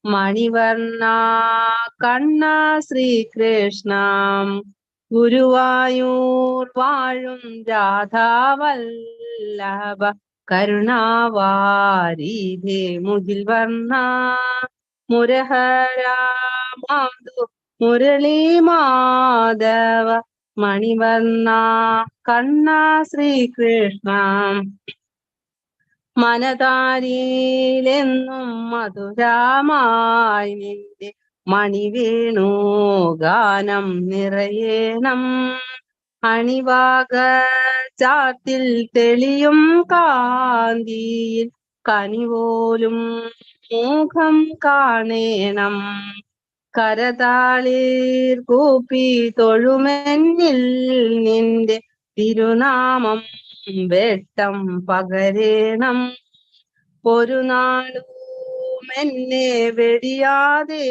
മണിവർണ്ണ കണ്ണ ശ്രീകൃഷ്ണ ഗുരുവായൂർ വാഴും രാധാവല്ലഭ കരുണാവാരിധേ മുകിൽ വർണ്ണ മുരഹര മാധു മുരളി മാധവ മണിവർണ്ണ കണ്ണ ശ്രീകൃഷ്ണ മനതാരിയിലെന്നും മധുരമായി നിന്റെ മണിവേണു ഗാനം നിറയേണം അണിവാക ചാത്തിൽ തെളിയും കാന്തിയിൽ കനിപോലും മുഖം കാണേണം കരതാളിർ കൂപ്പി തൊഴുമെന്നിൽ നിന്റെ തിരുനാമം വെട്ടം പകരേണം ഒരു നാളും എന്നെ വെടിയാതെ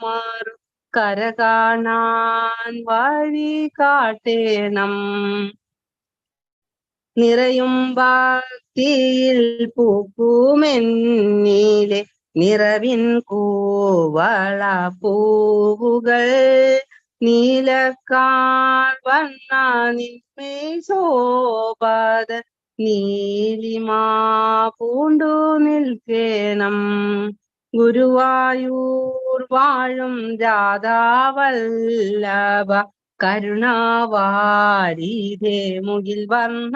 മാറും കര കാണാൻ വഴി കാട്ടേണം നിറയും ഭക്തിയിൽ പൂക്കുമെന്നീലെ നിറവിൻ കൂവള പൂവുകൾ നീലക്കാൽ വന്ന നിന്മേ ശോഭത നീലിമാ പൂണ്ടു നിൽക്കേണം ഗുരുവായൂർ വാഴും രാധാവല്ലഭ കരുണാവാരിധേ മുകിൽ വർണ്ണ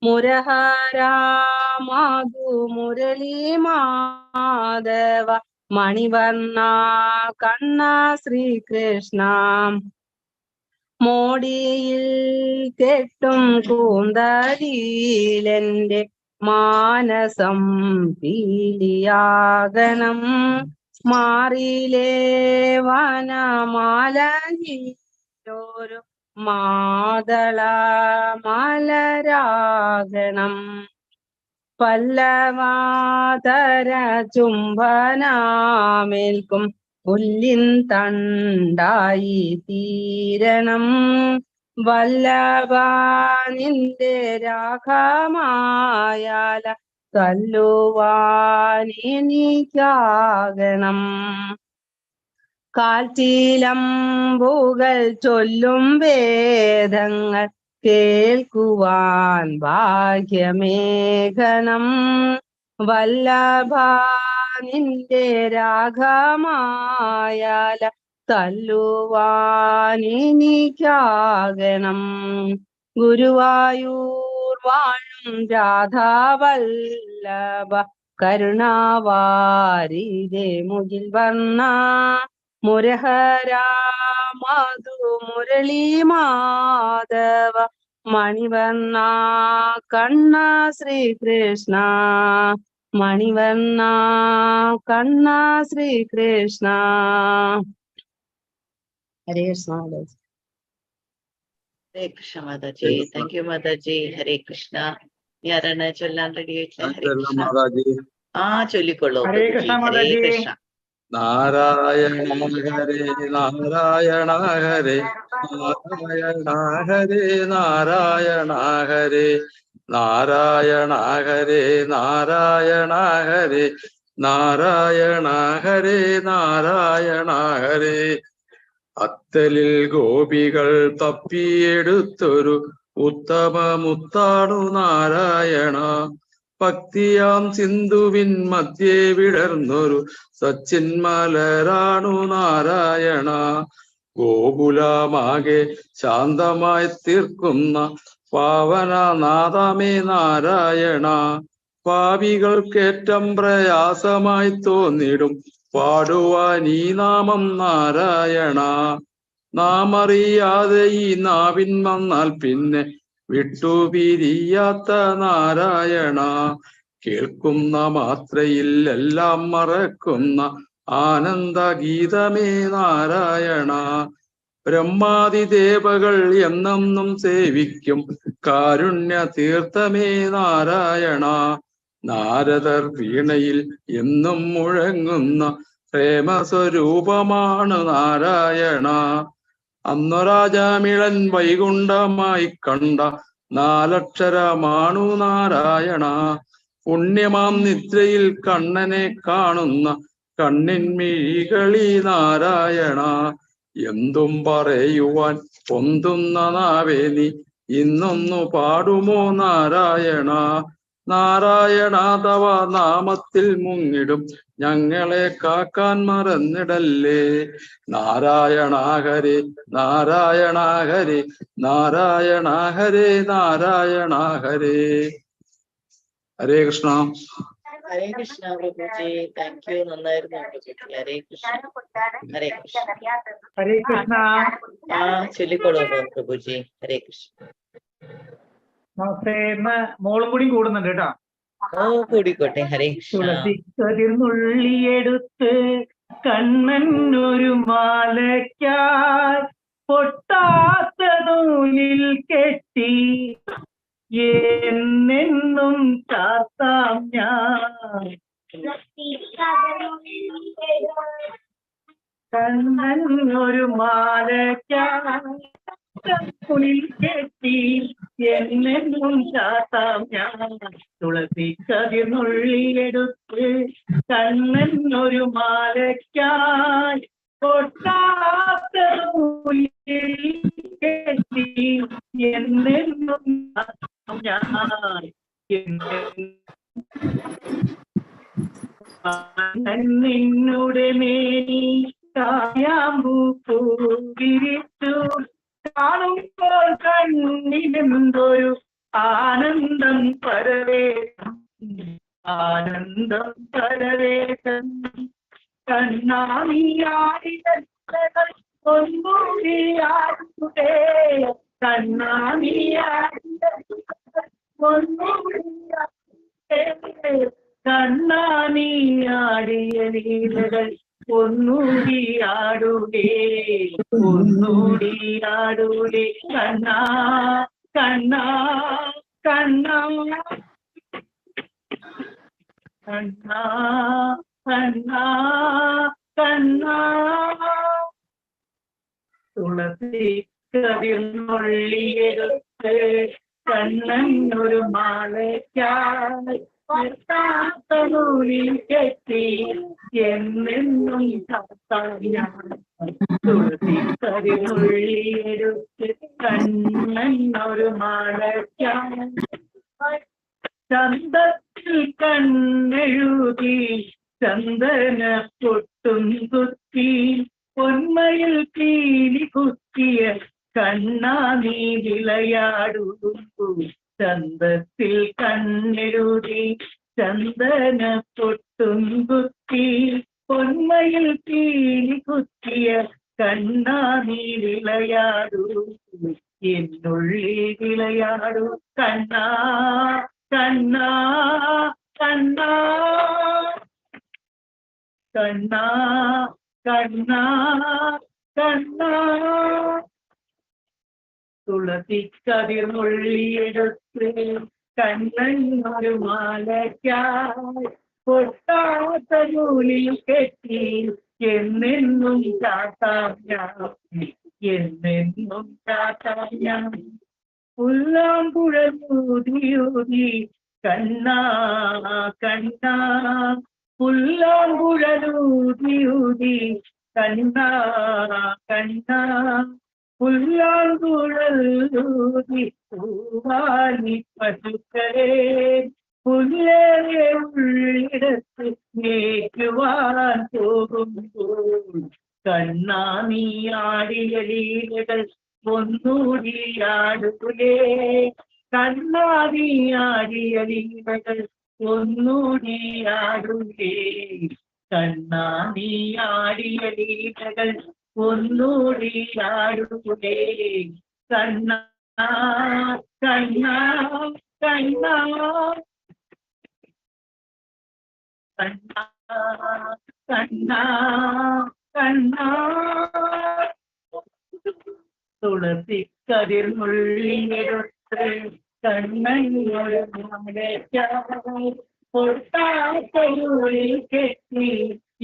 മുരഹര മാധു മുരളി മാധവ മണിവർണ്ണ കണ്ണ ശ്രീകൃഷ്ണ മോടിയിൽ കെട്ടും കൂന്തലിലെന്റെ മാനസം പീലിയാകണം മാറിയിലേ വനമാലയിലൊരു മാതള മലരാകണം പല്ലവാതര ചുംബനാമേൽക്കും പുല്ലിൻ തണ്ടായി തീരണം വല്ലഭ നിന്റെ രാഗമായാല തല്ലുവാനെനിക്കാകണം കാൽച്ചീലമ്പുകൾ ചൊല്ലും വേദങ്ങൾ കേൾക്കുവാൻ ഭാഗ്യമേഘനം വല്ലഭ നിന്റെ രാഗമായാല തല്ലുവാനെനിക്കാകണം ഗുരുവായൂർ വാഴും രാധാവല്ലഭ കരുണാവാരിധേ മുകിൽ വർണ്ണ മുരഹര മധു മുരളി മാധവ മണിവർണ്ണ കണ്ണ ശ്രീകൃഷ്ണ മണിവർണ്ണ കണ്ണ ശ്രീകൃഷ്ണ. ഹരേ കൃഷ്ണ. ഹരേ കൃഷ്ണ മാതാജി. താങ്ക് യു മാതാജി. ഹരേ കൃഷ്ണ. ആരാണ് ചൊല്ലാൻ റെഡി ആയിട്ടില്ല? ഹരേ കൃഷ്ണ. ചൊല്ലിക്കൊള്ളൂ. ഹരേ കൃഷ്ണ. നാരായണ ഹരേ നാരായണ ഹരേ നാരായണ ഹരേ നാരായണ ഹരേ നാരായണ ഹരേ നാരായണ ഹരേ നാരായണ ഹരേ നാരായണ ഹരേ. അത്തലിൽ ഗോപികൾ തപ്പിയെടുത്തൊരു ഉത്തമമുത്താണു നാരായണ. ഭക്തിയാം സിന്ധുവിൻ മധ്യേ വിടർന്നൊരു സച്ചിന്മലരാണു നാരായണ. ഗോകുലമാകെ ശാന്തമായി തീർക്കുന്ന പാവനനാഥമേ നാരായണ. പാപികൾക്കേറ്റം പ്രയാസമായി തോന്നിടും പാടുവാൻ ഈ നാമം നാരായണ. നാം അറിയാതെ ഈ നാവിൻ വന്നാൽ പിന്നെ വിട്ടുപിരിയാത്ത നാരായണ. കേൾക്കുന്ന മാത്രയിൽ എല്ലാം മറക്കുന്ന ആനന്ദഗീതമേ നാരായണ. ബ്രഹ്മാദിദേവകൾ എന്നെന്നും സേവിക്കും കാരുണ്യ തീർത്ഥമേ നാരായണ. നാരദർ വീണയിൽ എന്നും മുഴങ്ങുന്ന പ്രേമസ്വരൂപമാണ് നാരായണ. അന്നൊരാജാമിളൻ വൈകുണ്ഠമായി കണ്ട നാലക്ഷരമാണു നാരായണ. പുണ്യമാം നിദ്രയിൽ കണ്ണനെ കാണുന്ന കണ്ണിൻമിഴികളി നാരായണ. എന്തും പറയുവാൻ പൊന്തുന്ന നാവേ നീ ഇന്നൊന്നു പാടുമോ നാരായണ. നാരായണ തവ നാമത്തിൽ മുങ്ങിടും ഞങ്ങളെ കാക്കാൻ മറന്നിടല്ലേ. നാരായണ ഹരേ നാരായണ ഹരേ നാരായണ ഹരേ നാരായണ ഹരേ. ഹരേ കൃഷ്ണ. ഹരേ കൃഷ്ണ പ്രഭുജി. Thank you. നന്നായിരുന്നു പ്രഭുജി. ഹരേ കൃഷ്ണ. ഹരേ കൃഷ്ണ. ഹരേ കൃഷ്ണ. ചൊല്ലിക്കോളൂ പ്രഭുജി. ഹരേ കൃഷ്ണ. നമസ്തേ. ഇന്ന് മോളും കൂടി കൂടുന്നുണ്ട് കേട്ടോ. കൂടിക്കോട്ടെ. ഹരേ കൃഷ്ണ. തുളസിക്കതിർന്നുള്ളിയെടുത്ത് കണ്ണൻ ഒരു മാലയ്ക്കായി പൊട്ടാത്ത നൂലിൽ കെട്ടി എന്നെന്നും ചാർത്താം ഞാൻ. കണ്ണൻ ഒരു മാലയ്ക്കായി ിൽ കെട്ടി എന്നെന്നും ചാത്താം ഞാൻ. തുളസി കതിർന്നുള്ളിയെടുത്ത് കണ്ണൻ ഒരു മാലയ്ക്കായി പൊട്ടാത്ത നൂലിൽ കെട്ടി എന്നെന്നും ചാത്താം ഞാൻ. നിന്നുടെ മേനി കായാമ്പൂ പൂവിരിച്ചു കാണുമ്പോൾ കണ്ണിനെന്തൊരു ആനന്ദം പരവേശം. ആനന്ദം പരവേശം. കണ്ണാമിയാടികൾ ഒന്നുകൂടിയാടുകേ. കണ്ണാമിയാടികൾ ഒന്നുകൂടിയാടുകേ. കണ്ണാമിയാടിയ ലീലകൾ ഒന്നൂടിയാടുകേ. ഒന്നൂടിയാടുകേ. കണ്ണാ കണ്ണാ കണ്ണാ കണ്ണാ കണ്ണാ കണ്ണാ. തുളസി കതിർന്നുള്ളിയെടുത്ത് കണ്ണൻ ഒരു മാലയ്ക്കായി നൂലിൽ കെട്ടി എന്നെന്നും ചാത്താം ഞാൻ. തുളസി കതിർന്നുള്ളിയെടുത്ത് കണ്ണൻ ഒരു മാലയ്ക്കായി ചന്തത്തിൽ കണ്ണെഴുതി ചന്ദന പൊട്ടും കുത്തി പൊന്മയിൽ പീലി കുത്തിയ കണ്ണാ നീ വിളയാടൂ. ചന്തത്തിൽ കണ്ണെഴുതി ചന്ദന പൊട്ടും കുത്തി പൊന്മയിൽ പീലി കുത്തിയ കണ്ണാ നീ വിളയാടൂ. എന്നുള്ളിൽ വിളയാടൂ കണ്ണാ കണ്ണാ കണ്ണാ കണ്ണാ കണ്ണാ കണ്ണാ. തുളസി കതിർന്നുള്ളിയെടുത്ത് കണ്ണൻ ഒരു മാലയ്ക്കായി പൊട്ടാത്ത നൂലിൽ കെട്ടി എന്നെന്നും ചാത്താം ഞാൻ. എന്നെന്നും ചാത്താം ഞാൻ. പുല്ലാങ്കുഴലൂതിയൂതി കണ്ണാ കണ്ണാ. പുല്ലാങ്കുഴലൂതിയൂതി കണ്ണാ കണ്ണാ. പുല്ലാങ്കുഴലൂതി പൂവാലി പശുക്കളെ പുല്ലേറെ ഉള്ളിടത്ത് മേയ്ക്കുവാൻ പോകുമ്പോൾ കണ്ണാ നീ ആടിയ ലീലകൾ ഒന്നൂടിയാടുകേ. കണ്ണാ നീ ആടിയ ലീലകൾ ഒന്നൂടിയാടുകേ. കണ്ണാ നീ ആടിയ ലീലകൾ ഒന്നൂടിയാടുകേ. കണ്ണാ കണ്ണാ കണ്ണാ കണ്ണാ കണ്ണാ കണ്ണാ. തുളസി കതിർന്നുള്ളിയെടുത്ത് കണ്ണൻ ഒരു മാലയ്ക്കായി പൊട്ടാത്ത നൂലിൽ കെട്ടി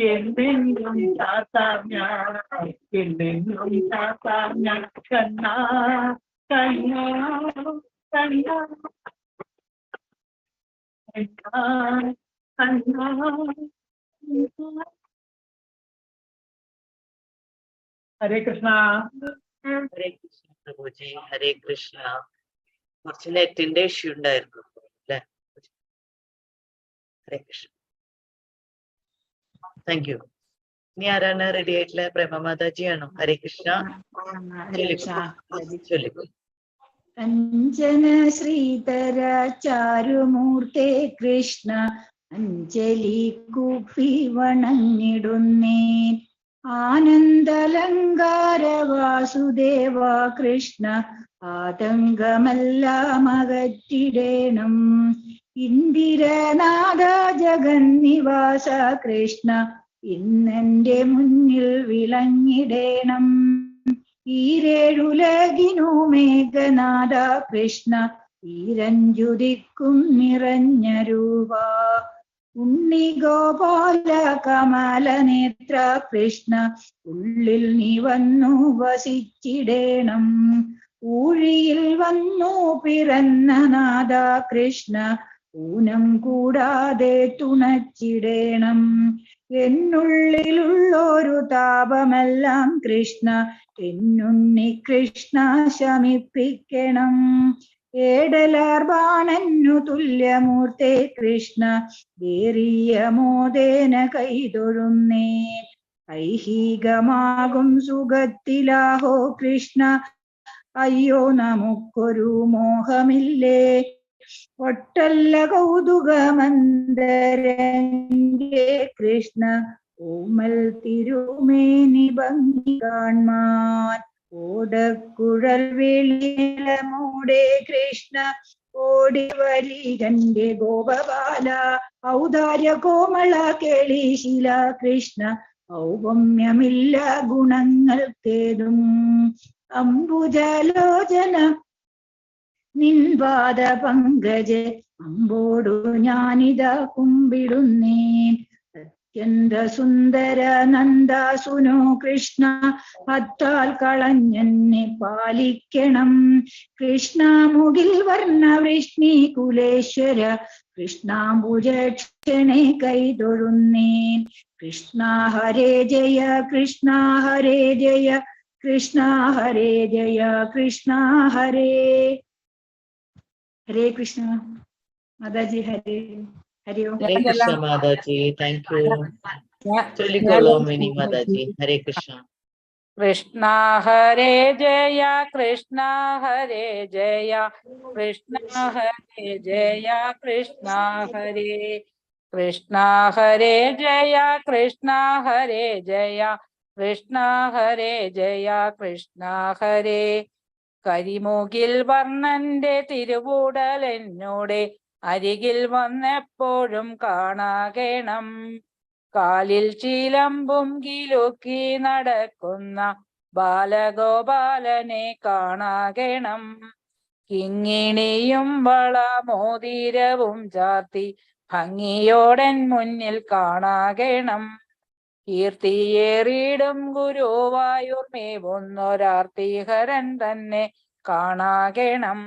എന്നെന്നും ചാത്താം ഞാൻ. എന്നെന്നും ചാത്താം ഞാൻ. കണ്ണാ കണ്ണാ കണ്ണാ കണ്ണാ കണ്ണാ. ഹരേ കൃഷ്ണ. ഹരേ കൃഷ്ണ പ്രഭുജി, ഹരേ കൃഷ്ണ. കുറച്ച് നെറ്റിന്റെ ഇഷ്യൂ ഉണ്ടായിരുന്നു അല്ലെ? ഹരേ കൃഷ്ണ. Thank you. ഇനി ആരാണ് റെഡി ആയിട്ടുള്ള? പ്രേമമാതാജിയാണോ? ഹരേ കൃഷ്ണ. ചൊല്ലിക്കോ. അഞ്ജന ശ്രീധര ചാരുമൂർത്തേ കൃഷ്ണ അഞ്ജലി കൂപ്പി വണങ്ങിടുന്നേൻ. ആനന്ദലങ്കാര വാസുദേവ കൃഷ്ണ ആതങ്കമെല്ലാം അകറ്റിടേണം. ഇന്ദിരനാഥ ജഗന്നിവാസ കൃഷ്ണ ഇന്നെന്റെ മുന്നിൽ വിളങ്ങിടേണം. ഈരേഴുലകിനു മേഘനാഥ കൃഷ്ണ ഈരഞ്ജുതിക്കും നിറഞ്ഞ രൂപ. ഉണ്ണിഗോപാല കമലനേത്ര കൃഷ്ണ ഉള്ളിൽ നീ വന്നു വസിച്ചിടേണം. ഊഴിയിൽ വന്നു പിറന്ന നാഥ കൃഷ്ണ ഊനം കൂടാതെ തുണച്ചിടേണം. എന്നുള്ളിലുള്ളൊരു താപമെല്ലാം കൃഷ്ണ എന്നുണ്ണി കൃഷ്ണ ശമിപ്പിക്കണം. ഏടലാർ ബാണന്നു തുല്യമൂർത്തേ കൃഷ്ണ ഏറിയ മോദേന കൈതൊഴുന്നേ. ഐഹികമാകും സുഖത്തിലാഹോ കൃഷ്ണ അയ്യോ നമുക്കൊരു മോഹമില്ലേ. ഒട്ടല്ല കൗതുകമന്ദരന്റെ കൃഷ്ണ ഓമൽ തിരുമേനി ഭംഗി കാൺമാൻ. ഓടക്കുഴൽ വെളിയിലമൂടെ കൃഷ്ണ ഓടി വരികന്റെ ഗോപബാല. ഔദാര്യ കോമള കേളീശില കൃഷ്ണ ഔപമ്യമില്ല ഗുണങ്ങൾക്കേതും. അംബുജലോചന നിൻപാദ പങ്കജ അമ്പോടു ഞാനിതാ കുമ്പിടുന്നേൻ. അത്യന്ത സുന്ദര നന്ദാസുനോ കൃഷ്ണ ഭക്താൽ കളഞ്ഞെന്നെ പാലിക്കണം. കൃഷ്ണ മുകിൽ വർണ്ണ വൃഷ്ണി കുലേശ്വര കൃഷ്ണാംബുജക്ഷണേ കൈതൊഴുന്നേൻ. കൃഷ്ണ ഹരേ ജയ കൃഷ്ണ ഹരേ ജയ കൃഷ്ണ ഹരേ ജയ കൃഷ്ണ ഹരേ. ഹരേ കൃഷ്ണ മാതാജി. ഹരേ ഹരി ഓം. ഹരേ കൃഷ്ണ മാതാജി. Thank you. ചൊല്ലിക്കോളൂ മിനി മാതാജി. ഹരേ കൃഷ്ണ. കൃഷ്ണ ഹരേ ജയ കൃഷ്ണ ഹരേ ജയ കൃഷ്ണ ഹരേ ജയ കൃഷ്ണ ഹരേ. കൃഷ്ണ ഹരേ ജയ കൃഷ്ണ ഹരേ ജയ കൃഷ്ണ ഹരേ ജയ കൃഷ്ണ ഹരേ. കരിമുകിൽ വർണ്ണന്റെ തിരുവൂടൽ എന്നോടെ അരികിൽ വന്നെപ്പോഴും കാണാകണം. കാലിൽ ചീലമ്പും കിലുക്കി നടക്കുന്ന ബാലഗോപാലനെ കാണാകണം. കിങ്ങിണിയും വളമോതിരവും ചാർത്തി ഭംഗിയോടൻ മുന്നിൽ കാണാകണം. കീർത്തിയേറിയിടും ഗുരുവായൂർമേവുന്നൊരാർത്തിഹരൻ തന്നെ കാണാകണം.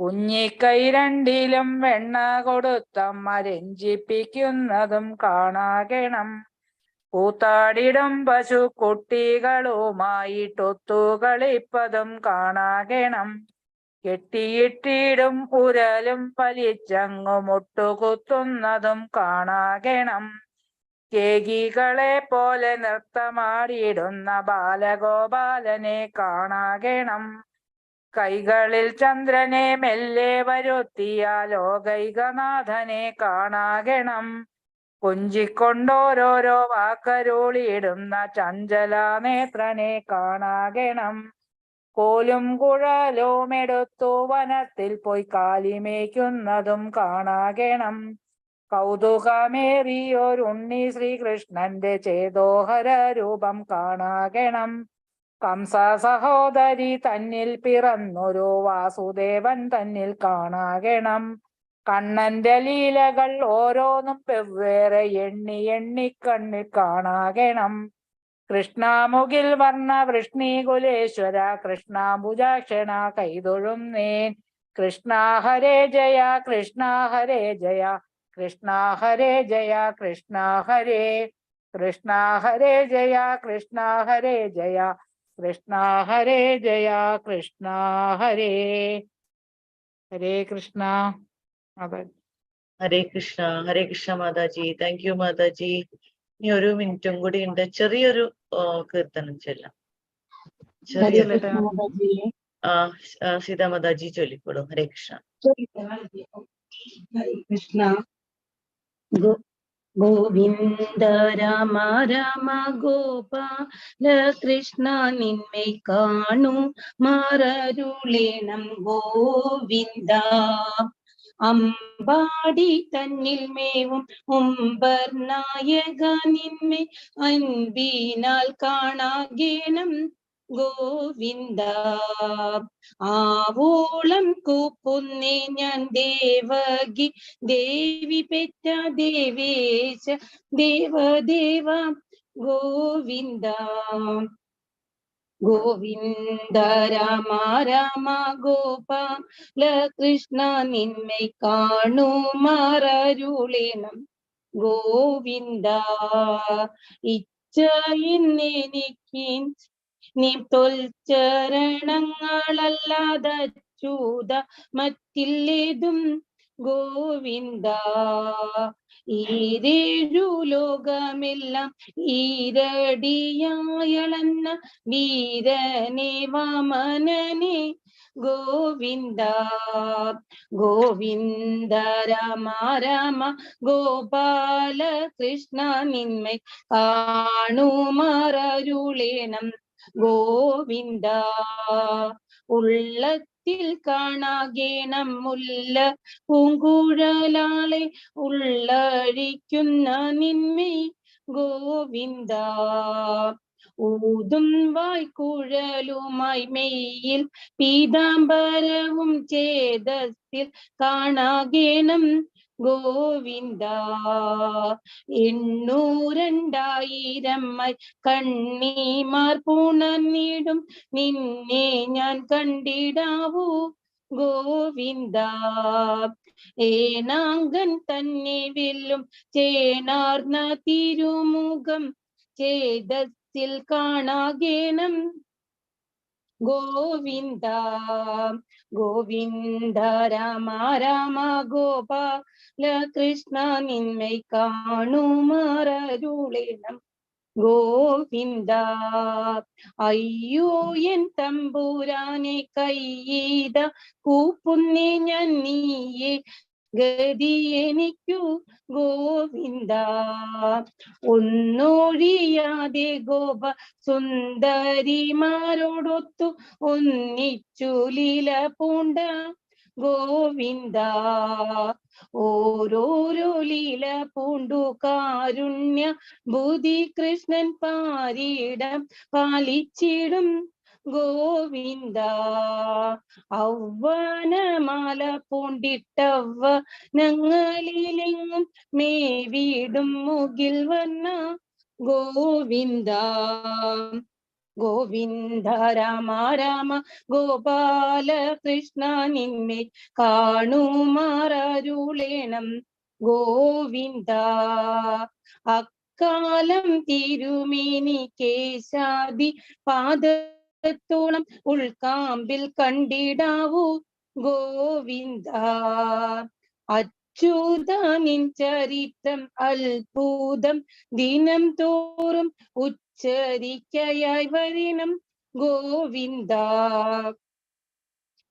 കുഞ്ഞിക്കൈ രണ്ടിലും വെണ്ണ കൊടുത്തമ്മ രഞ്ജിപ്പിക്കുന്നതും കാണാകണം. കൂത്താടിടും പശു കുട്ടികളുമായിട്ടൊത്തു കളിപ്പതും കാണാകണം. കെട്ടിയിട്ടിടും ഉരലും വലിച്ചങ്ങു മുട്ടുകുത്തുന്നതും കാണാകണം. കേകികളെ പോലെ നൃത്തമാടിയിടുന്ന ബാലഗോപാലനെ കാണാകണം. കൈകളിൽ ചന്ദ്രനെ മെല്ലെ വരുത്തിയ ലോകൈകനാഥനെ കാണാകണം. കൊഞ്ചിക്കൊണ്ടോരോരോ വാക്കരുളിയിടുന്ന ചഞ്ചല നേത്രനെ കാണാകണം. കോലും കുഴലും എടുത്തു വനത്തിൽ പോയി കാലിമേയ്ക്കുന്നതും കാണാകണം. കൗതുകമേറിയൊരുണ്ണി ശ്രീകൃഷ്ണന്റെ ചേതോഹര രൂപം കാണാകണം. കംസ സഹോദരി തന്നിൽ പിറന്നൊരു വാസുദേവൻ തന്നിൽ കാണാകണം. കണ്ണന്റെ ലീലകൾ ഓരോന്നും വെവ്വേറെ എണ്ണി എണ്ണി കണ്ണിൽ കാണാകണം. കൃഷ്ണമുകിൽ വർണ്ണ വൃഷ്ണികുലേശ്വര കൃഷ്ണാംബുജാക്ഷണ കൈതൊഴുന്നേൻ. കൃഷ്ണ ഹരേ ജയ കൃഷ്ണ ഹരേ ജയ കൃഷ്ണ ഹരേ ജയ കൃഷ്ണ ഹരേ. കൃഷ്ണ ഹരേ ജയ കൃഷ്ണ ഹരേ ജയ കൃഷ്ണ ഹരേ ജയ കൃഷ്ണ ഹരേ ഹരേ കൃഷ്ണ. അതെ, ഹരേ കൃഷ്ണ മാതാജി. താങ്ക് യു മാതാജി. ഇനി ഒരു മിനിറ്റും കൂടി ഉണ്ട്. ചെറിയൊരു കീർത്തനം ചൊല്ലാം. ഹരേ ചെറിയ കൃഷ്ണ മാതാജി. സീതാ മാതാജി ചൊല്ലിക്കോളൂ. ഹരേ കൃഷ്ണ. ഹരേ കൃഷ്ണ. ഗോവിന്ദ രാമ രാമ ഗോപാല കൃഷ്ണ നിന്മൈ കാണു മാറരുളേണം ഗോവിന്ദ. അമ്പാടി തന്നിൽ മേവും ഉമ്പർ നായക നിന്മൈ അൻപിനാൽ കാണാകേണം ഗോവിന്ദ. ആവോളം കൂപ്പുന്നേ ഞാൻ ദേവകി ദേവി പെറ്റ ദേവേശ ദേവദേവ ഗോവിന്ദ. ഗോവിന്ദ രാമ രാമ ഗോപാല കൃഷ്ണ നിന്മൈ കാണു മാറരുളേണം ഗോവിന്ദ. ഇച്ഛയെന്നെനിക്ക് നീ തൊൽച്ചരണങ്ങളല്ലാതച്യൂത മറ്റില്ലേതും ഗോവിന്ദ. ഈരേഴു ലോകമെല്ലാം ഈരടിയായളന്ന വീരനെ വാമനനെ ഗോവിന്ദ. ഗോവിന്ദ രാമ രാമ ഗോപാല കൃഷ്ണ നിന്മൈ കാണു മാറരുളേണം ഗോവിന്ദ. ഉള്ളത്തിൽ കാണാകേണം മുല്ല പൂങ്കുഴലാളെ ഉള്ളഴിക്കുന്ന നിന്മൈ ഗോവിന്ദ. ഊതും വായ്ക്കുഴലുമായി മെയ്യിൽ പീതാംബരവും ചേതസ്സിൽ കാണാകേണം ഗോവിന്ദ. 800,000 കണ്ണീമാർ പുണർന്നിടും നിന്നെ ഞാൻ കണ്ടിടാവൂ ഗോവിന്ദ. ഏനാങ്കൻ തന്നെ വെല്ലും ചേണാർന്ന തിരുമുഖം ചേതസ്സിൽ കാണാകേണം ഗോവിന്ദ. ഗോവിന്ദ രാമ രാമ ഗോപാല കൃഷ്ണ നിന്മൈ കാണു മാറരുളേണം ഗോവിന്ദ. അയ്യോ എൻ തമ്പുരാനെ കയ്യീത കൂപ്പുന്നേ ഞാൻ നീയെ ഗതി എനിക്കു ഗോവിന്ദ. ഒന്നൊഴിയാതെ ഗോപ സുന്ദരിമാരോടൊത്തു ഒന്നിച്ചു ലീല പൂണ്ട ഗോവിന്ദ. ഓരോരോ ലീല പൂണ്ടു കാരുണ്യ ബുദ്ധി കൃഷ്ണൻ പാരിടം പാലിച്ചിടും ഗോവിന്ദ. ഔവനമാല പൂണ്ടിട്ടവ ഞങ്ങളിലെങ്ങും മേവിടും മുകിൽ വർണ്ണ ഗോവിന്ദ. ഗോവിന്ദ രാമ രാമ ഗോപാല കൃഷ്ണ നിന്മൈ കാണു മാറരുളേണം ഗോവിന്ദ. അക്കാലം തിരുമേനി കേശാദി പാദത്തോളം ഉൾക്കാമ്പിൽ കണ്ടിടാവൂ ഗോവിന്ദ. അച്യുത നിൻ ചരിത്രം അത്ഭുതം ദിനം തോറും ഉച്ചരിക്കയായി വരണം ഗോവിന്ദ.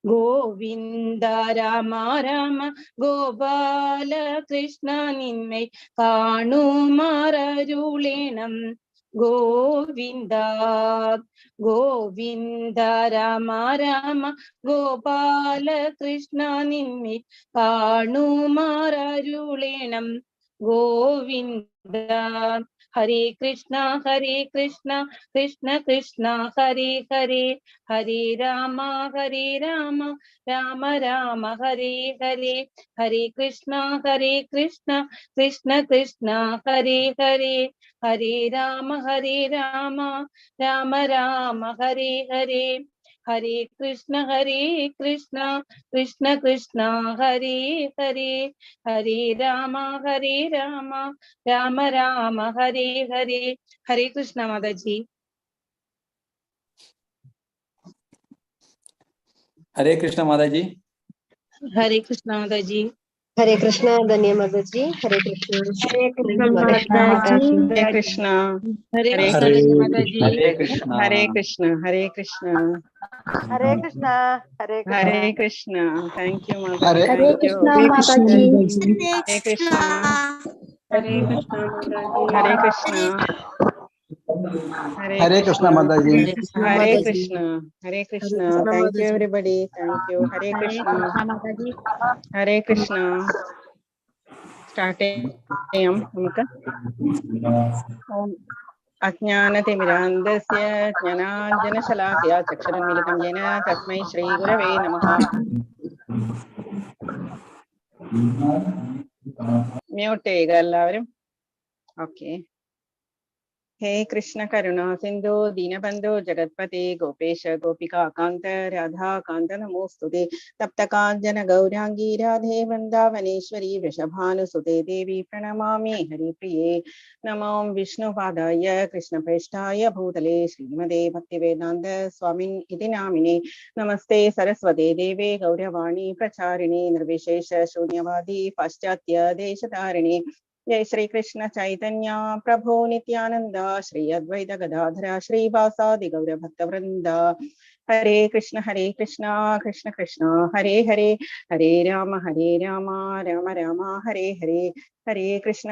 ഗോവിന്ദ രാമ രാമ ഗോപാല കൃഷ്ണ നിന്മൈ കാണു മാറരുളേണം ഗോവിന്ദ. ഗോവിന്ദ രാമ രാമ ഗോപാല കൃഷ്ണ നിന്മൈ കാണു മാറരുളേണം ഗോവിന്ദ. ഹരേ കൃഷ്ണ കൃഷ്ണ കൃഷ്ണ ഹരേ ഹരേ, ഹരേ രാമ രാമ രാമ ഹരേ ഹരേ. ഹരേ കൃഷ്ണ കൃഷ്ണ കൃഷ്ണ ഹരേ ഹരേ, ഹരേ രാമ രാമ രാമ ഹരേ ഹരേ. हरे कृष्ण कृष्ण कृष्ण हरे हरे, हरे राम राम राम हरे हरे। हरे कृष्ण माता जी। हरे कृष्ण माता जी। हरे कृष्ण माता जी। हरे कृष्ण धन्य माता जी। हरे कृष्ण। हरे कृष्ण माता जी। हरे कृष्ण। हरे हरे कृष्ण हरे धन्य माता जी। हरे कृष्ण। हरे कृष्ण। हरे कृष्ण। हरे कृष्ण। हरे कृष्ण। हरे कृष्ण। थैंक यू माता जी, हरे हरे थैंक यू। कृष्ण माता जी। हरे कृष्ण। हरे कृष्ण माता जी। हरे कृष्ण। हरे हरे कृष्ण कृष्ण। माता जी। हरे कृष्ण हरे माता जी। कृष्ण। हरे कृष्ण। हरे कृष्ण थैंक माता यू जी। Everybody, thank you. Hare Hare Krishna. Krishna माता जी। हरे कृष्ण। स्टार्ट ചെയ്യാം നമുക്ക്. ഓം अज्ञानतिमिरान्धस्य ज्ञानाञ्जनशलाकया चक्षुरुन्मीलितं येन तस्मै श्रीगुरवे नमः. മ്യൂട്ട് ചെയ്യുക എല്ലാവരും. ഓക്കെ. हे कृष्ण करुणा सिंधु दीनबंधु जगतपते गोपेश गोपिका कांत राधा कांत नमोस्तुते तप्त कांचन गौरांगी राधे वृंदावनेश्वरी वृषभानुसुते देवी प्रणमामि हरिप्रिये. नमो विष्णुपादाय कृष्णप्रेष्ठाय भूतले श्रीमते भक्तिवेदांत स्वामिन् इति नामिने. नमस्ते सरस्वते देवे गौरवाणी प्रचारिणे निर्विशेष शून्यवादी पाश्चात्य देशतारिणे. जय श्री कृष्ण चैतन्य प्रभु नित्यानंद श्री अद्वैत गदाधर श्रीवासादि गौर भक्त वृंद. हरे कृष्ण कृष्ण कृष्ण हरे हरे, हरे राम राम राम हरे हरे. हरे कृष्ण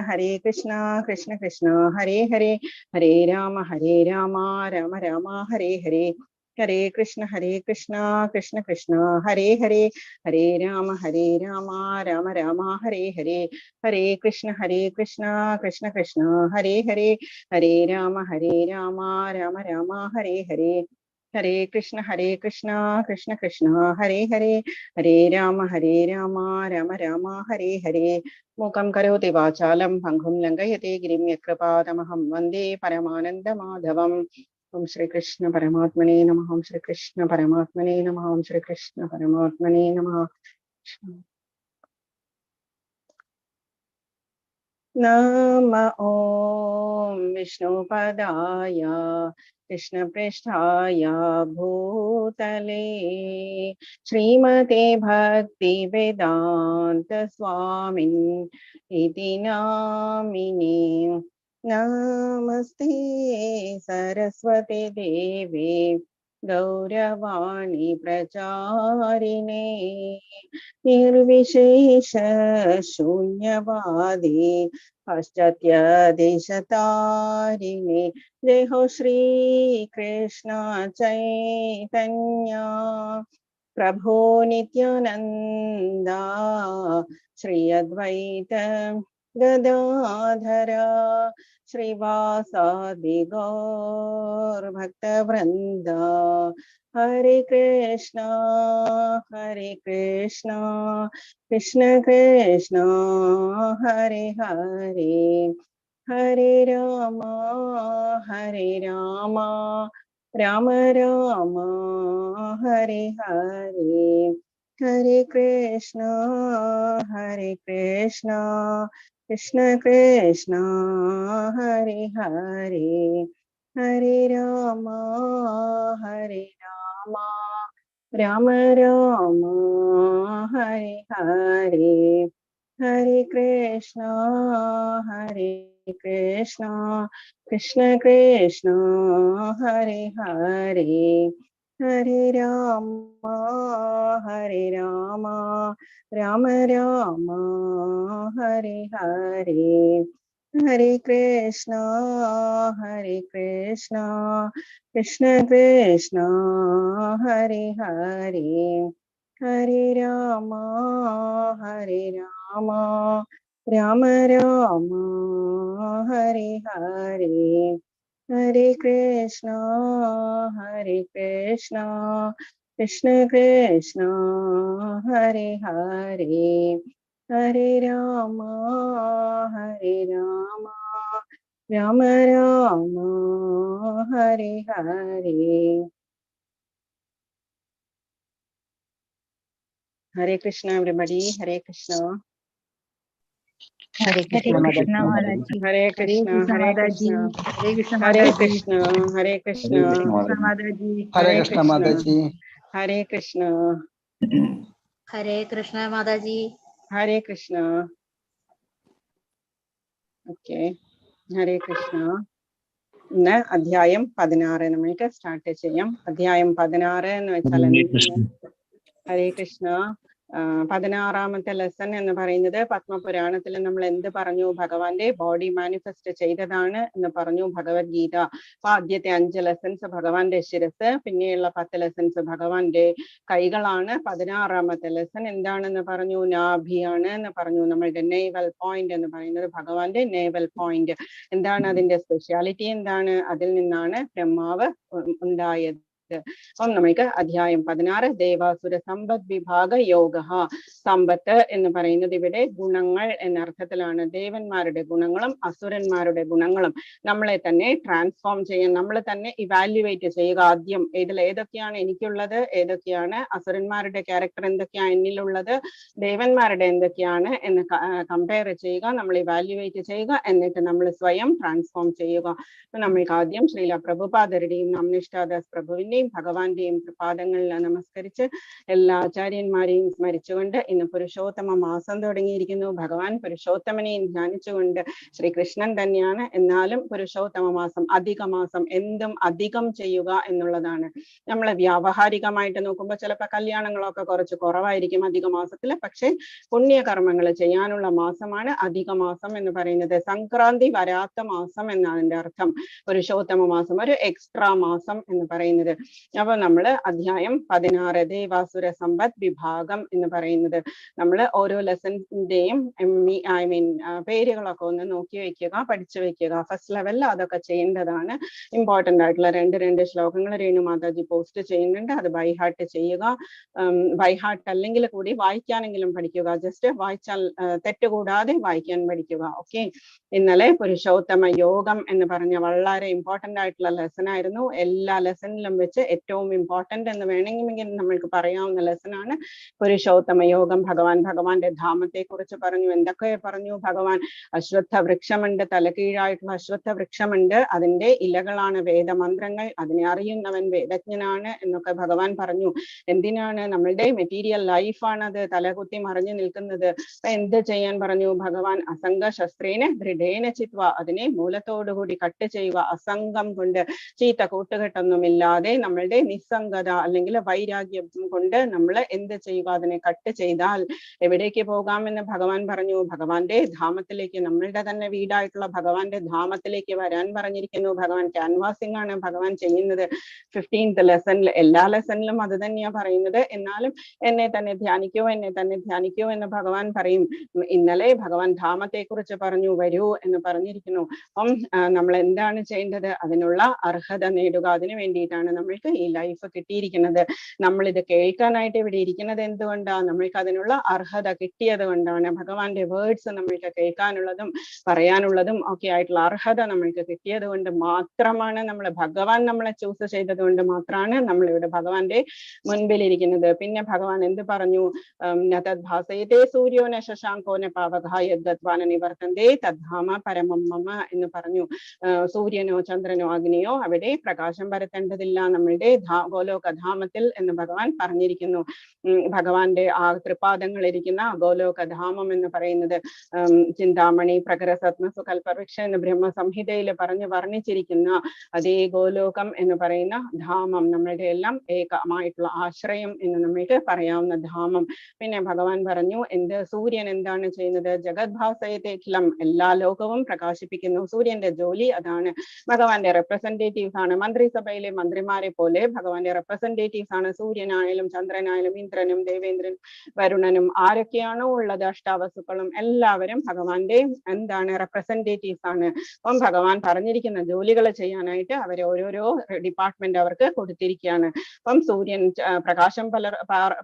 कृष्ण कृष्ण हरे हरे, हरे राम राम राम हरे हरे. हरे कृष्ण कृष्ण कृष्ण हरे हरे, हरे राम राम राम हरे हरे. हरे कृष्ण कृष्ण कृष्ण हरे हरे, हरे राम राम राम हरे हरे. हरे कृष्ण कृष्ण कृष्ण हरे हरे, हरे राम राम राम हरे हरे. मूकं करोति वाचालं भङ्गुं लङ्घयते गिरिं यत्कृपातमहं वन्दे परमानन्दमाधवम्. ओम श्री कृष्ण परमात्मने नमः. ओम श्री कृष्ण परमात्मने नमः. ओम श्री कृष्ण परमात्मने नमः. नम ओम विष्णुपदाय कृष्णप्रेष्ठाय भूतले श्रीमते भक्ति वेदांत स्वामिन् इति नामिने. नमस्ते सरस्वती देवे गौरवाणी प्रचारिणे निर्विशेष शून्यवादी पाश्चात्य देशतारिणे. जय हो श्री कृष्ण चैतन्य प्रभु नित्यानंद श्री अद्वैत गदाधर श्रीवासादि गौर भक्त वृंद. हरे कृष्णा कृष्ण कृष्ण हरे हरे, हरे राम राम राम हरे हरे. हरे कृष्ण कृष्ण कृष्ण हरे हरे, हरे राम राम राम हरे हरे. हरे कृष्ण कृष्ण कृष्ण हरे हरे, हरे राम राम राम हरे हरे. हरे कृष्ण कृष्ण कृष्ण हरे हरे, हरे राम राम राम हरे हरे. हरे कृष्ण कृष्ण कृष्ण हरे हरे, हरे Ram Ram Ram Hare Hare. Hare Krishna, everybody. Hare Krishna. Hare Krishna Mataji. Hare Krishna, Hare Krishna. Hare Krishna Hare Mataji. Krishna, Hare Krishna. Mataji. Hare Krishna Mataji. Hare Krishna. Hare Krishna Mataji. Hare Krishna. Okay. Hare Krishna. ഇന്ന് അധ്യായം 16 നമ്മൾക്ക് start ചെയ്യാം. അധ്യായം 16 എന്ന് വെച്ചാൽ ഹരേ Krishna. 16ാമത്തെ lesson എന്ന് പറയുന്നത് പത്മപുരാണത്തിൽ നമ്മൾ എന്ത് പറഞ്ഞു? ഭഗവാന്റെ ബോഡി മാനിഫെസ്റ്റ് ചെയ്തതാണ് എന്ന് പറഞ്ഞു ഭഗവത്ഗീത. അപ്പൊ ആദ്യത്തെ 5 ലെസൺസ് ഭഗവാന്റെ ശിരസ്, പിന്നെയുള്ള 10 ലെസൺസ് ഭഗവാന്റെ കൈകളാണ്. 16ാമത്തെ ലെസൺ എന്താണെന്ന് പറഞ്ഞു? നാഭിയാണ് എന്ന് പറഞ്ഞു. നമ്മളുടെ നേവൽ പോയിന്റ് എന്ന് പറയുന്നത് ഭഗവാന്റെ നേവൽ പോയിന്റ്. എന്താണ് അതിന്റെ സ്പെഷ്യാലിറ്റി? എന്താണ്? അതിൽ നിന്നാണ് ബ്രഹ്മാവ് ഉണ്ടായത്. അപ്പം നമ്മൾക്ക് അധ്യായം 16 ദേവാസുര സമ്പദ് വിഭാഗ യോഗ. സമ്പത്ത് എന്ന് പറയുന്നത് ഇവിടെ ഗുണങ്ങൾ എന്ന അർത്ഥത്തിലാണ്. ദേവന്മാരുടെ ഗുണങ്ങളും അസുരന്മാരുടെ ഗുണങ്ങളും നമ്മളെ തന്നെ ട്രാൻസ്ഫോം ചെയ്യാൻ, നമ്മൾ തന്നെ ഇവാലുവേറ്റ് ചെയ്യുക. ആദ്യം ഇതിൽ ഏതൊക്കെയാണ് എനിക്കുള്ളത്, ഏതൊക്കെയാണ് അസുരന്മാരുടെ ക്യാരക്ടർ, എന്തൊക്കെയാണ് എന്നിലുള്ളത്, ദേവന്മാരുടെ എന്തൊക്കെയാണ് എന്ന് കമ്പയർ ചെയ്യുക, നമ്മൾ ഇവാലുവേറ്റ് ചെയ്യുക. എന്നിട്ട് നമ്മൾ സ്വയം ട്രാൻസ്ഫോം ചെയ്യുക. നമ്മൾക്ക് ആദ്യം ശ്രീല പ്രഭുപാദരുടെയും നമ്നിഷ്ഠാദാസ് പ്രഭുവിന്റെയും ഭഗവാന്റെയും പാദങ്ങളിൽ നമസ്കരിച്ച് എല്ലാ ആചാര്യന്മാരെയും സ്മരിച്ചുകൊണ്ട് ഇന്ന് പുരുഷോത്തമ മാസം തുടങ്ങിയിരിക്കുന്നു. ഭഗവാൻ പുരുഷോത്തമനെയും ധ്യാനിച്ചുകൊണ്ട്, ശ്രീകൃഷ്ണൻ തന്നെയാണ്, എന്നാലും പുരുഷോത്തമ മാസം, അധിക മാസം, എന്തും അധികം ചെയ്യുക എന്നുള്ളതാണ്. നമ്മൾ വ്യാവഹാരികമായിട്ട് നോക്കുമ്പോൾ ചിലപ്പോൾ കല്യാണങ്ങളൊക്കെ കുറച്ച് കുറവായിരിക്കും അധിക മാസത്തില്, പക്ഷെ പുണ്യകർമ്മങ്ങൾ ചെയ്യാനുള്ള മാസമാണ് അധിക മാസം എന്ന് പറയുന്നത്. സംക്രാന്തി വരാത്ത മാസം എന്നാണ് അതിന്റെ അർത്ഥം. പുരുഷോത്തമ മാസം ഒരു എക്സ്ട്രാ മാസം എന്ന് പറയുന്നത്. അപ്പൊ നമ്മള് അധ്യായം 16 ദേവാസുര സമ്പദ് വിഭാഗം എന്ന് പറയുന്നത്, നമ്മൾ ഓരോ ലെസൺസിന്റെയും പേരുകളൊക്കെ ഒന്ന് നോക്കി വെക്കുക, പഠിച്ചു വെക്കുക. ഫസ്റ്റ് ലെവലിൽ അതൊക്കെ ചെയ്യേണ്ടതാണ്. ഇമ്പോർട്ടന്റ് ആയിട്ടുള്ള രണ്ട് ശ്ലോകങ്ങൾ രേണു മാതാജി പോസ്റ്റ് ചെയ്യുന്നുണ്ട്. അത് ബൈ ഹാർട്ട് ചെയ്യുക. ബൈ ഹാർട്ട് അല്ലെങ്കിൽ കൂടി വായിക്കാനെങ്കിലും പഠിക്കുക. ജസ്റ്റ് വായിച്ചാൽ തെറ്റുകൂടാതെ വായിക്കാൻ പഠിക്കുക. ഓക്കെ. ഇന്നലെ പുരുഷോത്തമ യോഗം എന്ന് പറഞ്ഞ വളരെ ഇമ്പോർട്ടന്റ് ആയിട്ടുള്ള ലെസൺ ആയിരുന്നു. എല്ലാ ലെസണിലും വെച്ച് ഏറ്റവും ഇമ്പോർട്ടന്റ് എന്ന് വേണമെങ്കിൽ നമ്മൾക്ക് പറയാവുന്ന ലെസൺ ആണ് പുരുഷോത്തമ യോഗം. ഭഗവാന്റെ ധാമത്തെ കുറിച്ച് പറഞ്ഞു. എന്തൊക്കെ പറഞ്ഞു ഭഗവാൻ? അശ്വത്ഥ വൃക്ഷമുണ്ട്, തലകീഴായിട്ടുള്ള അശ്വത്ഥ വൃക്ഷമുണ്ട്, അതിന്റെ ഇലകളാണ് വേദമന്ത്രങ്ങൾ, അതിനെ അറിയുന്നവൻ വേദജ്ഞനാണ് എന്നൊക്കെ ഭഗവാൻ പറഞ്ഞു. എന്തിനാണ്? നമ്മളുടെ മെറ്റീരിയൽ ലൈഫാണ് അത് തലകുത്തി മറിഞ്ഞു നിൽക്കുന്നത്. അപ്പൊ എന്ത് ചെയ്യാൻ പറഞ്ഞു ഭഗവാൻ? അസംഗ ശസ്ത്രേന ദൃഢേന ചിത്വ, അതിനെ മൂലത്തോടുകൂടി കട്ട് ചെയ്യുക. അസംഗം കൊണ്ട്, ചീത്ത കൂട്ടുകെട്ടൊന്നുമില്ലാതെ നമ്മളുടെ നിസ്സംഗത അല്ലെങ്കിൽ വൈരാഗ്യം കൊണ്ട് നമ്മൾ എന്ത് ചെയ്യുക? അതിനെ കട്ട് ചെയ്താൽ എവിടേക്ക് പോകാമെന്ന് ഭഗവാൻ പറഞ്ഞു? ഭഗവാന്റെ ധാമത്തിലേക്ക്, നമ്മളുടെ തന്നെ വീടായിട്ടുള്ള ഭഗവാന്റെ ധാമത്തിലേക്ക് വരാൻ പറഞ്ഞിരിക്കുന്നു. ഭഗവാൻ ക്യാൻവാസിംഗ് ആണ് ഭഗവാൻ ചെയ്യുന്നത്. 15th ലെസണിൽ, എല്ലാ ലെസണിലും അത് തന്നെയാ പറയുന്നത്. എന്നാലും എന്നെ തന്നെ ധ്യാനിക്കൂ, എന്നെ തന്നെ ധ്യാനിക്കൂ എന്ന് ഭഗവാൻ പറയും. ഇന്നലെ ഭഗവാൻ ധാമത്തെ കുറിച്ച് പറഞ്ഞു, വരൂ എന്ന് പറഞ്ഞിരിക്കുന്നു. അപ്പം നമ്മൾ എന്താണ് ചെയ്യേണ്ടത്? അതിനുള്ള അർഹത നേടുക. അതിനു വേണ്ടിയിട്ടാണ് നമ്മൾക്ക് ഈ ലൈഫ് കിട്ടിയിരിക്കുന്നത്. നമ്മൾ ഇത് കേൾക്കാനായിട്ട് ഇവിടെ ഇരിക്കുന്നത് എന്തുകൊണ്ടാണ്? നമ്മൾക്ക് അതിനുള്ള അർഹത കിട്ടിയത് കൊണ്ടാണ്. ഭഗവാന്റെ വേർഡ്സ് നമ്മൾക്ക് കേൾക്കാനുള്ളതും പറയാനുള്ളതും ഒക്കെ ആയിട്ടുള്ള അർഹത നമ്മൾക്ക് കിട്ടിയത് കൊണ്ട് മാത്രമാണ്, ഭഗവാൻ നമ്മളെ ചൂസ് ചെയ്തത് കൊണ്ട് മാത്രമാണ് നമ്മൾ ഇവിടെ ഭഗവാന്റെ മുൻപിൽ ഇരിക്കുന്നത്. പിന്നെ ഭഗവാൻ എന്ത് പറഞ്ഞു? തദ്ഭാസയത്തെ സൂര്യോന ശശാങ്കോന പാവകാ യദ്ഗത്വാന നിവർത്തന്തേ തദ്ധാമ പരമം മമ എന്ന് പറഞ്ഞു. സൂര്യനോ ചന്ദ്രനോ അഗ്നിയോ അവിടെ പ്രകാശം പരത്തേണ്ടതില്ല നമ്മളുടെ ഗോലോകധാമത്തിൽ എന്ന് ഭഗവാൻ പറഞ്ഞിരിക്കുന്നു. ഭഗവാന്റെ ആ തൃപാദങ്ങൾ ഇരിക്കുന്ന ഗോലോകധാമം എന്ന് പറയുന്നത് ചിന്താമണി പ്രകരസത്ന സുകൽപവൃക്ഷ എന്ന് ബ്രഹ്മസംഹിതയിൽ വർണ്ണിച്ചിരിക്കുന്ന അതേ ഗോലോകം എന്ന് പറയുന്ന ധാമം, നമ്മളുടെ എല്ലാം ഏകമായിട്ടുള്ള ആശ്രയം എന്ന് നമ്മൾക്ക് പറയാവുന്ന ധാമം. പിന്നെ ഭഗവാൻ പറഞ്ഞു സൂര്യൻ എന്താണ് ചെയ്യുന്നത്? ജഗദ്ഭാസയത്തേഖിലം, എല്ലാ ലോകവും പ്രകാശിപ്പിക്കുന്നു. സൂര്യന്റെ ജോലി അതാണ്. ഭഗവാന്റെ റെപ്രസെന്റേറ്റീവ്സ് ആണ്. മന്ത്രിസഭയിലെ മന്ത്രിമാരെ പോലെ ഭഗവാന്റെ റെപ്രസെന്റേറ്റീവ്സ് ആണ്. സൂര്യനായാലും ചന്ദ്രനായാലും ഇന്ദ്രനും ദേവേന്ദ്രനും വരുണനും ആരൊക്കെയാണോ ഉള്ളത്, അഷ്ടാവസുക്കളും എല്ലാവരും ഭഗവാന്റെ എന്താണ്? റെപ്രസെന്റേറ്റീവ്സ് ആണ്. അപ്പം ഭഗവാൻ പറഞ്ഞിരിക്കുന്ന ജോലികൾ ചെയ്യാനായിട്ട് അവരെ ഓരോരോ ഡിപ്പാർട്ട്മെന്റ് അവർക്ക് കൊടുത്തിരിക്കുകയാണ്. അപ്പം സൂര്യൻ പ്രകാശം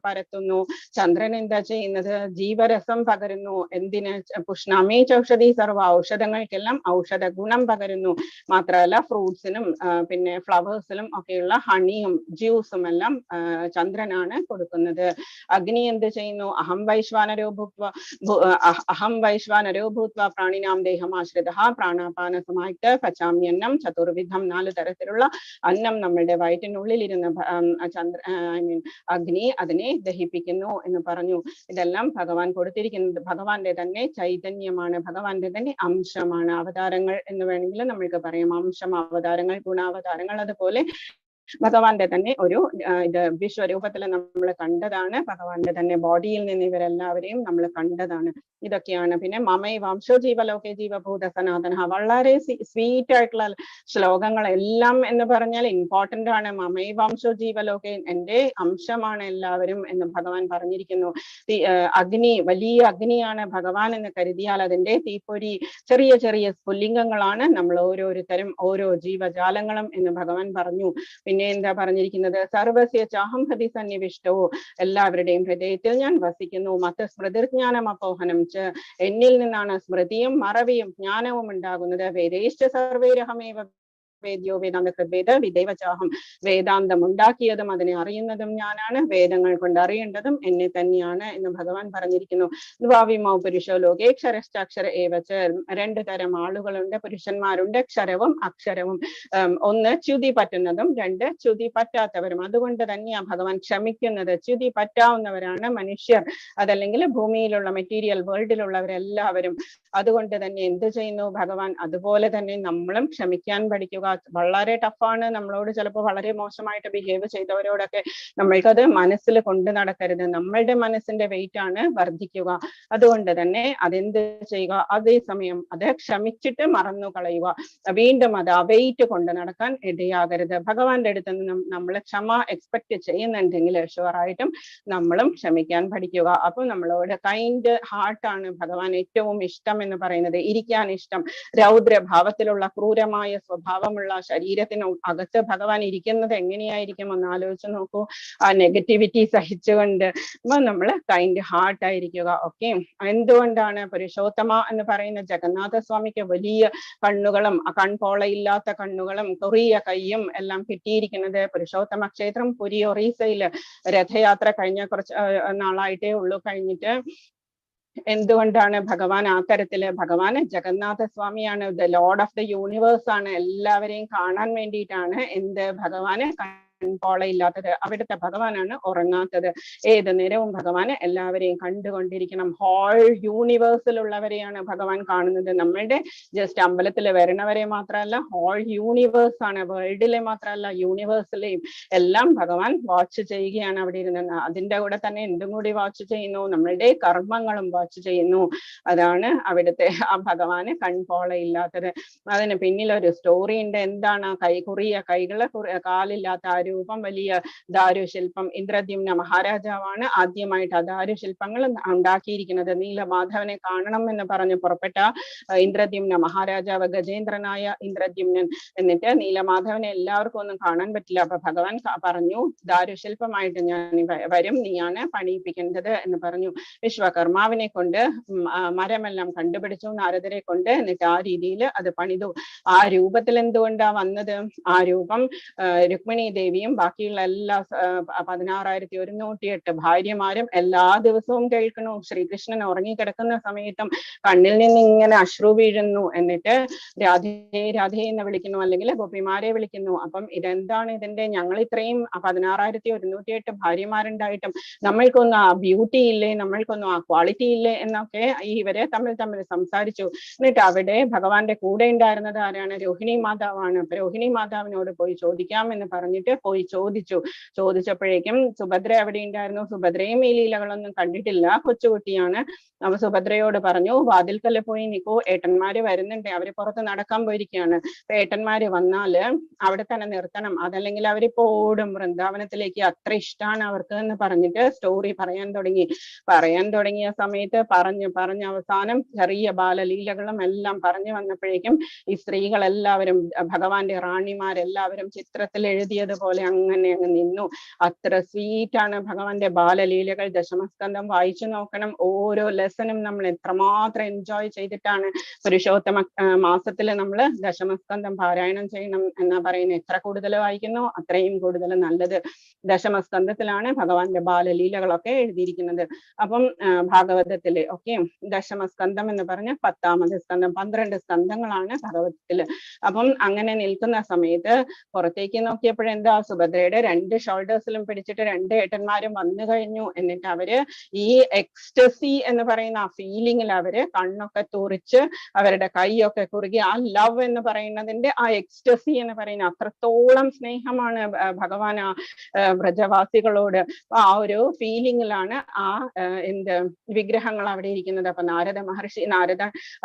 പരത്തുന്നു, ചന്ദ്രൻ എന്താ ചെയ്യുന്നത്? ജീവരസം പകരുന്നു. എന്തിന്? പുഷ്ണാമേ ചൗഷധി സർവ്വ, ഔഷധങ്ങൾക്കെല്ലാം ഔഷധ ഗുണം പകരുന്നു. മാത്രമല്ല ഫ്രൂട്ട്സിനും പിന്നെ ഫ്ലവേഴ്സിലും ഒക്കെയുള്ള ഹണിയും ജ്യൂസും എല്ലാം ചന്ദ്രനാണ് കൊടുക്കുന്നത്. അഗ്നി എന്ത് ചെയ്യുന്നു? അഹം വൈശ്വാനരോ ഭൂത്വ പ്രാണിനാം ദേഹമാശ്രിത പ്രാണാപാന സമായുക്ത പചാമ്യന്നം ചതുർവിധം 4 തരത്തിലുള്ള അന്നം നമ്മളുടെ വയറ്റിനുള്ളിൽ ഇരുന്ന് അഗ്നി അതിനെ ദഹിപ്പിക്കുന്നു എന്ന് പറഞ്ഞു. ഇതെല്ലാം ഭഗവാൻ കൊടുത്തിരിക്കുന്നത് ഭഗവാന്റെ തന്നെ ചൈതന്യമാണ്, ഭഗവാന്റെ തന്നെ അംശമാണ്. അവതാരങ്ങൾ എന്ന് വേണമെങ്കിൽ നമ്മൾക്ക് പറയാം, അംശം, അവതാരങ്ങൾ, ഗുണാവതാരങ്ങൾ. അതുപോലെ ഭഗവാന്റെ തന്നെ ഒരു ഇത് വിശ്വരൂപത്തിൽ നമ്മൾ കണ്ടതാണ്, ഭഗവാന്റെ തന്നെ ബോഡിയിൽ നിന്ന് ഇവരെല്ലാവരെയും നമ്മൾ കണ്ടതാണ്. ഇതൊക്കെയാണ്. പിന്നെ മമൈ വംശോ ജീവലോകെ ജീവഭൂത സനാതന, വളരെ സ്വീറ്റ് ആയിട്ടുള്ള ശ്ലോകങ്ങളെല്ലാം എന്ന് പറഞ്ഞാൽ ഇമ്പോർട്ടന്റ് ആണ്. മമൈ വംശോ ജീവലോകെ, എൻ്റെ അംശമാണ് എല്ലാവരും എന്ന് ഭഗവാൻ പറഞ്ഞിരിക്കുന്നു. അഗ്നി വലിയ അഗ്നിയാണ് ഭഗവാൻ എന്ന് കരുതിയാൽ അതിന്റെ തീപ്പൊരി ചെറിയ ചെറിയ സ്ഫുല്ലിംഗങ്ങളാണ് നമ്മൾ ഓരോരുത്തരും, ഓരോ ജീവജാലങ്ങളും എന്ന് ഭഗവാൻ പറഞ്ഞു. പിന്നെ എന്താ പറഞ്ഞിരിക്കുന്നത്? സർവസ്യ ചാഹം ഹൃദി സന്നിവിഷ്ടോ, എല്ലാവരുടെയും ഹൃദയത്തിൽ ഞാൻ വസിക്കുന്നു. മത സ്മൃതിർജ്ഞാനം അപോഹനം ച, എന്നിൽ നിന്നാണ് സ്മൃതിയും മറവിയും ജ്ഞാനവും ഉണ്ടാകുന്നത്. വേദേശ്ച സർവൈരഹമേവ വേദ്യോ വേദാന്തകൃദ്വേദ വിദൈവചാഹം, വേദാന്തം ഉണ്ടാക്കിയതും അതിനെ അറിയുന്നതും ഞാനാണ്, വേദങ്ങൾ കൊണ്ട് അറിയേണ്ടതും എന്നെ തന്നെയാണ് എന്ന് ഭഗവാൻ പറഞ്ഞിരിക്കുന്നു. ദ്വാവിമോ പുരുഷോ ലോകേ ക്ഷരശ്ചാക്ഷര ഏവച്ച്, 2 തരം ആളുകളുണ്ട്, പുരുഷന്മാരുണ്ട്, ക്ഷരവും അക്ഷരവും. ഒന്ന് ച്യുതി പറ്റുന്നതും 2 ച്യുതി പറ്റാത്തവരും. അതുകൊണ്ട് തന്നെയാ ഭഗവാൻ ക്ഷമിക്കുന്നത്. ച്യുതി പറ്റാവുന്നവരാണ് മനുഷ്യർ, അതല്ലെങ്കിൽ ഭൂമിയിലുള്ള മെറ്റീരിയൽ വേൾഡിലുള്ളവരെല്ലാവരും. അതുകൊണ്ട് തന്നെ എന്ത് ചെയ്യുന്നു ഭഗവാൻ? അതുപോലെ തന്നെ നമ്മളും ക്ഷമിക്കാൻ പഠിക്കുക. വളരെ ടഫാണ്. നമ്മളോട് ചിലപ്പോൾ വളരെ മോശമായിട്ട് ബിഹേവ് ചെയ്തവരോടൊക്കെ നമ്മൾക്കത് മനസ്സിൽ കൊണ്ടു നടക്കരുത്. നമ്മളുടെ മനസ്സിന്റെ വെയിറ്റ് ആണ് വർദ്ധിക്കുക. അതുകൊണ്ട് തന്നെ അതെന്ത് ചെയ്യുക? അതേസമയം അത് ക്ഷമിച്ചിട്ട് മറന്നു കളയുക. വീണ്ടും അത് ആ വെയിറ്റ് കൊണ്ട് നടക്കാൻ ഇടയാകരുത്. ഭഗവാന്റെ അടുത്ത് നിന്ന് നമ്മൾ ക്ഷമ എക്സ്പെക്ട് ചെയ്യുന്നുണ്ടെങ്കിൽ ഷുവറായിട്ടും നമ്മളും ക്ഷമിക്കാൻ പഠിക്കുക. അപ്പൊ നമ്മളോട് കൈൻഡ് ഹാർട്ടാണ് ഭഗവാൻ ഏറ്റവും ഇഷ്ടം എന്ന് പറയുന്നത്. ഇരിക്കാൻ ഇഷ്ടം. രൗദ്രഭാവത്തിലുള്ള ക്രൂരമായ സ്വഭാവമുള്ള ശരീരത്തിന് അകത്ത് ഭഗവാൻ ഇരിക്കുന്നത് എങ്ങനെയായിരിക്കും ഒന്ന് ആലോചിച്ച് നോക്കൂ. ആ നെഗറ്റിവിറ്റി സഹിച്ചുകൊണ്ട് നമ്മൾ കൈൻഡ് ഹാർട്ട് ആയിരിക്കുക. ഓക്കെ, എന്തുകൊണ്ടാണ് പുരുഷോത്തമ എന്ന് പറയുന്ന ജഗന്നാഥ സ്വാമിക്ക് വലിയ കണ്ണുകളും കൺപോളയില്ലാത്ത കണ്ണുകളും ചെറിയ കൈയും എല്ലാം കിട്ടിയിരിക്കുന്നത്? പുരുഷോത്തമ ക്ഷേത്രം പുരി ഒറീസയില് രഥയാത്ര കഴിഞ്ഞ കുറച്ച് നാളായിട്ടേ ഉള്ളൂ കഴിഞ്ഞിട്ട്. എന്തുകൊണ്ടാണ് ഭഗവാൻ ആ തരത്തില്? ഭഗവാൻ ജഗന്നാഥ സ്വാമിയാണ്, the lord of the universe ആണ്. എല്ലാവരെയും കാണാൻ വേണ്ടിയിട്ടാണ് എന്ത് ഭഗവാന് കൺപോളയില്ലാത്തത്. അവിടുത്തെ ഭഗവാനാണ് ഉറങ്ങാത്തത്. ഏത് നേരവും ഭഗവാന് എല്ലാവരെയും കണ്ടുകൊണ്ടിരിക്കണം. ഹോൾ യൂണിവേഴ്സിലുള്ളവരെയാണ് ഭഗവാൻ കാണുന്നത്. നമ്മളുടെ ജസ്റ്റ് അമ്പലത്തിൽ വരണവരെ മാത്രമല്ല, ഹോൾ യൂണിവേഴ്സ് ആണ്. വേൾഡിലെ മാത്രമല്ല, യൂണിവേഴ്സിലെയും എല്ലാം ഭഗവാൻ വാച്ച് ചെയ്യുകയാണ് അവിടെ ഇരുന്ന്. അതിന്റെ കൂടെ തന്നെ എന്തും കൂടി വാച്ച് ചെയ്യുന്നു? നമ്മളുടെ കർമ്മങ്ങളും വാച്ച് ചെയ്യുന്നു. അതാണ് അവിടുത്തെ ആ ഭഗവാന് കൺപോളയില്ലാത്തത്. അതിന് പിന്നിൽ ഒരു സ്റ്റോറി ഉണ്ട്. എന്താണ്? കുറിയ കൈകള്, കാലില്ലാത്ത ആ രൂപം, വലിയ ദാരുശില്പം. ഇന്ദ്രദ്യുമ്ന മഹാരാജാവാണ് ആദ്യമായിട്ട് ആ ദാരുശില്പങ്ങൾ ഉണ്ടാക്കിയിരിക്കുന്നത്. നീലമാധവനെ കാണണം എന്ന് പറഞ്ഞ് പുറപ്പെട്ട ഇന്ദ്രദ്യുമ്ന മഹാരാജാവ്, ഗജേന്ദ്രനായ ഇന്ദ്രദ്യുമ്നൻ. എന്നിട്ട് നീലമാധവനെ എല്ലാവർക്കും ഒന്നും കാണാൻ പറ്റില്ല. അപ്പൊ ഭഗവാൻ പറഞ്ഞു, ദാരുശില്പമായിട്ട് ഞാൻ വരും, നീയാണ് പണിയിപ്പിക്കേണ്ടത് എന്ന് പറഞ്ഞു. വിശ്വകർമാവിനെ കൊണ്ട് മരമെല്ലാം കണ്ടുപിടിച്ചു, നാരദരെ കൊണ്ട്. എന്നിട്ട് ആ രീതിയിൽ അത് പണിതു. ആ രൂപത്തിൽ എന്തുകൊണ്ടാ വന്നത്? ആ രൂപം രുക്മിണി ദേവിയും ബാക്കിയുള്ള എല്ലാ 16,108 ഭാര്യമാരും എല്ലാ ദിവസവും കേൾക്കണു. ശ്രീകൃഷ്ണൻ ഉറങ്ങിക്കിടക്കുന്ന സമയത്തും കണ്ണിൽ നിന്ന് ഇങ്ങനെ അശ്രു വീഴുന്നു. എന്നിട്ട് രാധേ രാധേ എന്ന് വിളിക്കുന്നു, അല്ലെങ്കിൽ ഗോപിമാരെ വിളിക്കുന്നു. അപ്പം ഇതെന്താണ്? ഇതിന്റെ ഞങ്ങൾ ഇത്രയും 16,108 ഭാര്യമാരുണ്ടായിട്ടും നമ്മൾക്കൊന്നും ആ ബ്യൂട്ടി ഇല്ലേ, നമ്മൾക്കൊന്നും ആ ക്വാളിറ്റി ഇല്ലേ എന്നൊക്കെ ഇവരെ തമ്മിൽ സംസാരിച്ചു. എന്നിട്ട് അവിടെ ഭഗവാന്റെ കൂടെ ഉണ്ടായിരുന്നത് ആരാണ്? രോഹിണി മാതാവാണ്. രോഹിണി മാതാവിനോട് പോയി ചോദിക്കാം എന്ന് പറഞ്ഞിട്ട് പോയി ചോദിച്ചപ്പോഴേക്കും സുഭദ്ര എവിടെ ഉണ്ടായിരുന്നു? സുഭദ്രയും ഈ ലീലകളൊന്നും കണ്ടിട്ടില്ല, കൊച്ചുകുട്ടിയാണ്. അവ സുഭദ്രയോട് പറഞ്ഞു, വാതിൽക്കല് പോയി നിൽക്കൂ, ഏട്ടന്മാര് വരുന്നുണ്ട്, അവര് പുറത്ത് നടക്കാൻ പോയിരിക്കുകയാണ്. അപ്പൊ ഏട്ടന്മാര് വന്നാല് അവിടെ തന്നെ നിർത്തണം, അതല്ലെങ്കിൽ അവരിപ്പോ ഓടും വൃന്ദാവനത്തിലേക്ക്, അത്ര ഇഷ്ടമാണ് അവർക്ക് എന്ന് പറഞ്ഞിട്ട് സ്റ്റോറി പറയാൻ തുടങ്ങിയ സമയത്ത് പറഞ്ഞ് അവസാനം ചെറിയ ബാലലീലകളും എല്ലാം പറഞ്ഞു വന്നപ്പോഴേക്കും ഈ സ്ത്രീകളെല്ലാവരും, ഭഗവാന്റെ റാണിമാരെല്ലാവരും ചിത്രത്തിൽ എഴുതിയതുപോലെ പോലെ അങ്ങനെ അങ്ങ് നിന്നു. അത്ര സ്വീറ്റാണ് ഭഗവാന്റെ ബാലലീലകൾ. ദശമസ്കന്ധം വായിച്ചു നോക്കണം. ഓരോ ലെസണും നമ്മൾ എത്രമാത്രം എൻജോയ് ചെയ്തിട്ടാണ് പുരുഷോത്തമ മാസത്തിൽ നമ്മൾ ദശമസ്കന്ധം പാരായണം ചെയ്യണം എന്നാ പറയുന്നത്. എത്ര കൂടുതൽ വായിക്കുന്നോ അത്രയും കൂടുതൽ നല്ലത്. ദശമസ്കന്ധത്തിലാണ് ഭഗവാന്റെ ബാലലീലകളൊക്കെ എഴുതിയിരിക്കുന്നത്. അപ്പം ഭാഗവതത്തില് ഓക്കെ ദശമസ്കന്ധം എന്ന് പറഞ്ഞ 10ാമത് സ്കന്ധം, 12 സ്കന്ധങ്ങളാണ് ഭാഗവതത്തില്. അപ്പം അങ്ങനെ നിൽക്കുന്ന സമയത്ത് പുറത്തേക്ക് നോക്കിയപ്പോഴെന്താ, സുഭദ്രയുടെ 2 ഷോൾഡേഴ്സിലും പിടിച്ചിട്ട് 2 ഏട്ടന്മാരും വന്നു കഴിഞ്ഞു. എന്നിട്ട് അവര് ഈ എക്സ്റ്റസി എന്ന് പറയുന്ന ആ ഫീലിംഗിൽ അവര് കണ്ണൊക്കെ തുറിച്ച് അവരുടെ കൈയൊക്കെ കുറുകി ആ ലവ് എന്ന് പറയുന്നതിന്റെ ആ എക്സ്റ്റസി എന്ന് പറയുന്ന അത്രത്തോളം സ്നേഹമാണ് ഭഗവാൻ ആ വ്രജവാസികളോട്. ആ ഒരു ഫീലിംഗിലാണ് ആ എന്ത് വിഗ്രഹങ്ങൾ അവിടെ ഇരിക്കുന്നത്. അപ്പൊ നാരദ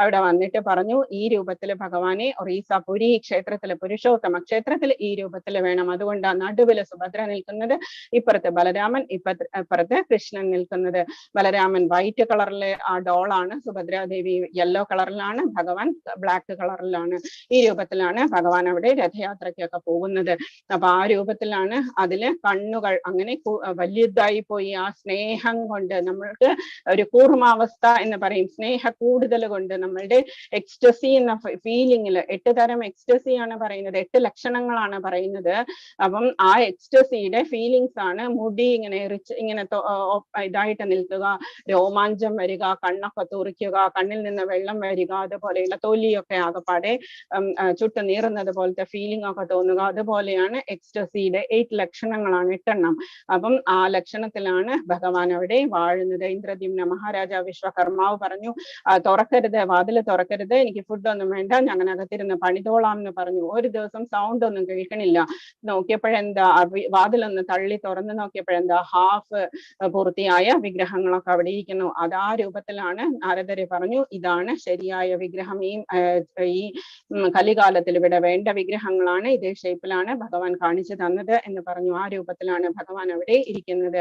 അവിടെ വന്നിട്ട് പറഞ്ഞു, ഈ രൂപത്തില് ഭഗവാനെ ഒറീസ പുരി ക്ഷേത്രത്തില് പുരുഷോത്തമ ക്ഷേത്രത്തില് ഈ രൂപത്തില് വേണം. അതുകൊണ്ട് ആ നടുവില് സുഭദ്ര നിൽക്കുന്നത്, ഇപ്പുറത്ത് ബലരാമൻ, ഇപ്പുറത്ത് കൃഷ്ണൻ നിൽക്കുന്നത്. ബലരാമൻ വൈറ്റ് കളറിലെ ആ ഡോളാണ്, സുഭദ്രാദേവി യെല്ലോ കളറിലാണ്, ഭഗവാൻ ബ്ലാക്ക് കളറിലാണ്. ഈ രൂപത്തിലാണ് ഭഗവാൻ അവിടെ രഥയാത്രയ്ക്കൊക്കെ പോകുന്നത്. അപ്പൊ ആ രൂപത്തിലാണ്. അതില് കണ്ണുകൾ അങ്ങനെ വലുതായി പോയി. ആ സ്നേഹം കൊണ്ട് നമ്മൾക്ക് ഒരു കൂർമാവസ്ഥ എന്ന് പറയും, സ്നേഹ കൂടുതൽ കൊണ്ട് നമ്മളുടെ എക്സ്റ്റസി എന്ന ഫീലിംഗിൽ 8 തരം എക്സ്റ്റസിയാണ് പറയുന്നത്, 8 ലക്ഷണങ്ങളാണ് പറയുന്നത്. അപ്പം ആ എക്സ്റ്റസിയുടെ ഫീലിങ്സ് ആണ് മുടി ഇങ്ങനെ ഇങ്ങനെ ഇതായിട്ട് നിൽക്കുക, രോമാഞ്ചം വരിക, കണ്ണൊക്കെ തുറിക്കുക, കണ്ണിൽ നിന്ന് വെള്ളം വരിക, അതുപോലെയുള്ള തൊലിയൊക്കെ ആകെപ്പാടെ ചുട്ടു നീറുന്നത് പോലത്തെ ഫീലിംഗ് ഒക്കെ തോന്നുക. അതുപോലെയാണ് എക്സ്റ്റസിയുടെ 8 ലക്ഷണങ്ങളാണ്, 8 എണ്ണം. അപ്പം ആ ലക്ഷണത്തിലാണ് ഭഗവാൻ അവിടെ വാഴുന്നത്. ഇന്ദ്രദ്യുമ്ന മഹാരാജ വിശ്വകർമാവ് പറഞ്ഞു, തുറക്കരുത്, വാതില് തുറക്കരുത്, എനിക്ക് ഫുഡൊന്നും വേണ്ട, ഞങ്ങൾ അകത്തിരുന്ന് പണിതോളാം എന്ന് പറഞ്ഞു. ഒരു ദിവസം സൗണ്ട് ഒന്നും കേൾക്കണില്ല. നോക്കിയപ്പോഴെന്താ, വാതിലൊന്ന് തള്ളി തുറന്ന് നോക്കിയപ്പോഴെന്താ, ഹാഫ് പൂർത്തിയായ വിഗ്രഹങ്ങളൊക്കെ അവിടെ ഇരിക്കുന്നു. അത് ആ രൂപത്തിലാണ് നാരദര് പറഞ്ഞു, ഇതാണ് ശരിയായ വിഗ്രഹം. ഈ കലികാലത്തിൽ ഇവിടെ വേണ്ട വിഗ്രഹങ്ങളാണ്, ഇതേ ഷേപ്പിലാണ് ഭഗവാൻ കാണിച്ചു തന്നത് എന്ന് പറഞ്ഞു. ആ രൂപത്തിലാണ് ഭഗവാൻ അവിടെ ഇരിക്കുന്നത്.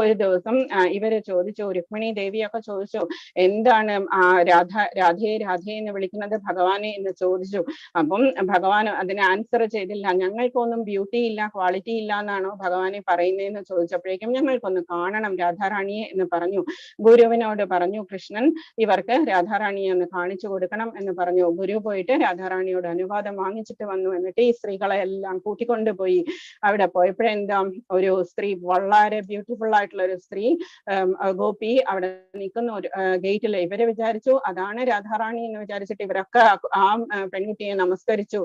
ഒരു ദിവസം ഇവര് ചോദിച്ചു, രുക്മിണി ദേവിയൊക്കെ ചോദിച്ചു, എന്താണ് രാധേ എന്ന് വിളിക്കുന്നത് ഭഗവാനെ എന്ന് ചോദിച്ചു. അപ്പം ഭഗവാൻ അതിന് ആൻസർ ചെയ്തില്ല. ഞങ്ങൾക്കൊന്നും ബ്യൂട്ടി ഇല്ല, ക്വാളിറ്റി ഇല്ല എന്നാണോ ഭഗവാനെ പറയുന്നതെന്ന് ചോദിച്ചപ്പോഴേക്കും ഞങ്ങൾക്കൊന്ന് കാണണം രാധാറാണിയെ എന്ന് പറഞ്ഞു. ഗുരുവിനോട് പറഞ്ഞു കൃഷ്ണൻ, ഇവർക്ക് രാധാറാണിയെ ഒന്ന് കാണിച്ചു കൊടുക്കണം എന്ന് പറഞ്ഞു. ഗുരു പോയിട്ട് രാധാറാണിയോട് അനുവാദം വാങ്ങിച്ചിട്ട് വന്നു. എന്നിട്ട് ഈ സ്ത്രീകളെ എല്ലാം കൂട്ടിക്കൊണ്ടുപോയി. അവിടെ പോയപ്പോഴെന്താ, ഒരു സ്ത്രീ, വളരെ ബ്യൂട്ടിഫുൾ ആയിട്ടുള്ള ഒരു സ്ത്രീ ഗോപി അവിടെ നിൽക്കുന്ന ഒരു ഗേറ്റിൽ. ഇവര് വിചാരിച്ചു അതാണ് രാധാറാണി എന്ന് വിചാരിച്ചിട്ട് ഇവരൊക്കെ ആ പെൺകുട്ടിയെ നമസ്കരിച്ചു.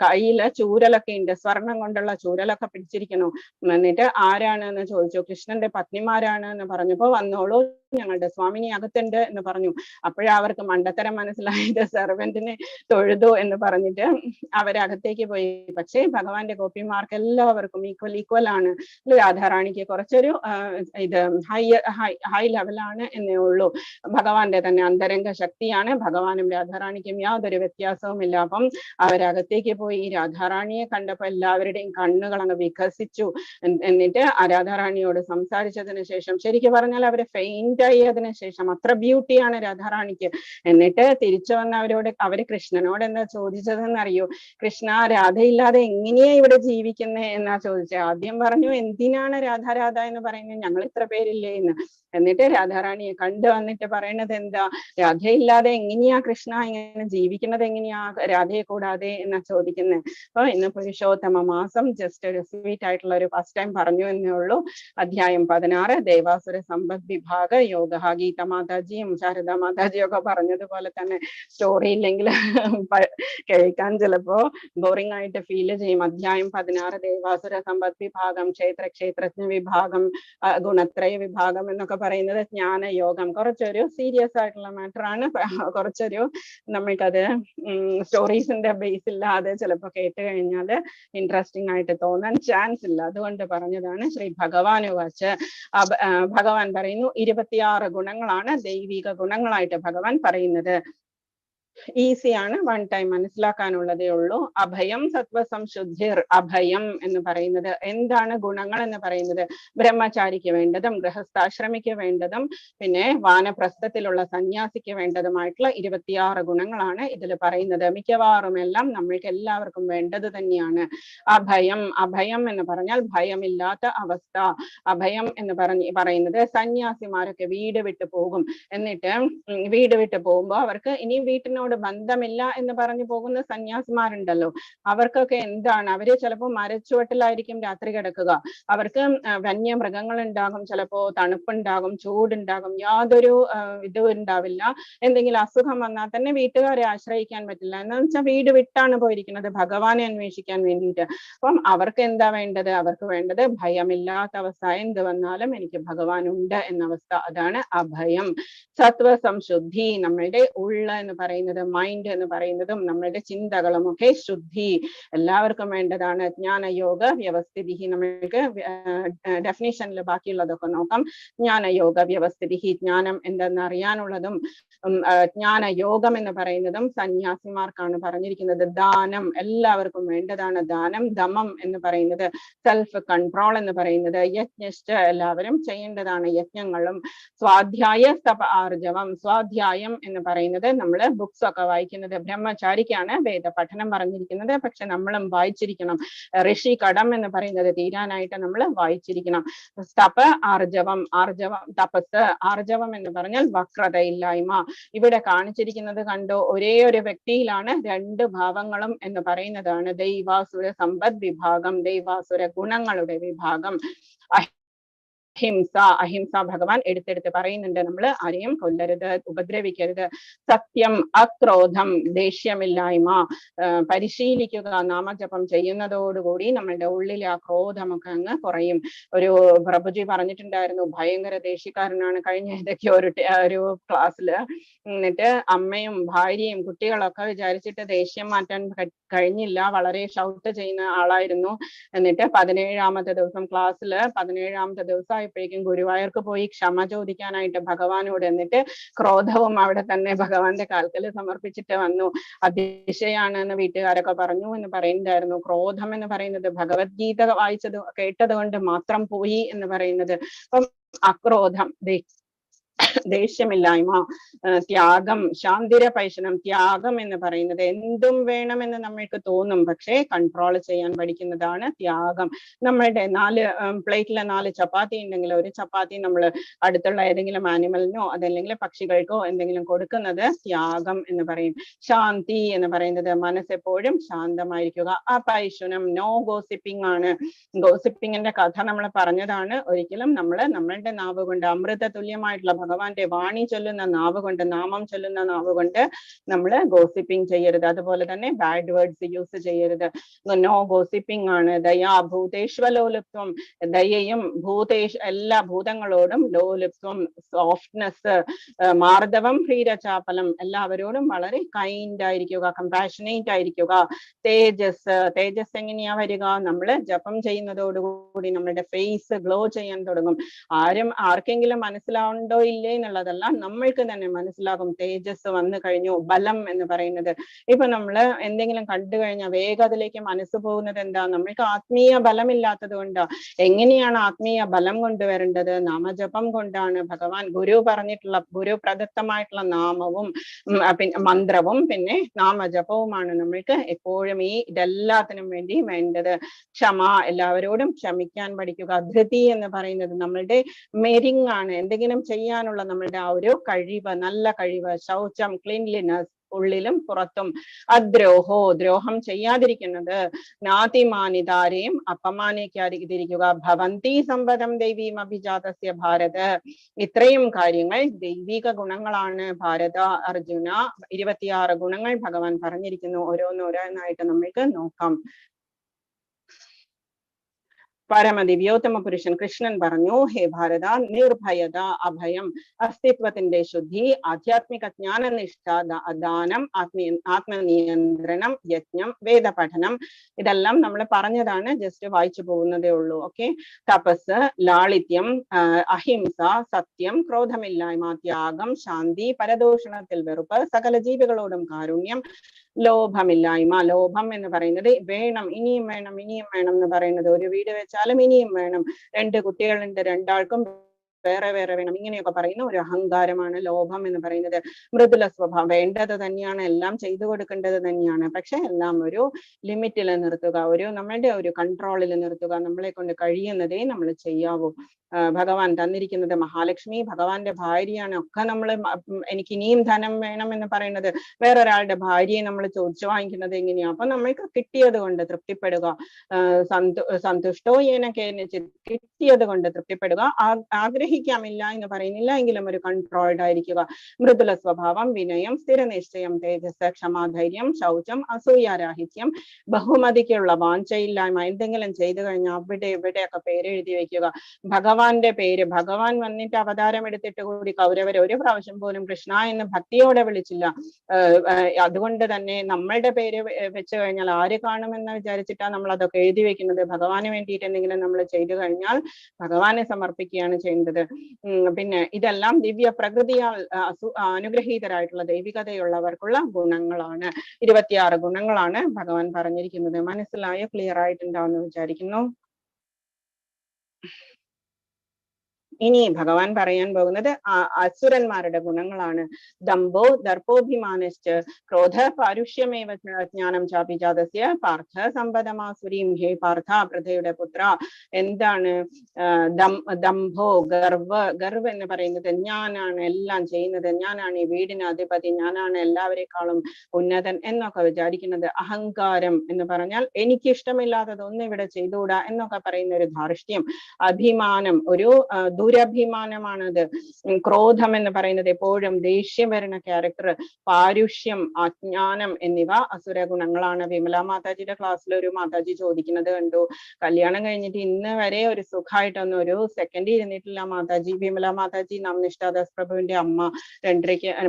കയ്യില് ചൂരലൊക്കെ ഉണ്ട്, സ്വർണം കൊണ്ടുള്ള ചൂരലൊക്കെ പിടിച്ചിരിക്കുന്നു. എന്നിട്ട് ആരാണ് എന്ന് ചോദിച്ചു. കൃഷ്ണന്റെ പത്നിമാരാണ് എന്ന് പറഞ്ഞപ്പോ, വന്നോളൂ, ഞങ്ങളുടെ സ്വാമിനി അകത്തുണ്ട് എന്ന് പറഞ്ഞു. അപ്പോഴേ അവർക്ക് മണ്ടത്തരം മനസ്സിലായത്, സെർവന്റിനെ തൊഴുതു എന്ന് പറഞ്ഞിട്ട് അവരകത്തേക്ക് പോയി. പക്ഷേ ഭഗവാന്റെ ഗോപിമാർക്ക് എല്ലാവർക്കും ഈക്വൽ ആണ്. രാധാറാണിക്ക് കുറച്ചൊരു ഇത് ഹൈ ലെവലാണ് എന്നേ ഉള്ളൂ. ഭഗവാന്റെ തന്നെ അന്തരംഗ ശക്തിയാണ്. ഭഗവാനും രാധാറാണിക്കും യാതൊരു വ്യത്യാസവുമില്ല. അപ്പം അവരകത്തേക്ക് പോയി. രാധാറാണിയെ കണ്ടപ്പോ എല്ലാവരുടെയും കണ്ണുകൾ അങ്ങ് വികസിച്ചു. എന്നിട്ട് ആ രാധാറാണിയോട് സംസാരിച്ചതിന് ശേഷം, ശരിക്കും പറഞ്ഞാൽ അവര് ഫെയിന്റ് ആയി അതിനുശേഷം, അത്ര ബ്യൂട്ടിയാണ് രാധാറാണിക്ക്. എന്നിട്ട് തിരിച്ചു വന്ന അവര് കൃഷ്ണനോട് എന്താ ചോദിച്ചതെന്നറിയോ? കൃഷ്ണ, രാധയില്ലാതെ എങ്ങനെയാ ഇവിടെ ജീവിക്കുന്നേ എന്നാ ചോദിച്ചത്. ആദ്യം പറഞ്ഞു, എന്തിനാണ് രാധ എന്ന് പറയുന്നത്, ഞങ്ങൾ ഇത്ര പേരില്ലേ എന്ന്. എന്നിട്ട് രാധാറാണിയെ കണ്ടു വന്നിട്ട് പറയണത് എന്താ, രാധയില്ലാതെ എങ്ങനെയാ കൃഷ്ണ ഇങ്ങനെ ജീവിക്കുന്നത്, എങ്ങനെയാ രാധയെ കൂടാതെ എന്നാ ചോദിക്കുന്നത്. അപ്പൊ ഇന്ന് പുരുഷോത്തമ മാസം ജസ്റ്റ് ഒരു സ്വീറ്റ് ആയിട്ടുള്ള ഒരു ഫസ്റ്റ് ടൈം പറഞ്ഞു എന്നേ ഉള്ളൂ. അധ്യായം 16 ദേവാസുര സമ്പദ് വിഭാഗ യോഗ. ഗീത മാതാജിയും ശാരദ മാതാജിയും ഒക്കെ പറഞ്ഞതുപോലെ തന്നെ സ്റ്റോറി ഇല്ലെങ്കിൽ കേൾക്കാൻ ചിലപ്പോ ബോറിംഗ് ആയിട്ട് ഫീൽ ചെയ്യും. അധ്യായം 16 ദേവാസുര സമ്പദ് വിഭാഗം, ക്ഷേത്രജ്ഞ വിഭാഗം, ഗുണത്രയ വിഭാഗം എന്നൊക്കെ പറയുന്നത് ജ്ഞാനയോഗം. കുറച്ചൊരു സീരിയസ് ആയിട്ടുള്ള മാറ്റർ ആണ്. കുറച്ചൊരു നമ്മൾക്കത് സ്റ്റോറീസിന്റെ ബേസ് ഇല്ലാതെ ചിലപ്പോൾ കേട്ട് കഴിഞ്ഞാൽ ഇൻട്രസ്റ്റിംഗ് ആയിട്ട് തോന്നാൻ ചാൻസ് ഇല്ല. അതുകൊണ്ട് പറഞ്ഞതാണ്. ശ്രീ ഭഗവാൻ വാച്ച് ഭഗവാൻ പറയുന്നു 26 ഗുണങ്ങളാണ് ദൈവിക ഗുണങ്ങളായിട്ട് ഭഗവാൻ പറയുന്നത്. ഈസിയാണ്, വൺ ടൈം മനസ്സിലാക്കാനുള്ളതേ ഉള്ളൂ. അഭയം സത്വസംശുദ്ധിർ. അഭയം എന്ന് പറയുന്നത് എന്താണ്? ഗുണങ്ങൾ എന്ന് പറയുന്നത് ബ്രഹ്മചാരിക്ക് വേണ്ടതും ഗൃഹസ്ഥാശ്രമിക്ക് വേണ്ടതും പിന്നെ വാനപ്രസ്ഥത്തിലുള്ള സന്യാസിക്ക് വേണ്ടതുമായിട്ടുള്ള 26 ഗുണങ്ങളാണ് ഇതിൽ പറയുന്നത്. മിക്കവാറും എല്ലാം നമ്മൾക്ക് എല്ലാവർക്കും വേണ്ടത് തന്നെയാണ്. അഭയം, അഭയം എന്ന് പറഞ്ഞാൽ ഭയമില്ലാത്ത അവസ്ഥ. അഭയം എന്ന് പറയുന്നത് സന്യാസിമാരൊക്കെ വീട് വിട്ടു പോകും. എന്നിട്ട് വീട് വിട്ടു പോകുമ്പോൾ അവർക്ക് ഇനി വീട്ടിനോട് ബന്ധമില്ല എന്ന് പറഞ്ഞു പോകുന്ന സന്യാസിമാരുണ്ടല്ലോ, അവർക്കൊക്കെ എന്താണ്? അവര് ചിലപ്പോൾ മരച്ചുവട്ടിലായിരിക്കും രാത്രി കിടക്കുക. അവർക്ക് വന്യമൃഗങ്ങൾ ഉണ്ടാകും, ചിലപ്പോ തണുപ്പുണ്ടാകും, ചൂടുണ്ടാകും, യാതൊരു ഇതും ഉണ്ടാവില്ല. എന്തെങ്കിലും അസുഖം വന്നാൽ തന്നെ വീട്ടുകാരെ ആശ്രയിക്കാൻ പറ്റില്ല. എന്ന് വെച്ചാൽ വീട് വിട്ടാണ് പോയിരിക്കുന്നത് ഭഗവാനെ അന്വേഷിക്കാൻ വേണ്ടിയിട്ട്. അപ്പം അവർക്ക് എന്താ വേണ്ടത്? അവർക്ക് വേണ്ടത് ഭയമില്ലാത്ത അവസ്ഥ. എന്ത് വന്നാലും എനിക്ക് ഭഗവാൻ ഉണ്ട് എന്ന അവസ്ഥ. അതാണ് അഭയം. സത്വസംശുദ്ധി, നമ്മളുടെ ഉള്ള എന്ന് പറയുന്നത്, മൈൻഡ് എന്ന് പറയുന്നതും നമ്മളുടെ ചിന്തകളും ഒക്കെ ശുദ്ധി എല്ലാവർക്കും വേണ്ടതാണ്. ജ്ഞാനയോഗ വ്യവസ്ഥിതി, നമ്മൾക്ക് ഡെഫിനിഷനിൽ ബാക്കിയുള്ളതൊക്കെ നോക്കാം. ജ്ഞാനയോഗ വ്യവസ്ഥിതി, ജ്ഞാനം എന്തെന്ന് അറിയാനുള്ളതും ജ്ഞാനയോഗം എന്ന് പറയുന്നതും സന്യാസിമാർക്കാണ് പറഞ്ഞിരിക്കുന്നത്. ദാനം എല്ലാവർക്കും വേണ്ടതാണ്. ദാനം. ദമം എന്ന് പറയുന്നത് സെൽഫ് കൺട്രോൾ എന്ന് പറയുന്നത്. യജ്ഞശ്ച, എല്ലാവരും ചെയ്യേണ്ടതാണ് യജ്ഞങ്ങളും. സ്വാധ്യായ സ്തപ ആർജവം, സ്വാധ്യായം എന്ന് പറയുന്നത് നമ്മള് ബുക്സ് ഒക്കെ വായിക്കുന്നത്. ബ്രഹ്മചാരിക്കാണ് വേദ പഠനം പറഞ്ഞിരിക്കുന്നത്, പക്ഷെ നമ്മളും വായിച്ചിരിക്കണം. ഋഷി കടം എന്ന് പറയുന്നത് തീരാനായിട്ട് നമ്മൾ വായിച്ചിരിക്കണം. സ്തപ ആർജവം, ആർജവം തപസ്. ആർജവം എന്ന് പറഞ്ഞാൽ വക്രതയില്ലായ്മ. ഇവിടെ കാണിച്ചിരിക്കുന്നത് കണ്ടോ, ഒരേ ഒരു വ്യക്തിയിലാണ് രണ്ട് ഭാവങ്ങളും എന്ന് പറയുന്നതാണ്. ദൈവാസുര സമ്പദ് വിഭാഗം, ദൈവാസുര ഗുണങ്ങളുടെ വിഭാഗം. അഹിംസ, അഹിംസ ഭഗവാൻ എടുത്തെടുത്ത് പറയുന്നുണ്ട്. നമ്മൾ ആരെയും കൊല്ലരുത്, ഉപദ്രവിക്കരുത്. സത്യം, അക്രോധം, ദേഷ്യമില്ലായ്മ. പരിശീലിക്കുക. നാമജപം ചെയ്യുന്നതോടുകൂടി നമ്മളുടെ ഉള്ളിലെ ആ ക്രോധമൊക്കെ അങ്ങ് കുറയും. ഒരു പ്രഭുജി പറഞ്ഞിട്ടുണ്ടായിരുന്നു, ഭയങ്കര ദേഷ്യക്കാരനാണ് കഴിഞ്ഞ ഏതൊക്കെയോ ഒരു ക്ലാസ്സില്. എന്നിട്ട് അമ്മയും ഭാര്യയും കുട്ടികളൊക്കെ വിചാരിച്ചിട്ട് ദേഷ്യം മാറ്റാൻ കഴിഞ്ഞില്ല, വളരെ ഷൗട്ട് ചെയ്യുന്ന ആളായിരുന്നു. എന്നിട്ട് 17ാമത്തെ ദിവസം ക്ലാസ്സില് 17ാമത്തെ ദിവസമായപ്പോഴേക്കും ഗുരുവായൂർക്ക് പോയി ക്ഷമ ചോദിക്കാനായിട്ട് ഭഗവാനോട്. എന്നിട്ട് ക്രോധവും അവിടെ തന്നെ ഭഗവാന്റെ കാൽക്കൽ സമർപ്പിച്ചിട്ട് വന്നു. അതിശയാണ് എന്ന് വീട്ടുകാരൊക്കെ പറഞ്ഞു എന്ന് പറയുന്നുണ്ടായിരുന്നു. ക്രോധം എന്ന് പറയുന്നത് ഭഗവത്ഗീത വായിച്ചത് കേട്ടത് കൊണ്ട് മാത്രം പോയി എന്ന് പറയുന്നത്. അപ്പം അക്രോധം, ദേഷ്യമില്ലായ്മ, ത്യാഗം, ശാന്തിര പൈശനം. ത്യാഗം എന്ന് പറയുന്നത് എന്തും വേണമെന്ന് നമ്മൾക്ക് തോന്നും, പക്ഷേ കൺട്രോൾ ചെയ്യാൻ പഠിക്കുന്നതാണ് ത്യാഗം. നമ്മളുടെ 4 പ്ലേറ്റിലെ 4 ചപ്പാത്തി ഉണ്ടെങ്കിൽ ഒരു ചപ്പാത്തി നമ്മൾ അടുത്തുള്ള ഏതെങ്കിലും ആനിമലിനോ അതല്ലെങ്കിൽ പക്ഷികൾക്കോ എന്തെങ്കിലും കൊടുക്കുന്നത് ത്യാഗം എന്ന് പറയും. ശാന്തി എന്ന് പറയുന്നത് മനസ്സെപ്പോഴും ശാന്തമായിരിക്കുക. അപൈശുനം, നോ ഗോസിപ്പിംഗ് ആണ്. ഗോസിപ്പിങ്ങിന്റെ കഥ നമ്മൾ പറഞ്ഞതാണ്. ഒരിക്കലും നമ്മളുടെ നാവ് കൊണ്ട്, അമൃത തുല്യമായിട്ടുള്ള ഭഗവാന്റെ വാണി ചൊല്ലുന്ന നാവ് കൊണ്ട്, നാമം ചൊല്ലുന്ന നാവ് കൊണ്ട് നമ്മൾ ഗോസിപ്പിംഗ് ചെയ്യരുത്. അതുപോലെ തന്നെ ബാഡ് വേർഡ്സ് യൂസ് ചെയ്യരുത്. നോ ഗോസിപ്പിംഗ് ആണ്. ദയാ ഭൂതേശ്വലോലുപ്ത്വം, ദയയും എല്ലാ ഭൂതങ്ങളോടും ലോലുപ്ത്വം, സോഫ്റ്റ്നെസ്, മാർദ്ദവം, ഹ്രീരചാപലം, എല്ലാവരോടും വളരെ കൈൻഡ് ആയിരിക്കുക, കമ്പാഷനേറ്റ് ആയിരിക്കുക. തേജസ്, തേജസ് എങ്ങനെയാ വരിക? നമ്മൾ ജപം ചെയ്യുന്നതോടുകൂടി നമ്മുടെ ഫേസ് ഗ്ലോ ചെയ്യാൻ തുടങ്ങും. ആർക്കെങ്കിലും മനസ്സിലാവുണ്ടോ ഇല്ലേ എന്നുള്ളതല്ല, നമ്മൾക്ക് തന്നെ മനസ്സിലാകും തേജസ് വന്നു കഴിഞ്ഞു. ബലം എന്ന് പറയുന്നത്, ഇപ്പൊ നമ്മള് എന്തെങ്കിലും കണ്ടു കഴിഞ്ഞാൽ വേഗം അതിലേക്ക് മനസ്സ് പോകുന്നത് എന്താ? നമ്മൾക്ക് ആത്മീയ ബലമില്ലാത്തത് കൊണ്ടാ. എങ്ങനെയാണ് ആത്മീയ ബലം കൊണ്ടുവരേണ്ടത്? നാമജപം കൊണ്ടാണ്. ഭഗവാൻ ഗുരു പറഞ്ഞിട്ടുള്ള, ഗുരു പ്രദത്തമായിട്ടുള്ള നാമവും പിന്നെ മന്ത്രവും പിന്നെ നാമജപവുമാണ് നമ്മൾക്ക് എപ്പോഴും ഇതെല്ലാത്തിനും വേണ്ടി വേണ്ടത്. ക്ഷമ, എല്ലാവരോടും ക്ഷമിക്കാൻ പഠിക്കുക. ധൃതി എന്ന് പറയുന്നത് നമ്മളുടെ മെരിങ് ആണ്, എന്തെങ്കിലും ചെയ്യാനുള്ള നമ്മളുടെ ആ ഒരു കഴിവ്, നല്ല കഴിവ്. ശൗചം, ക്ലീൻലിനെസ്, ഉള്ളിലും പുറത്തും. അദ്രോഹോ, ദ്രോഹം ചെയ്യാതിരിക്കുന്നത്. നാതിമാനിതാരെയും അപമാനിക്കാതിരിക്കുക. ഭവന്തി സമ്പദം ദൈവീം അഭിജാതസ്യ ഭാരത. ഇത്രയും കാര്യങ്ങൾ ദൈവിക ഗുണങ്ങളാണ് ഭാരത. അർജുന 26 ഗുണങ്ങൾ ഭഗവാൻ പറഞ്ഞിരിക്കുന്നു. ഓരോന്നോരോന്നായിട്ട് നമ്മൾക്ക് നോക്കാം. പരമദിവ്യോത്തമ പുരുഷൻ കൃഷ്ണൻ പറഞ്ഞു, ഹേ ഭാരത, നിർഭയത, അഭയം, അസ്തിത്വത്തിന്റെ ശുദ്ധി, ആധ്യാത്മിക ജ്ഞാനനിഷ്ഠ, ദാനം, ആത്മനിയന്ത്രണം, യജ്ഞം, വേദപഠനം, ഇതെല്ലാം നമ്മൾ പറഞ്ഞതാണ്, ജസ്റ്റ് വായിച്ചു പോകുന്നതേ ഉള്ളൂ. ഓക്കെ. തപസ്, ലാളിത്യം, അഹിംസ, സത്യം, ക്രോധമില്ലായ്മ, ത്യാഗം, ശാന്തി, പരദൂഷണത്തിൽ വെറുപ്പ്, സകല ജീവികളോടും കാരുണ്യം, ലോഭമില്ലായ്മ. ലോഭം എന്ന് പറയുന്നത് വേണം, ഇനിയും വേണം, ഇനിയും വേണം എന്ന് പറയുന്നത്. ഒരു വീട് വെച്ചാലും ഇനിയും വേണം, 2 കുട്ടികളുണ്ട്, 2 ആൾക്കും വേറെ വേറെ വേണം, ഇങ്ങനെയൊക്കെ പറയുന്ന ഒരു അഹങ്കാരമാണ് ലോഭം എന്ന് പറയുന്നത്. മൃദുല സ്വഭാവം, വേണ്ടത് തന്നെയാണ്, എല്ലാം ചെയ്തു കൊടുക്കേണ്ടത് തന്നെയാണ്, പക്ഷെ എല്ലാം ഒരു ലിമിറ്റിൽ നിർത്തുക, നമ്മളുടെ ഒരു കൺട്രോളിൽ നിർത്തുക, നമ്മളെ കൊണ്ട് കഴിയുന്നതേ നമ്മൾ ചെയ്യാവൂ. ഭഗവാൻ തന്നിരിക്കുന്നത് മഹാലക്ഷ്മി, ഭഗവാന്റെ ഭാര്യയാണ്. ഒക്കെ നമ്മൾ എനിക്ക് ഇനിയും ധനം വേണം എന്ന് പറയുന്നത്, വേറൊരാളുടെ ഭാര്യയെ നമ്മൾ ചോദിച്ചു വാങ്ങിക്കുന്നത് എങ്ങനെയാ? അപ്പൊ നമ്മൾക്ക് കിട്ടിയത് കൊണ്ട് തൃപ്തിപ്പെടുക. സന്തുഷ്ടോ കിട്ടിയത് കൊണ്ട് തൃപ്തിപ്പെടുക. ആഗ്രഹിക്കാമില്ല എന്ന് പറയുന്നില്ല എങ്കിലും ഒരു കൺട്രോൾഡ് ആയിരിക്കുക. മൃദുല സ്വഭാവം, വിനയം, സ്ഥിരനിശ്ചയം, തേജസ്, ക്ഷമാധൈര്യം, ശൗചം, അസൂയാരാഹിത്യം, ബഹുമതിക്കുള്ള വാഞ്ചയില്ലായ്മ. എന്തെങ്കിലും ചെയ്തു കഴിഞ്ഞാൽ അവിടെ ഇവിടെയൊക്കെ പേരെഴുതി വെക്കുക. ഭഗവാന്റെ പേര്, ഭഗവാൻ വന്നിട്ട് അവതാരം എടുത്തിട്ട് കൂടി കൗരവരെ ഒരു പ്രാവശ്യം പോലും കൃഷ്ണ എന്ന് ഭക്തിയോടെ വിളിച്ചില്ല. അതുകൊണ്ട് തന്നെ നമ്മളുടെ പേര് വെച്ച് കഴിഞ്ഞാൽ ആര് കാണുമെന്ന് വിചാരിച്ചിട്ടാണ് നമ്മൾ അതൊക്കെ എഴുതി വെക്കുന്നത്. ഭഗവാന് വേണ്ടിയിട്ട് എന്തെങ്കിലും നമ്മൾ ചെയ്തു കഴിഞ്ഞാൽ ഭഗവാനെ സമർപ്പിക്കുകയാണ് ചെയ്യേണ്ടത്. പിന്നെ ഇതെല്ലാം ദിവ്യ പ്രകൃതിയാൽ അനുഗ്രഹീതരായിട്ടുള്ള ദൈവികതയുള്ളവർക്കുള്ള ഗുണങ്ങളാണ്. 26 ഗുണങ്ങളാണ് ഭഗവാൻ പറഞ്ഞിരിക്കുന്നത്. മനസ്സിലായോ? ക്ലിയർ ആയിട്ടുണ്ടാവുമെന്ന് വിചാരിക്കുന്നു. ഇനി ഭഗവാൻ പറയാൻ പോകുന്നത് അസുരന്മാരുടെ ഗുണങ്ങളാണ്. ദംഭോ ദർപ്പോഭിമാനശ്ച ക്രോധ പാരുഷ്യമേവ ജ്ഞാനം ചാപിജാതസ്യ പാർത്ഥ സമ്പദമാസുരീം. ഹേ പാർത്ഥ, പൃഥയുടെ പുത്ര, എന്താണ് ദംഭോ, ഗർവ് എന്ന് പറയുന്നത് ഞാനാണ് എല്ലാം ചെയ്യുന്നത്, ഞാനാണ് ഈ വീടിന് അധിപതി, ഞാനാണ് എല്ലാവരെക്കാളും ഉന്നതൻ എന്നൊക്കെ വിചാരിക്കുന്നത്. അഹങ്കാരം എന്ന് പറഞ്ഞാൽ എനിക്ക് ഇഷ്ടമില്ലാത്തതൊന്നും ഇവിടെ ചെയ്തുകൂടാ എന്നൊക്കെ പറയുന്ന ഒരു ധാർഷ്ട്യം. അഭിമാനം, ഒരു ദുരഭിമാനമാണത്. ക്രോധം എന്ന് പറയുന്നത് എപ്പോഴും ദേഷ്യം വരുന്ന ക്യാരക്ടർ. പാരുഷ്യം, അജ്ഞാനം എന്നിവ അസുര ഗുണങ്ങളാണ്. വിമല മാതാജിയുടെ ക്ലാസ്സിൽ ഒരു മാതാജി ചോദിക്കുന്നത് കണ്ടു, കല്യാണം കഴിഞ്ഞിട്ട് ഇന്ന് വരെ ഒരു സുഖമായിട്ടൊന്നും ഒരു സെക്കൻഡ് ഇരുന്നിട്ടില്ല മാതാജി. വിമല മാതാജി നിഷ്ഠാദാസ് പ്രഭുവിന്റെ അമ്മ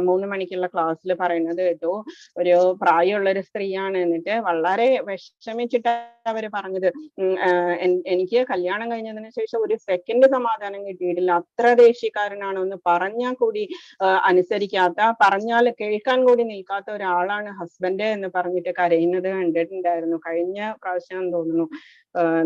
3 മണിക്കുള്ള ക്ലാസ്സിൽ പറയുന്നത് കേട്ടു. ഒരു പ്രായമുള്ള ഒരു സ്ത്രീയാണ്, എന്നിട്ട് വളരെ വിഷമിച്ചിട്ട് അവര് പറഞ്ഞത്, എനിക്ക് കല്യാണം കഴിഞ്ഞതിന് ശേഷം ഒരു സെക്കൻഡ് സമാധാനം കിട്ടിയിട്ടില്ല, അത്ര ദേഷ്യക്കാരനാണ്, ഒന്ന് പറഞ്ഞാൽ കൂടി അനുസരിക്കാത്ത, പറഞ്ഞാൽ കേൾക്കാൻ കൂടി നിൽക്കാത്ത ഒരാളാണ് ഹസ്ബൻഡ് എന്ന് പറഞ്ഞിട്ട് കരയുന്നത് കണ്ടിട്ടുണ്ടായിരുന്നു. കഴിഞ്ഞ പ്രാവശ്യം തോന്നുന്നു.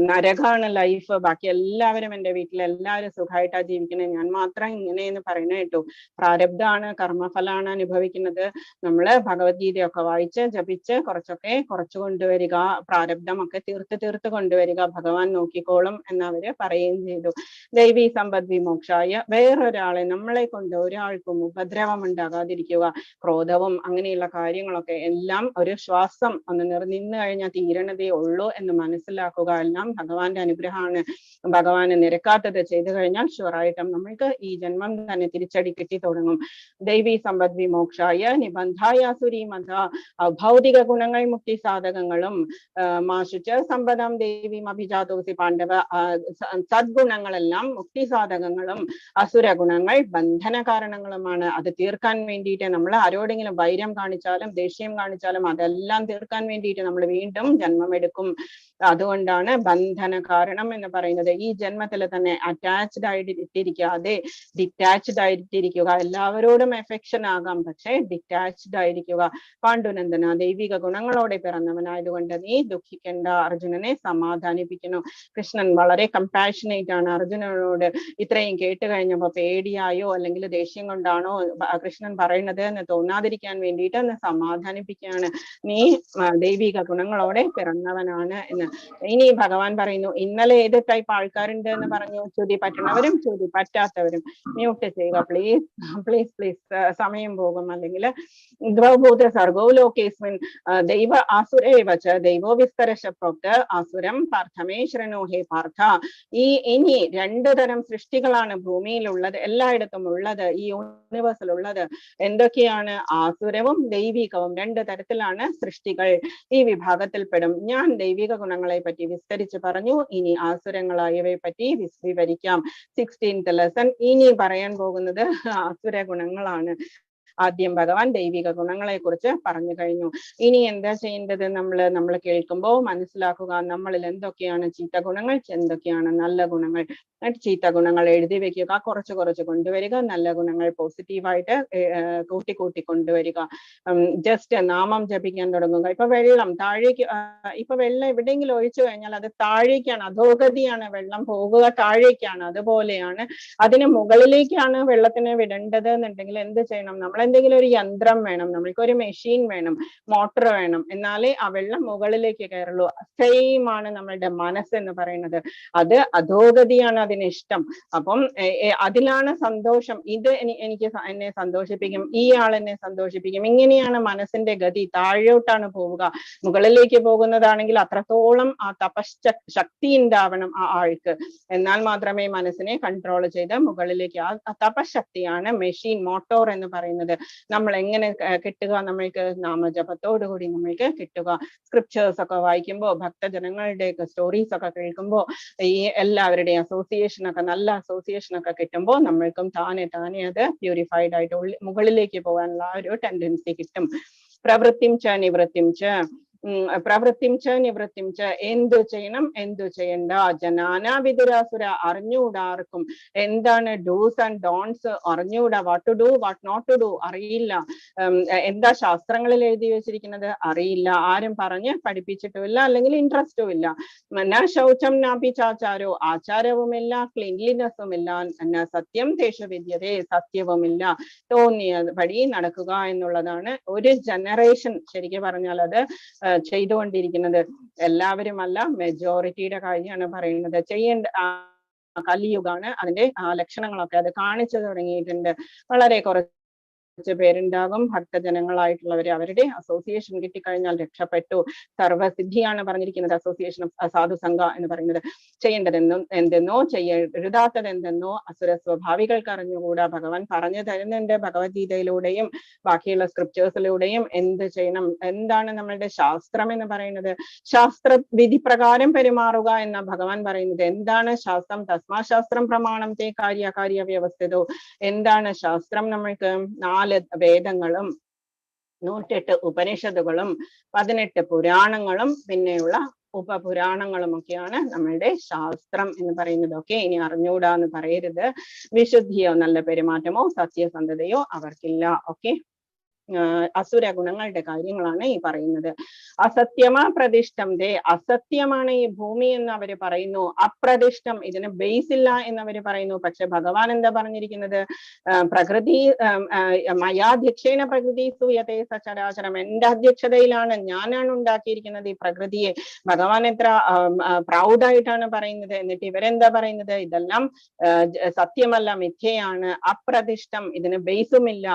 നരകാണ് ലൈഫ്, ബാക്കി എല്ലാവരും എൻ്റെ വീട്ടിൽ എല്ലാവരും സുഖമായിട്ടാ ജീവിക്കുന്നത്, ഞാൻ മാത്രം ഇങ്ങനെയെന്ന് പറയുന്ന കേട്ടു. പ്രാരബ്ധാണ്, കർമ്മഫലാണ് അനുഭവിക്കുന്നത്. നമ്മള് ഭഗവത്ഗീതയൊക്കെ വായിച്ച് ജപിച്ച് കുറച്ചു കൊണ്ടുവരിക, പ്രാരബ്ധമൊക്കെ തീർത്ത് കൊണ്ടുവരിക, ഭഗവാൻ നോക്കിക്കോളും എന്നവര് പറയുകയും ചെയ്തു. ദൈവീ സമ്പദ് വിമോക്ഷായ, വേറൊരാളെ, നമ്മളെ കൊണ്ട് ഒരാൾക്കും ഉപദ്രവം ഉണ്ടാകാതിരിക്കുക. ക്രോധവും അങ്ങനെയുള്ള കാര്യങ്ങളൊക്കെ എല്ലാം ഒരു ശ്വാസം ഒന്ന് നിന്ന് കഴിഞ്ഞാൽ തീരണതേ ഉള്ളൂ എന്ന് മനസ്സിലാക്കുക. എല്ലാം ഭഗവാന്റെ അനുഗ്രഹമാണ്. ഭഗവാന് നിരക്കാത്തത് ചെയ്തു കഴിഞ്ഞാൽ ഷുവറായിട്ടും നമ്മൾക്ക് ഈ ജന്മം തന്നെ തിരിച്ചടി കിട്ടി തുടങ്ങും. ദൈവീ സമ്പദ് വിമോക്ഷായ നിബന്ധായ സുരീമത, ഭൗതിക ഗുണങ്ങൾ മുക്തി സാധകങ്ങളും മാശുച്ച സമ്പദം ദേവീം അഭിജാതോസി പാണ്ഡവ, സദ്ഗുണങ്ങളെല്ലാം മുക്തി സാധകങ്ങളും അസുര ഗുണങ്ങൾ ബന്ധന കാരണങ്ങളുമാണ്. അത് തീർക്കാൻ വേണ്ടിയിട്ട് നമ്മൾ ആരോടെങ്കിലും വൈരം കാണിച്ചാലും ദേഷ്യം കാണിച്ചാലും അതെല്ലാം തീർക്കാൻ വേണ്ടിയിട്ട് നമ്മൾ വീണ്ടും ജന്മമെടുക്കും. അതുകൊണ്ടാണ് ബന്ധന കാരണം എന്ന് പറയുന്നത്. ഈ ജന്മത്തിൽ തന്നെ അറ്റാച്ച്ഡ് ആയിട്ടിരിക്കാതെ ഡിറ്റാച്ച്ഡ് ആയിട്ടിരിക്കുക. എല്ലാവരോടും എഫെക്ഷൻ ആകാം, പക്ഷെ ഡിറ്റാച്ച്ഡ് ആയിരിക്കുക. പാണ്ഡുനന്ദന, ദൈവിക ഗുണങ്ങളോടെ പിറന്നവനായതുകൊണ്ട് നീ ദുഃഖിക്കേണ്ട, അർജുനനെ സമാധാനിപ്പിക്കുന്നു. കൃഷ്ണൻ വളരെ കമ്പാഷനേറ്റ് ആണ് അർജുനനോട്. ഇത്രയും കേട്ട് കഴിഞ്ഞപ്പോ പേടിയായോ അല്ലെങ്കിൽ ദേഷ്യം കൊണ്ടാണോ കൃഷ്ണൻ പറയുന്നത് എന്ന് തോന്നാതിരിക്കാൻ വേണ്ടിയിട്ട് ഒന്ന് സമാധാനിപ്പിക്കുകയാണ്. നീ ദൈവിക ഗുണങ്ങളോടെ പിറന്നവനാണ് എന്ന്. ഇനി ഭഗവാൻ പറയുന്നു, ഇന്നലെ ഏത് ടൈപ്പ് ആൾക്കാരുണ്ട് എന്ന് പറഞ്ഞു? ചുതി പറ്റുന്നവരും ചുതി പറ്റാത്തവരും. മ്യൂട്ട് ചെയ്യുക പ്ലീസ്, പ്ലീസ് പ്ലീസ്, സമയം പോകും. അല്ലെങ്കിൽ ദ്വഭൂത സർഗോ ലോകേസ്മിൻ ദൈവ ആസുരേ വച ദൈവോ വിസ്തരശ പ്രോക്ത ആസുരം പാർത്ഥമേ ശൃണോ ഹേ പാർത്ഥ. ഇനി 2 തരം സൃഷ്ടി സൃഷ്ടികളാണ് ഭൂമിയിലുള്ളത്, എല്ലായിടത്തും ഉള്ളത്, ഈ യൂണിവേഴ്സിൽ ഉള്ളത്. എന്തൊക്കെയാണ്? ആസുരവും ദൈവികവും, രണ്ട് തരത്തിലാണ് സൃഷ്ടികൾ. ഈ വിഭാഗത്തിൽപ്പെടും. ഞാൻ ദൈവിക ഗുണങ്ങളെ പറ്റി വിസ്തരിച്ച് പറഞ്ഞു. ഇനി ആസുരങ്ങളായവയെ പറ്റി വിവരിക്കാം. 16th lesson. ഇനി പറയാൻ പോകുന്നത് ആസുര ഗുണങ്ങളാണ്. ആദ്യം ഭഗവാൻ ദൈവിക ഗുണങ്ങളെ കുറിച്ച് പറഞ്ഞു കഴിഞ്ഞു. ഇനി എന്താ ചെയ്യേണ്ടത്? നമ്മൾ കേൾക്കുമ്പോൾ മനസ്സിലാക്കുക നമ്മളിൽ എന്തൊക്കെയാണ് ചീത്ത ഗുണങ്ങൾ, എന്തൊക്കെയാണ് നല്ല ഗുണങ്ങൾ. ചീത്ത ഗുണങ്ങൾ എഴുതി വെക്കുക, കുറച്ച് കൊണ്ടുവരിക. നല്ല ഗുണങ്ങൾ പോസിറ്റീവായിട്ട് കൂട്ടി കൊണ്ടുവരിക. ജസ്റ്റ് നാമം ജപിക്കാൻ തുടങ്ങുക. ഇപ്പൊ വെള്ളം താഴേക്ക്, ഇപ്പൊ വെള്ളം എവിടെയെങ്കിലും ഒഴിച്ചു കഴിഞ്ഞാൽ അത് താഴേക്കാണ്, അധോഗതിയാണ്, വെള്ളം പോകുക താഴേക്കാണ്. അതുപോലെയാണ് അതിന് മുകളിലേക്കാണ് വെള്ളത്തിന് വിടേണ്ടത് എന്നുണ്ടെങ്കിൽ എന്ത് ചെയ്യണം? നമ്മൾ എന്തെങ്കിലും ഒരു യന്ത്രം വേണം, നമ്മൾക്ക് ഒരു മെഷീൻ വേണം, മോട്ടർ വേണം, എന്നാലേ ആ വെള്ളം മുകളിലേക്ക് കയറുള്ളൂ. സെയിം ആണ് നമ്മളുടെ മനസ്സെന്ന് പറയുന്നത്. അത് അധോഗതിയാണ് അതിന് ഇഷ്ടം. അപ്പം അതിലാണ് സന്തോഷം. ഇത് എന്നെ സന്തോഷിപ്പിക്കും, ഈ ആൾ എന്നെ സന്തോഷിപ്പിക്കും. ഇങ്ങനെയാണ് മനസ്സിന്റെ ഗതി. താഴോട്ടാണ് പോവുക. മുകളിലേക്ക് പോകുന്നതാണെങ്കിൽ അത്രത്തോളം ആ തപശക്തി ഉണ്ടാവണം ആ ആൾക്ക്. എന്നാൽ മാത്രമേ മനസ്സിനെ കൺട്രോൾ ചെയ്ത് മുകളിലേക്ക്, ആ തപശക്തിയാണ് മെഷീൻ, മോട്ടോർ എന്ന് പറയുന്നത്. നമ്മൾ എങ്ങനെ കിട്ടുക? നമ്മൾക്ക് നാമജപത്തോടുകൂടി നമ്മൾക്ക് കിട്ടുക. സ്ക്രിപ്റ്റേഴ്സ് ഒക്കെ വായിക്കുമ്പോൾ, ഭക്തജനങ്ങളുടെ സ്റ്റോറീസ് ഒക്കെ കേൾക്കുമ്പോൾ, ഈ എല്ലാവരുടെയും അസോസിയേഷൻ ഒക്കെ, നല്ല അസോസിയേഷൻ ഒക്കെ കിട്ടുമ്പോൾ നമ്മൾക്കും താനെ അത് പ്യൂരിഫൈഡ് ആയിട്ട് മുകളിലേക്ക് പോകാനുള്ള ആ ഒരു ടെൻഡൻസി കിട്ടും. പ്രവൃത്തിം ച നിവൃത്തിം ച. പ്രവൃത്തിം ച നിവൃത്തിം ച. എന്തു ചെയ്യണം, എന്തു ചെയ്യണ്ട. ജനാനാ വിദുരാസുര. അറിഞ്ഞുകൂടാർക്കും. എന്താണ് ഡൂസ് ആൻഡ് ഡോൺസ് അറിഞ്ഞുകൂടാ. What to do, what not to do അറിയില്ല. എന്താ ശാസ്ത്രങ്ങളിൽ എഴുതി വെച്ചിരിക്കുന്നത് അറിയില്ല. ആരും പറഞ്ഞ് പഠിപ്പിച്ചിട്ടുമില്ല, അല്ലെങ്കിൽ ഇൻട്രസ്റ്റും ഇല്ല. ന ശൗചം നാപി ചാചാരോ. ആചാരവുമില്ല, ക്ലീൻലിനെസ്സുമില്ല. സത്യം തേഷു വിദ്യതേ. സത്യവുമില്ല. തോന്നിയ പടി നടക്കുക എന്നുള്ളതാണ് ഒരു ജനറേഷൻ ശരിക്കും പറഞ്ഞാൽ അത് ചെയ്തുകൊണ്ടിരിക്കുന്നത്. എല്ലാവരുമല്ല, മെജോറിറ്റിയുടെ കാര്യമാണ് പറയുന്നത്. കലിയുഗാണ്. അതിന്റെ ലക്ഷണങ്ങളൊക്കെ അത് കാണിച്ചു തുടങ്ങിയിട്ടുണ്ട്. വളരെ കുറച്ച് പേരുണ്ടാകും ഭക്തജനങ്ങളായിട്ടുള്ളവര്. അവരുടെ അസോസിയേഷൻ കിട്ടിക്കഴിഞ്ഞാൽ രക്ഷപ്പെട്ടു. സർവസിദ്ധിയാണ് പറഞ്ഞിരിക്കുന്നത് അസോസിയേഷൻ ഓഫ് സാധു സംഘ എന്ന് പറയുന്നത്. ചെയ്യേണ്ടതെന്നും എന്തെന്നോ ചെയ്യരുതാത്തത് എന്തെന്നോ അസുര സ്വഭാവികൾക്ക് അറിഞ്ഞുകൂടാ. ഭഗവാൻ പറഞ്ഞു തരുന്നുണ്ട് ഭഗവത്ഗീതയിലൂടെയും ബാക്കിയുള്ള സ്ക്രിപ്റ്റേഴ്സിലൂടെയും എന്ത് ചെയ്യണം. എന്താണ് നമ്മളുടെ ശാസ്ത്രം എന്ന് പറയുന്നത്? ശാസ്ത്ര വിധി പ്രകാരം പെരുമാറുക എന്ന ഭഗവാൻ പറയുന്നത്. എന്താണ് ശാസ്ത്രം? തസ്മാശാസ്ത്രം പ്രമാണം തേ കാര്യ വ്യവസ്ഥിതോ. എന്താണ് ശാസ്ത്രം? നമ്മൾക്ക് 4 വേദങ്ങളും 108 ഉപനിഷത്തുകളും 18 പുരാണങ്ങളും പിന്നെയുള്ള ഉപപുരാണങ്ങളും ഒക്കെയാണ് നമ്മളുടെ ശാസ്ത്രം എന്ന് പറയുന്നത്. ഒക്കെ ഇനി അറിഞ്ഞുകൂടാന്ന് പറയരുത്. വിശുദ്ധിയോ നല്ല പെരുമാറ്റമോ സത്യസന്ധതയോ അവർക്കില്ല. ഓക്കെ, അസുര ഗുണങ്ങളുടെ കാര്യങ്ങളാണ് ഈ പറയുന്നത്. അസത്യമാ പ്രതിഷ്ഠം ദേ. അസത്യമാണ് ഈ ഭൂമി എന്ന് അവര് പറയുന്നു. അപ്രതിഷ്ഠം, ഇതിന് ബേസ് ഇല്ല എന്നവര് പറയുന്നു. പക്ഷെ ഭഗവാൻ എന്താ പറഞ്ഞിരിക്കുന്നത്? പ്രകൃതി മയാധ്യക്ഷേന പ്രകൃതി സൂയത്തെ സചരാചരം. എന്റെ അധ്യക്ഷതയിലാണ്, ഞാനാണ് ഉണ്ടാക്കിയിരിക്കുന്നത് ഈ പ്രകൃതിയെ. ഭഗവാൻ എത്ര പ്രൗഡായിട്ടാണ് പറയുന്നത്. എന്നിട്ട് ഇവരെന്താ പറയുന്നത്? ഇതെല്ലാം സത്യമല്ല, മിഥ്യയാണ്, അപ്രതിഷ്ഠം, ഇതിന് ബേസുമില്ല.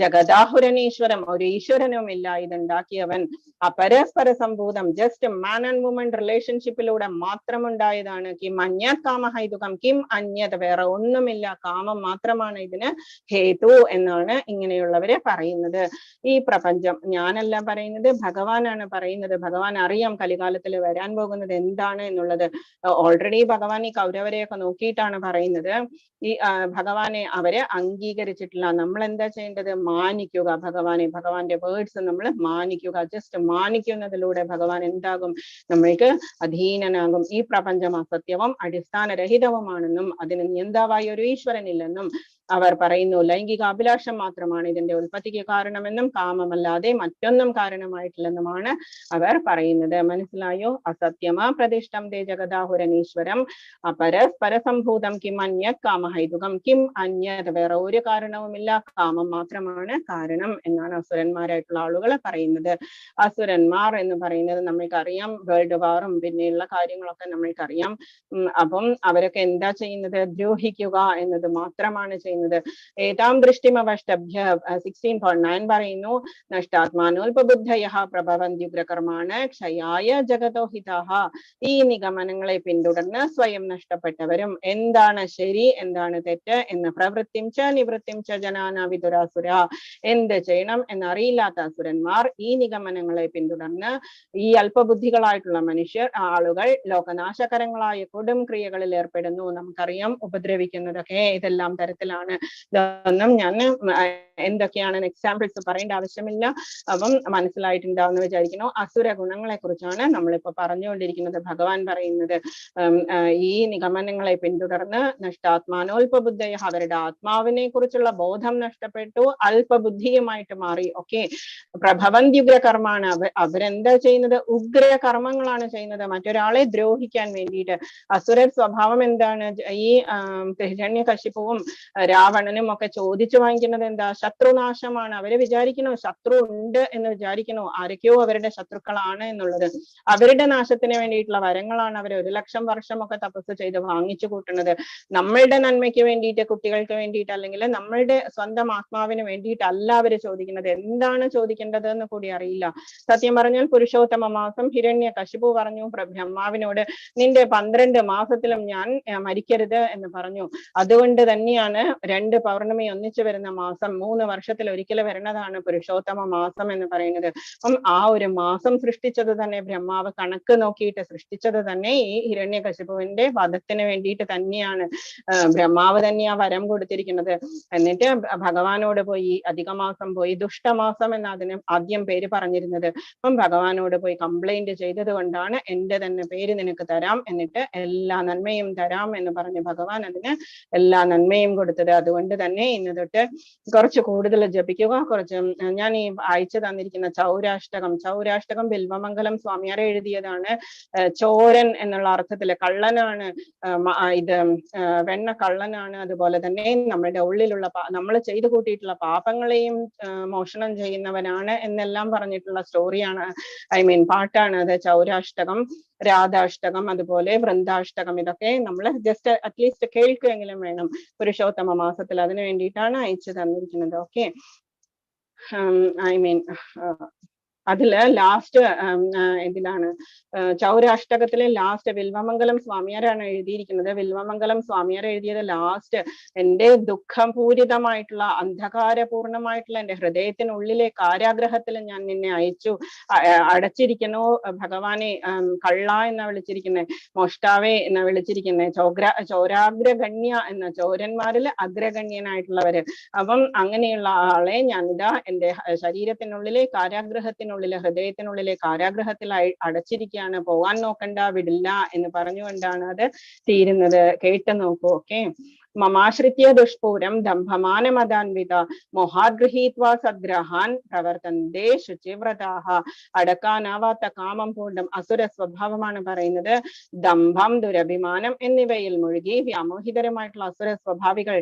ജഗദാഹുരനീശ്വരം, ഒരു ഈശ്വരനുമില്ല ഇതുണ്ടാക്കിയവൻ. പരസ്പര സംഭൂതം, ജസ്റ്റ് മാൻ ആൻഡ് വുമൺ റിലേഷൻഷിപ്പിലൂടെ മാത്രം ഉണ്ടായതാണ്. കിം അന്യത് കാമഹൈതുകം. കിം അന്യത്, വേറെ ഒന്നുമില്ല, കാമം മാത്രമാണ് ഇതിന് ഹേതു എന്നാണ് ഇങ്ങനെയുള്ളവരെ പറയുന്നത്. ഈ പ്രപഞ്ചം ഞാനല്ല പറയുന്നത്, ഭഗവാനാണ് പറയുന്നത്. ഭഗവാൻ അറിയാം കലികാലത്തിൽ വരാൻ പോകുന്നത് എന്താണ് എന്നുള്ളത്. ഓൾറെഡി ഭഗവാൻ ഈ കൗരവരെയൊക്കെ നോക്കിയിട്ടാണ് പറയുന്നത്. ഈ ഭഗവാനെ അവരെ അംഗീകരിച്ചിട്ടില്ല. നമ്മൾ എന്താ ചെയ്യേണ്ടത്? മാനിക്കുക ഭഗവാന്റെ വേർഡ്സ് നമ്മൾ മാനിക്കുക. ജസ്റ്റ് മാനിക്കുന്നതിലൂടെ ഭഗവാൻ എന്താകും? നമ്മൾക്ക് അധീനനാകും. ഈ പ്രപഞ്ചം അസത്യവും അടിസ്ഥാനരഹിതവുമാണെന്നും അതിന് നിയന്താവായ ഒരു ഈശ്വരനില്ലെന്നും അവർ പറയുന്നു. ലൈംഗിക അഭിലാഷം മാത്രമാണ് ഇതിന്റെ ഉൽപ്പത്തിക്ക് കാരണമെന്നും കാമമല്ലാതെ മറ്റൊന്നും കാരണമായിട്ടില്ലെന്നുമാണ് അവർ പറയുന്നത്. മനസ്സിലായോ? അസത്യമാ പ്രതിഷ്ഠം ദേ ജഗദാഹുരനീശ്വരം പരസ്പരസംഭൂതം കിം അന്യത് കാമഹൈതുകം. കിം അന്യത്, വേറെ ഒരു കാരണവുമില്ല, കാമം മാത്രമാണ് കാരണം എന്നാണ് അസുരന്മാരായിട്ടുള്ള ആളുകൾ പറയുന്നത്. അസുരന്മാർ എന്ന് പറയുന്നത് നമ്മൾക്കറിയാം, വേൾഡ് വാറും പിന്നെയുള്ള കാര്യങ്ങളൊക്കെ നമ്മൾക്കറിയാം. അപ്പം അവരൊക്കെ എന്താ ചെയ്യുന്നത്? ദ്രോഹിക്കുക എന്നത് മാത്രമാണ് ചെയ്യുന്നത്. പറയുന്നത്. ഏതാം ദൃഷ്ടിമവഷ്ടഭ്യ 16.9 പറയുന്നു, നഷ്ടാത്മാനോൽപബുദ്ധയഃ പ്രഭവന്ത്യുഗ്രകർമാണ ക്ഷയായ ജഗതോ ഹിതഃ. ഈ നിഗമനങ്ങളെ പിന്തുടർന്ന് സ്വയം നഷ്ടപ്പെട്ടവരും എന്താണ് ശരി എന്താണ് തെറ്റ് എന്ന് പ്രവൃത്തിം ച നിവൃത്തിം ച ജനാന വിദുരാസുര, എന്ത് ചെയ്യണം എന്നറിയില്ലാത്ത അസുരന്മാർ ഈ നിഗമനങ്ങളെ പിന്തുടർന്ന് ഈ അല്പബുദ്ധികളായിട്ടുള്ള ആളുകൾ ലോകനാശകരങ്ങളായ കൊടും ക്രിയകളിൽ ഏർപ്പെടുന്നു. നമുക്കറിയാം ഉപദ്രവിക്കുന്നതൊക്കെ ഇതെല്ലാം തരത്തിലാണ്. ഇതൊന്നും ഞാൻ എന്തൊക്കെയാണെന്ന് എക്സാമ്പിൾസ് പറയേണ്ട ആവശ്യമില്ല. അപ്പം മനസ്സിലായിട്ടുണ്ടാവുമെന്ന് വിചാരിക്കുന്നു. അസുര ഗുണങ്ങളെ കുറിച്ചാണ് നമ്മളിപ്പോ പറഞ്ഞുകൊണ്ടിരിക്കുന്നത്. ഭഗവാൻ പറയുന്നത് ഈ നിഗമനങ്ങളെ പിന്തുടർന്ന് നഷ്ടാത്മാനോൽപബുദ്ധയ, അവരുടെ ആത്മാവിനെ കുറിച്ചുള്ള ബോധം നഷ്ടപ്പെട്ടു, അല്പബുദ്ധിയുമായിട്ട് മാറി. ഓക്കെ, പ്രഭവന്ത്യുഗ്രകർമാണ്, അവരെന്താ ചെയ്യുന്നത്? ഉഗ്രകർമ്മങ്ങളാണ് ചെയ്യുന്നത്, മറ്റൊരാളെ ദ്രോഹിക്കാൻ വേണ്ടിയിട്ട്. അസുര സ്വഭാവം എന്താണ്? ഈ ഹിരണ്യകശിപുവും രാവണനും ഒക്കെ ചോദിച്ചു വാങ്ങിക്കുന്നത് എന്താ? ശത്രുനാശമാണ്. അവര് വിചാരിക്കണോ ശത്രു ഉണ്ട് എന്ന് വിചാരിക്കണോ, ആരൊക്കെയോ അവരുടെ ശത്രുക്കളാണ് എന്നുള്ളത്. അവരുടെ നാശത്തിന് വേണ്ടിയിട്ടുള്ള വരങ്ങളാണ് അവർ 1,00,000 വർഷമൊക്കെ തപസ് ചെയ്ത് വാങ്ങിച്ചു കൂട്ടുന്നത്. നമ്മളുടെ നന്മയ്ക്ക് വേണ്ടിയിട്ട്, കുട്ടികൾക്ക് വേണ്ടിയിട്ട്, അല്ലെങ്കിൽ നമ്മളുടെ സ്വന്തം ആത്മാവിന് വേണ്ടിയിട്ടല്ല അവര് ചോദിക്കുന്നത്. എന്താണ് ചോദിക്കേണ്ടത് എന്ന് കൂടി അറിയില്ല. സത്യം പറഞ്ഞാൽ പുരുഷോത്തമ മാസം ഹിരണ്യകശിപു പറഞ്ഞു ബ്രഹ്മാവിനോട്, നിന്റെ 12 മാസത്തിലും ഞാൻ മരിക്കരുത് എന്ന് പറഞ്ഞു. അതുകൊണ്ട് തന്നെയാണ് 2 പൗർണമി ഒന്നിച്ചു വരുന്ന മാസം 3 വർഷത്തിൽ ഒരിക്കൽ വരുന്നതാണ് പുരുഷോത്തമ മാസം എന്ന് പറയുന്നത്. അപ്പം ആ ഒരു മാസം സൃഷ്ടിച്ചത് തന്നെ ബ്രഹ്മാവ് കണക്ക് നോക്കിയിട്ട് സൃഷ്ടിച്ചത് തന്നെ ഈ ഹിരണ്യകശിപുവിന്റെ വധത്തിന് വേണ്ടിയിട്ട് തന്നെയാണ്. ബ്രഹ്മാവ് തന്നെ ആ വരം കൊടുത്തിരിക്കുന്നത്. എന്നിട്ട് ഭഗവാനോട് പോയി, അധികമാസം പോയി, ദുഷ്ടമാസം എന്ന് അതിന് ആദ്യം പേര് പറഞ്ഞിരുന്നത്. അപ്പം ഭഗവാനോട് പോയി കംപ്ലൈന്റ് ചെയ്തത് കൊണ്ടാണ് എന്റെ തന്നെ പേര് നിനക്ക് തരാം, എന്നിട്ട് എല്ലാ നന്മയും തരാം എന്ന് പറഞ്ഞ് ഭഗവാൻ അതിന് എല്ലാ നന്മയും കൊടുത്തത്. അതുകൊണ്ട് തന്നെ ഇന്ന് തൊട്ട് കുറച്ച് കൂടുതൽ ജപിക്കുക. കുറച്ച് ഞാൻ ഈ അയച്ചു തന്നിരിക്കുന്ന ചൗരാഷ്ടകം ബിൽവമംഗലം സ്വാമിയാരെ എഴുതിയതാണ്. ചോരൻ എന്നുള്ള അർത്ഥത്തില് കള്ളനാണ്, ഇത് വെണ്ണ കള്ളനാണ്. അതുപോലെ തന്നെ നമ്മളുടെ ഉള്ളിലുള്ള നമ്മൾ ചെയ്തു കൂട്ടിയിട്ടുള്ള പാപങ്ങളെയും മോഷണം ചെയ്യുന്നവനാണ് എന്നെല്ലാം പറഞ്ഞിട്ടുള്ള സ്റ്റോറിയാണ്, പാട്ടാണ് അത്. ചൗരാഷ്ടകം, രാധാഷ്ടകം, അതുപോലെ വൃന്ദാഷ്ടകം, ഇതൊക്കെ നമ്മൾ ജസ്റ്റ് അറ്റ്ലീസ്റ്റ് കേൾക്കുമെങ്കിലും വേണം പുരുഷോത്തമ മാസത്തിൽ. അതിനു വേണ്ടിയിട്ടാണ് അയച്ചു തന്നിരിക്കുന്നത്. ഓക്കെ, അതില് ലാസ്റ്റ് ഇതിലാണ് ചൗരാഷ്ടകത്തിലെ ലാസ്റ്റ് വിൽവമംഗലം സ്വാമിയാരാണ് എഴുതിയിരിക്കുന്നത്. വിൽവമംഗലം സ്വാമിയാർ എഴുതിയത് ലാസ്റ്റ്, എന്റെ ദുഃഖപൂരിതമായിട്ടുള്ള അന്ധകാരപൂർണമായിട്ടുള്ള എന്റെ ഹൃദയത്തിനുള്ളിലെ കാരാഗ്രഹത്തിൽ ഞാൻ നിന്നെ അടച്ചിരിക്കുന്നു ഭഗവാനെ. കള്ള എന്നാ വിളിച്ചിരിക്കുന്നത്, മോഷ്ടാവേ എന്നാ വിളിച്ചിരിക്കുന്നത്, ചോരാഗ്രഗണ്യ എന്ന ചോരന്മാരിൽ അഗ്രഗണ്യനായിട്ടുള്ളവര്. അപ്പം അങ്ങനെയുള്ള ആളെ ഞാനിതാ എന്റെ ശരീരത്തിനുള്ളിലെ കാരാഗ്രഹത്തിനുള്ളിലെ ഹൃദയത്തിനുള്ളിലെ കാരാഗ്രഹത്തിൽ അടച്ചിരിക്കുകയാണ്, പോകാൻ നോക്കണ്ട, വിടില്ല എന്ന് പറഞ്ഞുകൊണ്ടാണ് അത് തീരുന്നത്. കേട്ടു നോക്കൂ. ഓക്കെ, മമാശ്രിത്യ ദുഷ്പൂരം ദംഭമാനമദാൻവിത മോഹാദ്ഗൃഹീത്വാ സദ്ഗ്രഹാൻ പ്രവർത്തന്തേ ശുചിവ്രതാഹ. അടക്കാനാവാത്ത കാമം പൂണ്ടും അസുര സ്വഭാവമാണ് പറയുന്നത്. ദംഭം, ദുരഭിമാനം എന്നിവയിൽ മുഴുകി വ്യാമോഹിതരമായിട്ടുള്ള അസുര സ്വഭാവികൾ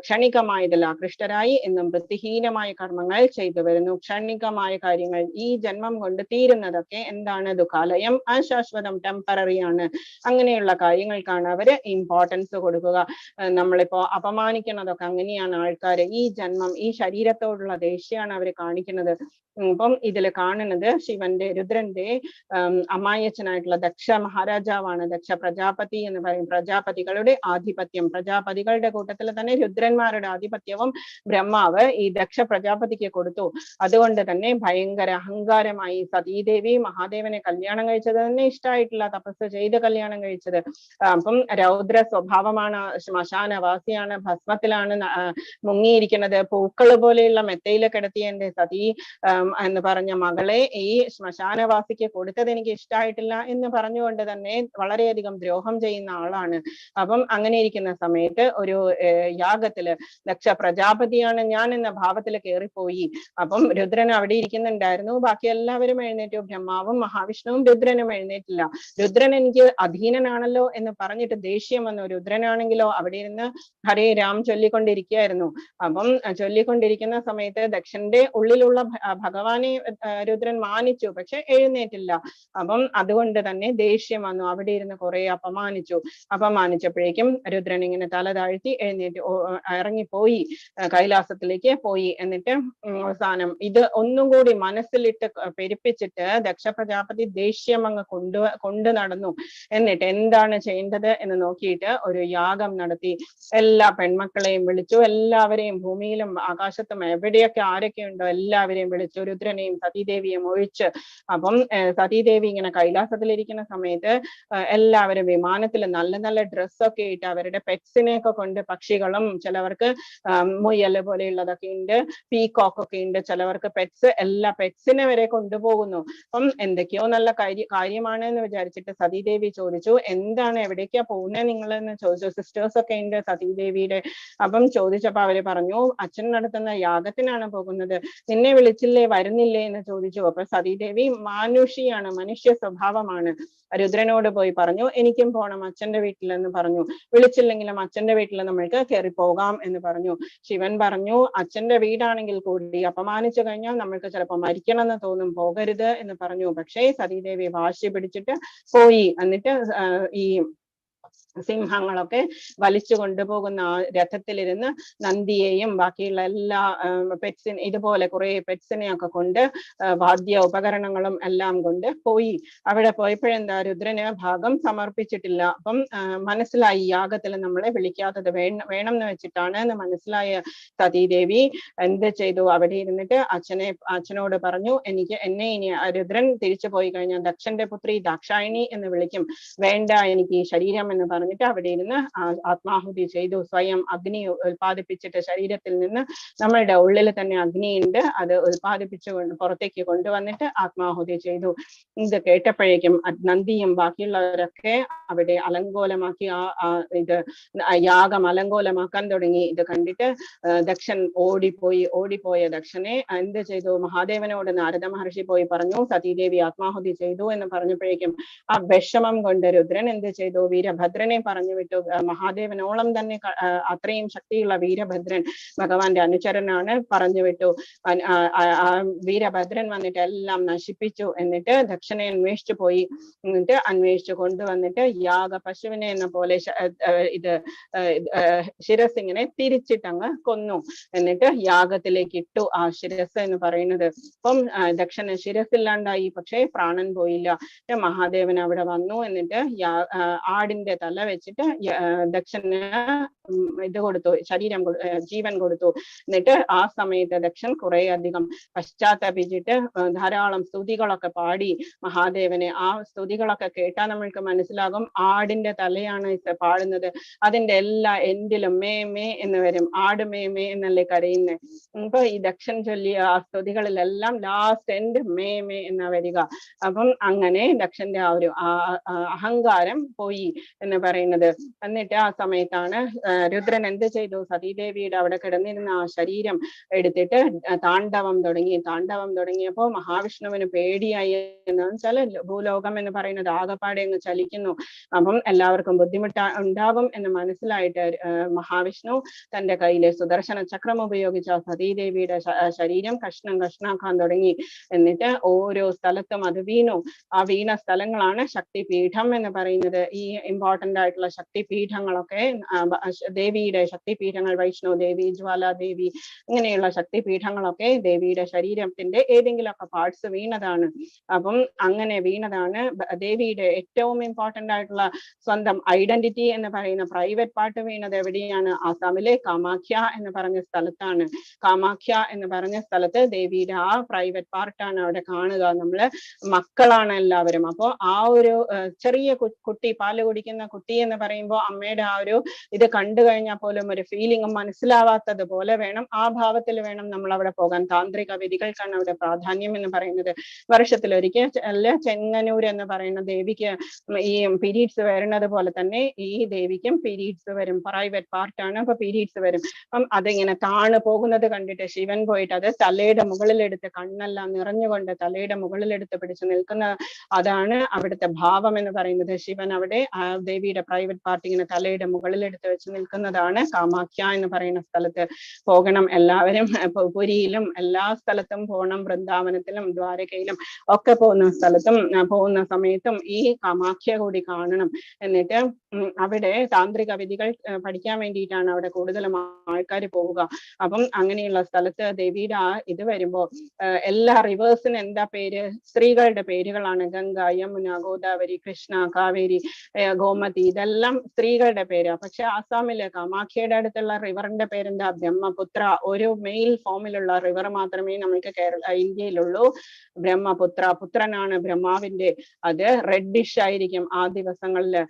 ക്ഷണികമായതിൽ ആകൃഷ്ടരായി എന്നും വൃത്തിഹീനമായ കർമ്മങ്ങൾ ചെയ്തു വരുന്നു. ക്ഷണികമായ കാര്യങ്ങൾ ഈ ജന്മം കൊണ്ട് തീരുന്നതൊക്കെ എന്താണ്? ദുഃഖാലയം, അശാശ്വതം, ടെമ്പററി ആണ്. അങ്ങനെയുള്ള കാര്യങ്ങൾക്കാണ് അവര് ഇമ്പോർട്ടൻസ് കൊടുക്കുക. നമ്മളിപ്പോ അപമാനിക്കുന്നതൊക്കെ അങ്ങനെയാണ് ആൾക്കാര്. ഈ ജന്മം, ഈ ശരീരത്തോടുള്ള ദേഷ്യമാണ് അവർ കാണിക്കുന്നത്. അപ്പം ഇതില് കാണുന്നത് ശിവന്റെ, രുദ്രന്റെ അമ്മായച്ചനായിട്ടുള്ള ദക്ഷ മഹാരാജാവാണ്. ദക്ഷ പ്രജാപതി എന്ന് പറയും. പ്രജാപതികളുടെ ആധിപത്യം, പ്രജാപതികളുടെ കൂട്ടത്തിൽ തന്നെ രുദ്രന്മാരുടെ ആധിപത്യവും ബ്രഹ്മാവ് ഈ ദക്ഷ പ്രജാപതിക്ക് കൊടുത്തു. അതുകൊണ്ട് തന്നെ ഭയങ്കര അഹങ്കാരമായി സതീദേവി മഹാദേവനെ കല്യാണം കഴിച്ചത് തന്നെ ഇഷ്ടമായിട്ടില്ല, തപസ് ചെയ്ത് കല്യാണം കഴിച്ചത്. അപ്പം രൗദ്ര സ്വഭാവമാണ്, ശ്മശാനവാസിയാണ്, ഭസ്മത്തിലാണ് മുങ്ങിയിരിക്കുന്നത്. പൂക്കള് പോലെയുള്ള മെത്തയിൽ കിടത്തിയ എന്റെ സതീ എന്ന് പറഞ്ഞ മകളെ ഈ ശ്മശാനവാസിക്ക് കൊടുത്തത് എനിക്ക് ഇഷ്ടമായിട്ടില്ല എന്ന് പറഞ്ഞുകൊണ്ട് തന്നെ വളരെയധികം ദ്രോഹം ചെയ്യുന്ന ആളാണ്. അപ്പം അങ്ങനെ ഇരിക്കുന്ന സമയത്ത് ഒരു യാഗത്തില് ദക്ഷ പ്രജാപതിയാണ് ഞാൻ എന്ന ഭാവത്തിൽ കയറിപ്പോയി. അപ്പം രുദ്രൻ അവിടെ ഇരിക്കുന്നുണ്ടായിരുന്നു. ബാക്കി എല്ലാവരും എഴുന്നേറ്റു, ബ്രഹ്മാവും മഹാവിഷ്ണുവും, രുദ്രനും എഴുന്നേറ്റില്ല. രുദ്രൻ എനിക്ക് അധീനനാണല്ലോ എന്ന് പറഞ്ഞിട്ട് ദേഷ്യം വന്നു. രുദ്രനാണെങ്കിലോ അവിടെ ഇരുന്ന് ഹരേ രാം ചൊല്ലിക്കൊണ്ടിരിക്കുകയായിരുന്നു. അപ്പം ചൊല്ലിക്കൊണ്ടിരിക്കുന്ന സമയത്ത് ദക്ഷന്റെ ഉള്ളിലുള്ള ഭഗവാനെ രുദ്രൻ മാനിച്ചു, പക്ഷെ എഴുന്നേറ്റില്ല. അപ്പം അതുകൊണ്ട് തന്നെ ദേഷ്യം വന്നു. അവിടെ ഇരുന്ന് കുറെ അപമാനിച്ചപ്പോഴേക്കും രുദ്രൻ ഇങ്ങനെ തല താഴ്ത്തി എഴുന്നേറ്റ് ഇറങ്ങിപ്പോയി, കൈലാസത്തിലേക്ക് പോയി. എന്നിട്ട് അവസാനം ഇത് ഒന്നും കൂടി മനസ്സിലിട്ട് പെരുപ്പിച്ചിട്ട് ദക്ഷ പ്രജാപതി ദേഷ്യം അങ്ങ് കൊണ്ടു നടന്നു. എന്നിട്ട് എന്താണ് ചെയ്യേണ്ടത് എന്ന് നോക്കിയിട്ട് ഒരു യാഗം നടത്തി. എല്ലാ പെൺമക്കളെയും വിളിച്ചു, എല്ലാവരെയും ഭൂമിയിലും ആകാശത്തും എവിടെയൊക്കെ ആരൊക്കെ ഉണ്ടോ എല്ലാവരെയും വിളിച്ചു, രുദ്രനെയും സതീദേവിയും ഒഴിച്ച്. അപ്പം സതീദേവി ഇങ്ങനെ കൈലാസത്തിലിരിക്കുന്ന സമയത്ത് എല്ലാവരും വിമാനത്തിൽ നല്ല നല്ല ഡ്രസ്സൊക്കെ ഇട്ട് അവരുടെ പെറ്റ്സിനെയൊക്കെ കൊണ്ട്, പക്ഷികളും ചിലവർക്ക് മുയല് പോലെയുള്ളതൊക്കെ ഉണ്ട്, പീകോക്ക് ഒക്കെ ഉണ്ട്, ചിലവർക്ക് പെറ്റ്സ്, എല്ലാ പെറ്റ്സിനെ വരെ കൊണ്ടുപോകുന്നു. അപ്പം എന്തൊക്കെയോ നല്ല കാര്യമാണ് എന്ന് വിചാരിച്ചിട്ട് സതീദേവി ചോദിച്ചു, എന്താണ് എവിടേക്കാ പോകുന്നത് നിങ്ങൾ എന്ന് ചോദിച്ചു. സിസ്റ്റേഴ്സ് ഒക്കെ ഉണ്ട് സതീദേവിയുടെ. അപ്പം ചോദിച്ചപ്പോ അവര് പറഞ്ഞു, അച്ഛൻ നടത്തുന്ന യാഗത്തിനാണ് പോകുന്നത്, നിന്നെ വിളിച്ചില്ലേ വരുന്നില്ലേ എന്ന് ചോദിച്ചു. അപ്പൊ സതീദേവി മാനുഷിയാണ്, മനുഷ്യ സ്വഭാവമാണ്. രുദ്രനോട് പോയി പറഞ്ഞു, എനിക്കും പോണം അച്ഛന്റെ വീട്ടിൽ എന്ന് പറഞ്ഞു. വിളിച്ചില്ലെങ്കിലും അച്ഛന്റെ വീട്ടിൽ നമ്മൾക്ക് കയറി പോകാം എന്ന് പറഞ്ഞു. ശിവൻ പറഞ്ഞു, അച്ഛന്റെ വീടാണെങ്കിൽ കൂടി അപമാനിച്ചു കഴിഞ്ഞാൽ നമ്മൾക്ക് ചിലപ്പോൾ മരിക്കണം എന്ന് തോന്നും, പോകരുത് എന്ന് പറഞ്ഞു. പക്ഷേ സതീദേവി വാശി പിടിച്ചിട്ട് പോയി. എന്നിട്ട് ഈ സിംഹങ്ങളൊക്കെ വലിച്ചു കൊണ്ടുപോകുന്ന ആ രഥത്തിലിരുന്ന് നന്ദിയെയും ബാക്കിയുള്ള എല്ലാ പെറ്റ്സിനെ, ഇതുപോലെ കുറെ പെറ്റ്സിനെയൊക്കെ കൊണ്ട്, വാദ്യ ഉപകരണങ്ങളും എല്ലാം കൊണ്ട് പോയി. അവിടെ പോയപ്പോഴെന്താ, രുദ്രന് ഭാഗം സമർപ്പിച്ചിട്ടില്ല. അപ്പം മനസ്സിലായി യാഗത്തിൽ നമ്മളെ വിളിക്കാത്തത് വേണം എന്ന് വെച്ചിട്ടാണ് എന്ന് മനസ്സിലായ സതീദേവി എന്ത് ചെയ്തു, അവിടെ ഇരുന്നിട്ട് അച്ഛനോട് പറഞ്ഞു, എന്നെ ഇനി രുദ്രൻ തിരിച്ചു പോയി കഴിഞ്ഞാൽ ദക്ഷന്റെ പുത്രി ദാക്ഷായണി എന്ന് വിളിക്കും, വേണ്ട എനിക്ക് ഈ ശരീരം എന്ന് പറഞ്ഞിട്ട് അവിടെ ഇരുന്ന് ആത്മാഹുതി ചെയ്തു. സ്വയം അഗ്നി ഉൽപ്പാദിപ്പിച്ചിട്ട്, ശരീരത്തിൽ നിന്ന് നമ്മളുടെ ഉള്ളിൽ തന്നെ അഗ്നിയുണ്ട്, അത് ഉൽപ്പാദിപ്പിച്ചു പുറത്തേക്ക് കൊണ്ടുവന്നിട്ട് ആത്മാഹുതി ചെയ്തു. ഇത് കേട്ടപ്പോഴേക്കും നന്ദിയും ബാക്കിയുള്ളവരൊക്കെ അവിടെ അലങ്കോലമാക്കി, ഇത് യാഗം അലങ്കോലമാക്കാൻ തുടങ്ങി. ഇത് കണ്ടിട്ട് ദക്ഷൻ ഓടിപ്പോയ ദക്ഷനെ എന്ത് ചെയ്തു, മഹാദേവനോട് നാരദ മഹർഷി പോയി പറഞ്ഞു, സതീദേവി ആത്മാഹുതി ചെയ്തു എന്ന് പറഞ്ഞപ്പോഴേക്കും ആ വിഷമം കൊണ്ട് രുദ്രൻ എന്ത് ചെയ്തു, വീരഭദ്രനെ പറഞ്ഞു വിട്ടു. മഹാദേവനോളം തന്നെ അത്രയും ശക്തിയുള്ള വീരഭദ്രൻ, ഭഗവാന്റെ അനുചരനാണ്, പറഞ്ഞു വിട്ടു. വീരഭദ്രൻ വന്നിട്ട് എല്ലാം നശിപ്പിച്ചു. എന്നിട്ട് ദക്ഷനെ അന്വേഷിച്ചു പോയി. എന്നിട്ട് അന്വേഷിച്ചു കൊണ്ടുവന്നിട്ട് യാഗ പശുവിനെ എന്ന പോലെ ഇത് ശിരസ് ഇങ്ങനെ തിരിച്ചിട്ടങ്ങ് കൊന്നു. എന്നിട്ട് യാഗത്തിലേക്ക് ഇട്ടു ആ ശിരസ് എന്ന് പറയുന്നത്. അപ്പം ദക്ഷന് ശിരസില്ലാണ്ടായി, പക്ഷേ പ്രാണൻ പോയില്ല. മഹാദേവൻ അവിടെ വന്നു. എന്നിട്ട് ആടിന്റെ തല വെച്ചിട്ട് ദക്ഷന് ഇത് കൊടുത്തു, ജീവൻ കൊടുത്തു. എന്നിട്ട് ആ സമയത്ത് ദക്ഷൻ കുറെ അധികം പശ്ചാത്തപിച്ചിട്ട് ധാരാളം സ്തുതികളൊക്കെ പാടി മഹാദേവനെ. ആ സ്തുതികളൊക്കെ കേട്ടാൽ നമ്മൾക്ക് മനസ്സിലാകും ആടിന്റെ തലയാണ് പാടുന്നത്. അതിന്റെ എല്ലാ എൻഡിലും മേ മേ എന്ന് വരും, ആട് മേ മേ എന്നല്ലേ കരയുന്നത്. ഇപ്പൊ ഈ ദക്ഷൻ ചൊല്ലിയ ആ സ്തുതികളിലെല്ലാം ലാസ്റ്റ് എൻഡ് മേ മേ എന്നാ വരിക. അപ്പം അങ്ങനെ ദക്ഷന്റെ ആ ഒരു അഹങ്കാരം പോയി എന്ന് പറയുന്നത്. എന്നിട്ട് ആ സമയത്താണ് രുദ്രൻ എന്ത് ചെയ്തു, സതീദേവിയുടെ അവിടെ കിടന്നിരുന്ന ആ ശരീരം എടുത്തിട്ട് താണ്ഡവം തുടങ്ങിയപ്പോ മഹാവിഷ്ണുവിന് പേടിയായി. എന്ന് വെച്ചാൽ ഭൂലോകം എന്ന് പറയുന്നത് ആകപ്പാടെ അങ്ങ് ചലിക്കുന്നു. അപ്പം എല്ലാവർക്കും ഉണ്ടാകും എന്ന് മനസ്സിലായിട്ട് മഹാവിഷ്ണു തന്റെ കയ്യിലെ സുദർശന ചക്രം ഉപയോഗിച്ച് ആ സതീദേവിയുടെ ശരീരം കഷ്ണാക്കാൻ തുടങ്ങി. എന്നിട്ട് ഓരോ സ്ഥലത്തും അത് വീണു. ആ വീണ സ്ഥലങ്ങളാണ് ശക്തിപീഠം എന്ന് പറയുന്നത്. ഈ ഇമ്പോർട്ടന്റ് ആയിട്ടുള്ള ശക്തിപീഠങ്ങളൊക്കെ ദേവിയുടെ ശക്തിപീഠങ്ങൾ, വൈഷ്ണോ ദേവി, ജ്വാലാദേവി, ഇങ്ങനെയുള്ള ശക്തിപീഠങ്ങളൊക്കെ ദേവിയുടെ ശരീരത്തിന്റെ ഏതെങ്കിലുമൊക്കെ പാർട്സ് വീണതാണ്. അപ്പം അങ്ങനെ വീണതാണ് ദേവിയുടെ ഏറ്റവും ഇമ്പോർട്ടന്റ് ആയിട്ടുള്ള സ്വന്തം ഐഡന്റിറ്റി എന്ന് പറയുന്ന പ്രൈവറ്റ് പാർട്ട് വീണത് എവിടെയാണ്? ആസാമിലെ കാമാഖ്യ എന്ന് പറഞ്ഞ സ്ഥലത്താണ്. കാമാഖ്യ എന്ന് പറഞ്ഞ സ്ഥലത്ത് ദേവിയുടെ ആ പ്രൈവറ്റ് പാർട്ടാണ് അവിടെ കാണുക. നമ്മള് മക്കളാണ് എല്ലാവരും. അപ്പോ ആ ഒരു ചെറിയ കുട്ടി, പാല് കുടിക്കുന്ന കുട്ടി എന്ന് പറയുമ്പോൾ അമ്മയുടെ ആ ഒരു ഇത് കണ്ടു കഴിഞ്ഞാൽ പോലും ഒരു ഫീലിംഗ് മനസ്സിലാവാത്തത് പോലെ വേണം, ആ ഭാവത്തിൽ വേണം നമ്മൾ അവിടെ പോകാൻ. താന്ത്രിക വിധികൾക്കാണ് അവിടെ പ്രാധാന്യം എന്ന് പറയുന്നത്. വർഷത്തിലൊരിക്കൽ ചെങ്ങന്നൂർ എന്ന് പറയുന്ന ദേവിക്ക് ഈ പീരീഡ്സ് വരുന്നത് പോലെ തന്നെ ഈ ദേവിക്കും പീരീഡ്സ് വരും. പ്രൈവറ്റ് പാർട്ടാണ്, അപ്പൊ പീരീഡ്സ് വരും. അപ്പം അതിങ്ങനെ താണു പോകുന്നത് കണ്ടിട്ട് ശിവൻ പോയിട്ട് അത് തലയുടെ മുകളിലെടുത്ത്, കണ്ണെല്ലാം നിറഞ്ഞുകൊണ്ട് തലയുടെ മുകളിലെടുത്ത് പിടിച്ചു നിൽക്കുന്ന, അതാണ് അവിടുത്തെ ഭാവം എന്ന് പറയുന്നത്. ശിവൻ അവിടെ ആ ദേവിയുടെ ദേവിയുടെ പ്രൈവറ്റ് പാർട്ടി ഇങ്ങനെ തലയുടെ മുകളിൽ എടുത്ത് വെച്ച് നിൽക്കുന്നതാണ്. കാമാഖ്യ എന്ന് പറയുന്ന സ്ഥലത്ത് പോകണം എല്ലാവരും. പുരിയിലും എല്ലാ സ്ഥലത്തും പോകണം, വൃന്ദാവനത്തിലും ദ്വാരകയിലും ഒക്കെ പോകുന്ന സമയത്തും ഈ കാമാഖ്യ കൂടി കാണണം. എന്നിട്ട് അവിടെ താന്ത്രിക വിധികൾ പഠിക്കാൻ വേണ്ടിയിട്ടാണ് അവിടെ കൂടുതലും ആൾക്കാർ പോവുക. അപ്പം അങ്ങനെയുള്ള സ്ഥലത്ത് ദേവിയുടെ ആ ഇത് വരുമ്പോ എല്ലാ റിവേഴ്സിന് എന്താ പേര്? സ്ത്രീകളുടെ പേരുകളാണ്. ഗംഗ, യമുന, ഗോദാവരി, കൃഷ്ണ, കാവേരി, ഗോമതി, ഇതെല്ലാം സ്ത്രീകളുടെ പേര്. പക്ഷെ ആസാമിലെ കാമാഖ്യയുടെ അടുത്തുള്ള റിവറിന്റെ പേരെന്താ? ബ്രഹ്മപുത്ര. ഒരു മെയിൽ ഫോമിലുള്ള റിവർ മാത്രമേ നമുക്ക് ഇന്ത്യയിലുള്ളൂ. ബ്രഹ്മപുത്ര. പുത്രനാണ് ബ്രഹ്മാവിന്റെ. അത് റെഡിഷ് ആയിരിക്കും. ആ ദിവസങ്ങളില്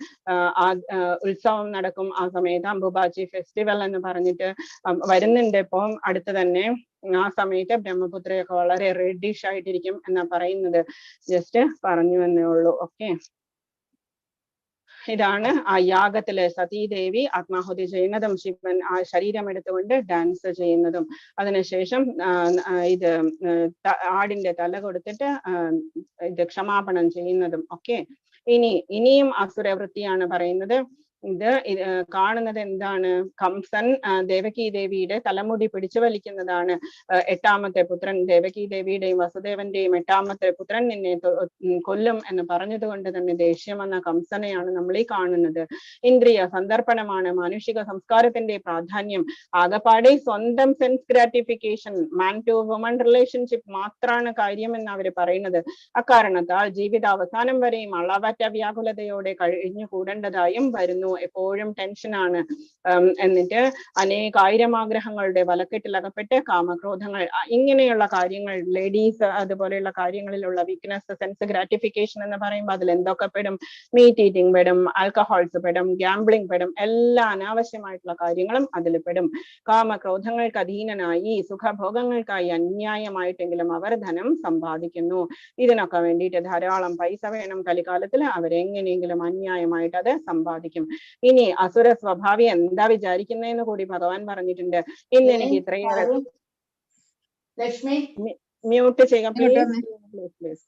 ഉത്സവം നടക്കും. ആ സമയത്ത് അംബുബാച്ചി ഫെസ്റ്റിവൽ എന്ന് പറഞ്ഞിട്ട് വരുന്നുണ്ട് ഇപ്പം അടുത്ത് തന്നെ. ആ സമയത്ത് ബ്രഹ്മപുത്രയൊക്കെ വളരെ റെഡിഷ് ആയിട്ടിരിക്കും എന്നാ പറയുന്നത്. ജസ്റ്റ് പറഞ്ഞു എന്നേ ഉള്ളൂ. ഓക്കെ, ഇതാണ് ആ യാഗത്തില് സതീദേവി ആത്മാഹുതി ചെയ്യുന്നതും ശിവൻ ആ ശരീരം എടുത്തുകൊണ്ട് ഡാൻസ് ചെയ്യുന്നതും. അതിനുശേഷം ഇത് ആടിന്റെ തല കൊടുത്തിട്ട് ഇത് ക്ഷമാപണം ചെയ്യുന്നതും. ഓക്കെ, ഇനിയും അസുരവൃത്തിയാണ് പറയുന്നത്. ഇത് കാണുന്നത് എന്താണ്? കംസൻ ദേവകി ദേവിയുടെ തലമുടി പിടിച്ചു വലിക്കുന്നതാണ്. എട്ടാമത്തെ പുത്രൻ, ദേവകി ദേവിയുടെയും വസുദേവന്റെയും എട്ടാമത്തെ പുത്രൻ നിന്നെ കൊല്ലും എന്ന് പറഞ്ഞത് കൊണ്ട് തന്നെ ദേഷ്യം വന്ന കംസനെയാണ് നമ്മൾ ഈ കാണുന്നത്. ഇന്ദ്രിയ സന്ദർപ്പണമാണ് മാനുഷിക സംസ്കാരത്തിന്റെ പ്രാധാന്യം. ആകപ്പാടെ സ്വന്തം sense gratification, man to woman relationship മാത്രമാണ് കാര്യം എന്ന് അവർ പറയുന്നത്. അക്കാരണത്താൽ ജീവിതാവസാനം വരെയും അളവറ്റ വ്യാകുലതയോടെ കഴിഞ്ഞു കൂടേണ്ടതായും വരുന്നു. എപ്പോഴും ടെൻഷനാണ്. എന്നിട്ട് അനേകായിരം ആഗ്രഹങ്ങളുടെ വലക്കെട്ടിലകപ്പെട്ട് കാമക്രോധങ്ങൾ, ഇങ്ങനെയുള്ള കാര്യങ്ങൾ, ലേഡീസ് അതുപോലെയുള്ള കാര്യങ്ങളിലുള്ള വീക്ക്നെസ്, സെൻസ് ഗ്രാറ്റിഫിക്കേഷൻ എന്ന് പറയുമ്പോൾ അതിൽ എന്തൊക്കെ പെടും? മീറ്റ് ഈറ്റിംഗ് പെടും, ആൽക്കഹോൾസ് പെടും, ഗാംബ്ലിംഗ് പെടും, എല്ലാ അനാവശ്യമായിട്ടുള്ള കാര്യങ്ങളും അതിൽ പെടും. കാമക്രോധങ്ങൾക്ക് അധീനനായി സുഖഭോഗങ്ങൾക്കായി അന്യായമായിട്ടെങ്കിലും അവർ ധനം സമ്പാദിക്കുന്നു. ഇതിനൊക്കെ വേണ്ടിയിട്ട് ധാരാളം പൈസ വേണം. കലികാലത്തിൽ അവരെങ്ങനെയെങ്കിലും അന്യായമായിട്ട് അത് സമ്പാദിക്കും. ഇനി അസുര സ്വഭാവി എന്താ വിചാരിക്കുന്നതെന്ന് കൂടി ഭഗവാൻ പറഞ്ഞിട്ടുണ്ട്. ഇന്ന് എനിക്ക് ഇത്രയേറെ മ്യൂട്ട് ചെയ്യാം പ്ലീസ്.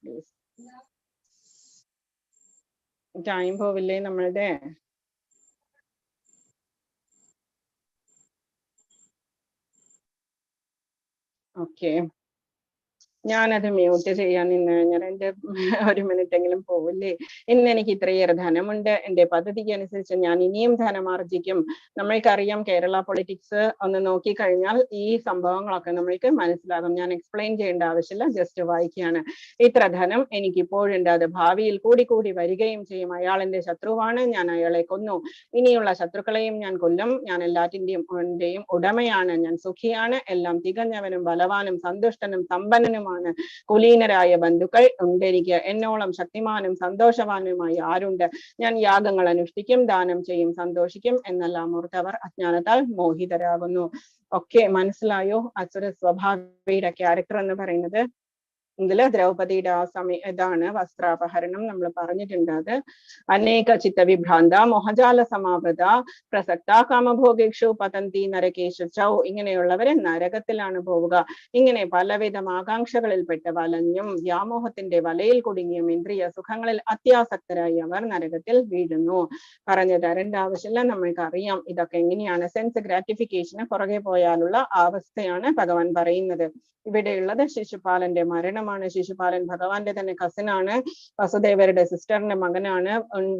ടൈം പോവില്ലേ നമ്മളുടെ? ഓക്കെ, ഞാനത് മ്യൂട്ട് ചെയ്യാൻ നിന്ന് കഴിഞ്ഞാൽ എൻ്റെ 1 മിനിറ്റ് എങ്കിലും പോവില്ലേ? ഇന്ന് എനിക്ക് ഇത്രയേറെ ധനമുണ്ട്, എൻ്റെ പദ്ധതിക്ക് അനുസരിച്ച് ഞാൻ ഇനിയും ധനമാർജിക്കും. നമ്മൾക്കറിയാം കേരള പൊളിറ്റിക്സ് ഒന്ന് നോക്കിക്കഴിഞ്ഞാൽ ഈ സംഭവങ്ങളൊക്കെ നമ്മൾക്ക് മനസ്സിലാകും. ഞാൻ എക്സ്പ്ലെയിൻ ചെയ്യേണ്ട ആവശ്യമില്ല, ജസ്റ്റ് വായിക്കുകയാണ്. ഇത്ര ധനം എനിക്കിപ്പോഴുണ്ട്, അത് ഭാവിയിൽ കൂടി വരികയും ചെയ്യും. അയാൾ എൻ്റെ ശത്രുവാണ്, ഞാൻ അയാളെ കൊന്നു. ഇനിയുള്ള ശത്രുക്കളെയും ഞാൻ കൊല്ലും. ഞാൻ എല്ലാറ്റിൻ്റെയും ഉടമയാണ്, ഞാൻ സുഖിയാണ്, എല്ലാം തികഞ്ഞവനും ബലവാനും സന്തുഷ്ടനും സമ്പന്നനും. കുലീനരായ ബന്ധുക്കൾ ഉണ്ടെനിക്ക്. എന്നോളം ശക്തിമാനും സന്തോഷവാനുമായി ആരുണ്ട്? ഞാൻ യാഗങ്ങൾ അനുഷ്ഠിക്കും, ദാനം ചെയ്യും, സന്തോഷിക്കും എന്നെല്ലാം ഓർത്തവർ അജ്ഞാനത്താൽ മോഹിതരാകുന്നു. ഒക്കെ മനസ്സിലായോ അസുര സ്വഭാവിയുടെ ക്യാരക്ടർ എന്ന് പറയുന്നത്? ഇതില് ദ്രൗപദിയുടെ ആ ഇതാണ് വസ്ത്രാപഹരണം നമ്മൾ പറഞ്ഞിട്ടുണ്ട്. അത് അനേക ചിത്തവിഭ്രാന്ത മോഹജാല സമാവൃത പ്രസക്ത കാമഭോഗേക്ഷു പതന്തി നരകേശു ചൗ, ഇങ്ങനെയുള്ളവരെ നരകത്തിലാണ് പോവുക. ഇങ്ങനെ പലവിധം ആകാംക്ഷകളിൽപ്പെട്ട് വലഞ്ഞും വ്യാമോഹത്തിന്റെ വലയിൽ കുടുങ്ങിയും ഇന്ദ്രിയ സുഖങ്ങളിൽ അത്യാസക്തരായി അവർ നരകത്തിൽ വീഴുന്നു. പറഞ്ഞു തരേണ്ട ആവശ്യമില്ല, നമ്മൾക്ക് അറിയാം ഇതൊക്കെ എങ്ങനെയാണ്. സെൻസ് ഗ്രാറ്റിഫിക്കേഷന് പുറകെ പോയാലുള്ള അവസ്ഥയാണ് ഭഗവാൻ പറയുന്നത്. ഇവിടെയുള്ളത് ശിശുപാലന്റെ മരണമാണ്. ശിശുപാലൻ ഭഗവാന്റെ തന്നെ കസിനാണ്, വസുദേവരുടെ സിസ്റ്ററിന്റെ മകനാണ്.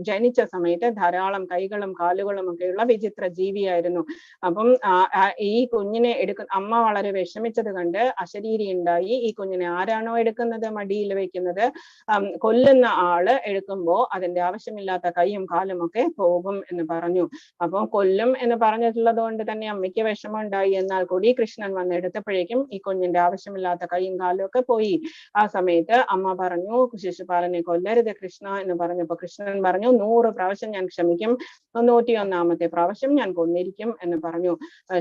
ജനിച്ച സമയത്ത് ധാരാളം കൈകളും കാലുകളും ഒക്കെയുള്ള വിചിത്ര ജീവിയായിരുന്നു. അപ്പം ഈ കുഞ്ഞിനെ അമ്മ വളരെ വിഷമിച്ചത് കണ്ട് അശരീരി ഉണ്ടായി. ഈ കുഞ്ഞിനെ ആരാണോ എടുക്കുന്നത്, മടിയിൽ വെക്കുന്നത്, കൊല്ലുന്ന ആള് എടുക്കുമ്പോ അതിന്റെ ആവശ്യമില്ലാത്ത കൈയും കാലും ഒക്കെ പോകും എന്ന് പറഞ്ഞു. അപ്പം കൊല്ലും എന്ന് പറഞ്ഞിട്ടുള്ളത് കൊണ്ട് തന്നെ അമ്മയ്ക്ക് വിഷമം ഉണ്ടായി. എന്നാൽ കൂടി കൃഷ്ണൻ വന്ന് എടുത്തപ്പോഴേക്കും ഈ കുഞ്ഞിന്റെ ആവശ്യമില്ലാത്ത കൈയും കാലും ഒക്കെ പോയി. ആ സമയത്ത് അമ്മ പറഞ്ഞു, ശിശുപാലനെ കൊല്ലരുത് കൃഷ്ണ എന്ന് പറഞ്ഞപ്പോ കൃഷ്ണൻ പറഞ്ഞു, 100 പ്രാവശ്യം ഞാൻ ക്ഷമിക്കും, 91ാമത്തെ പ്രാവശ്യം ഞാൻ കൊന്നിരിക്കും എന്ന് പറഞ്ഞു.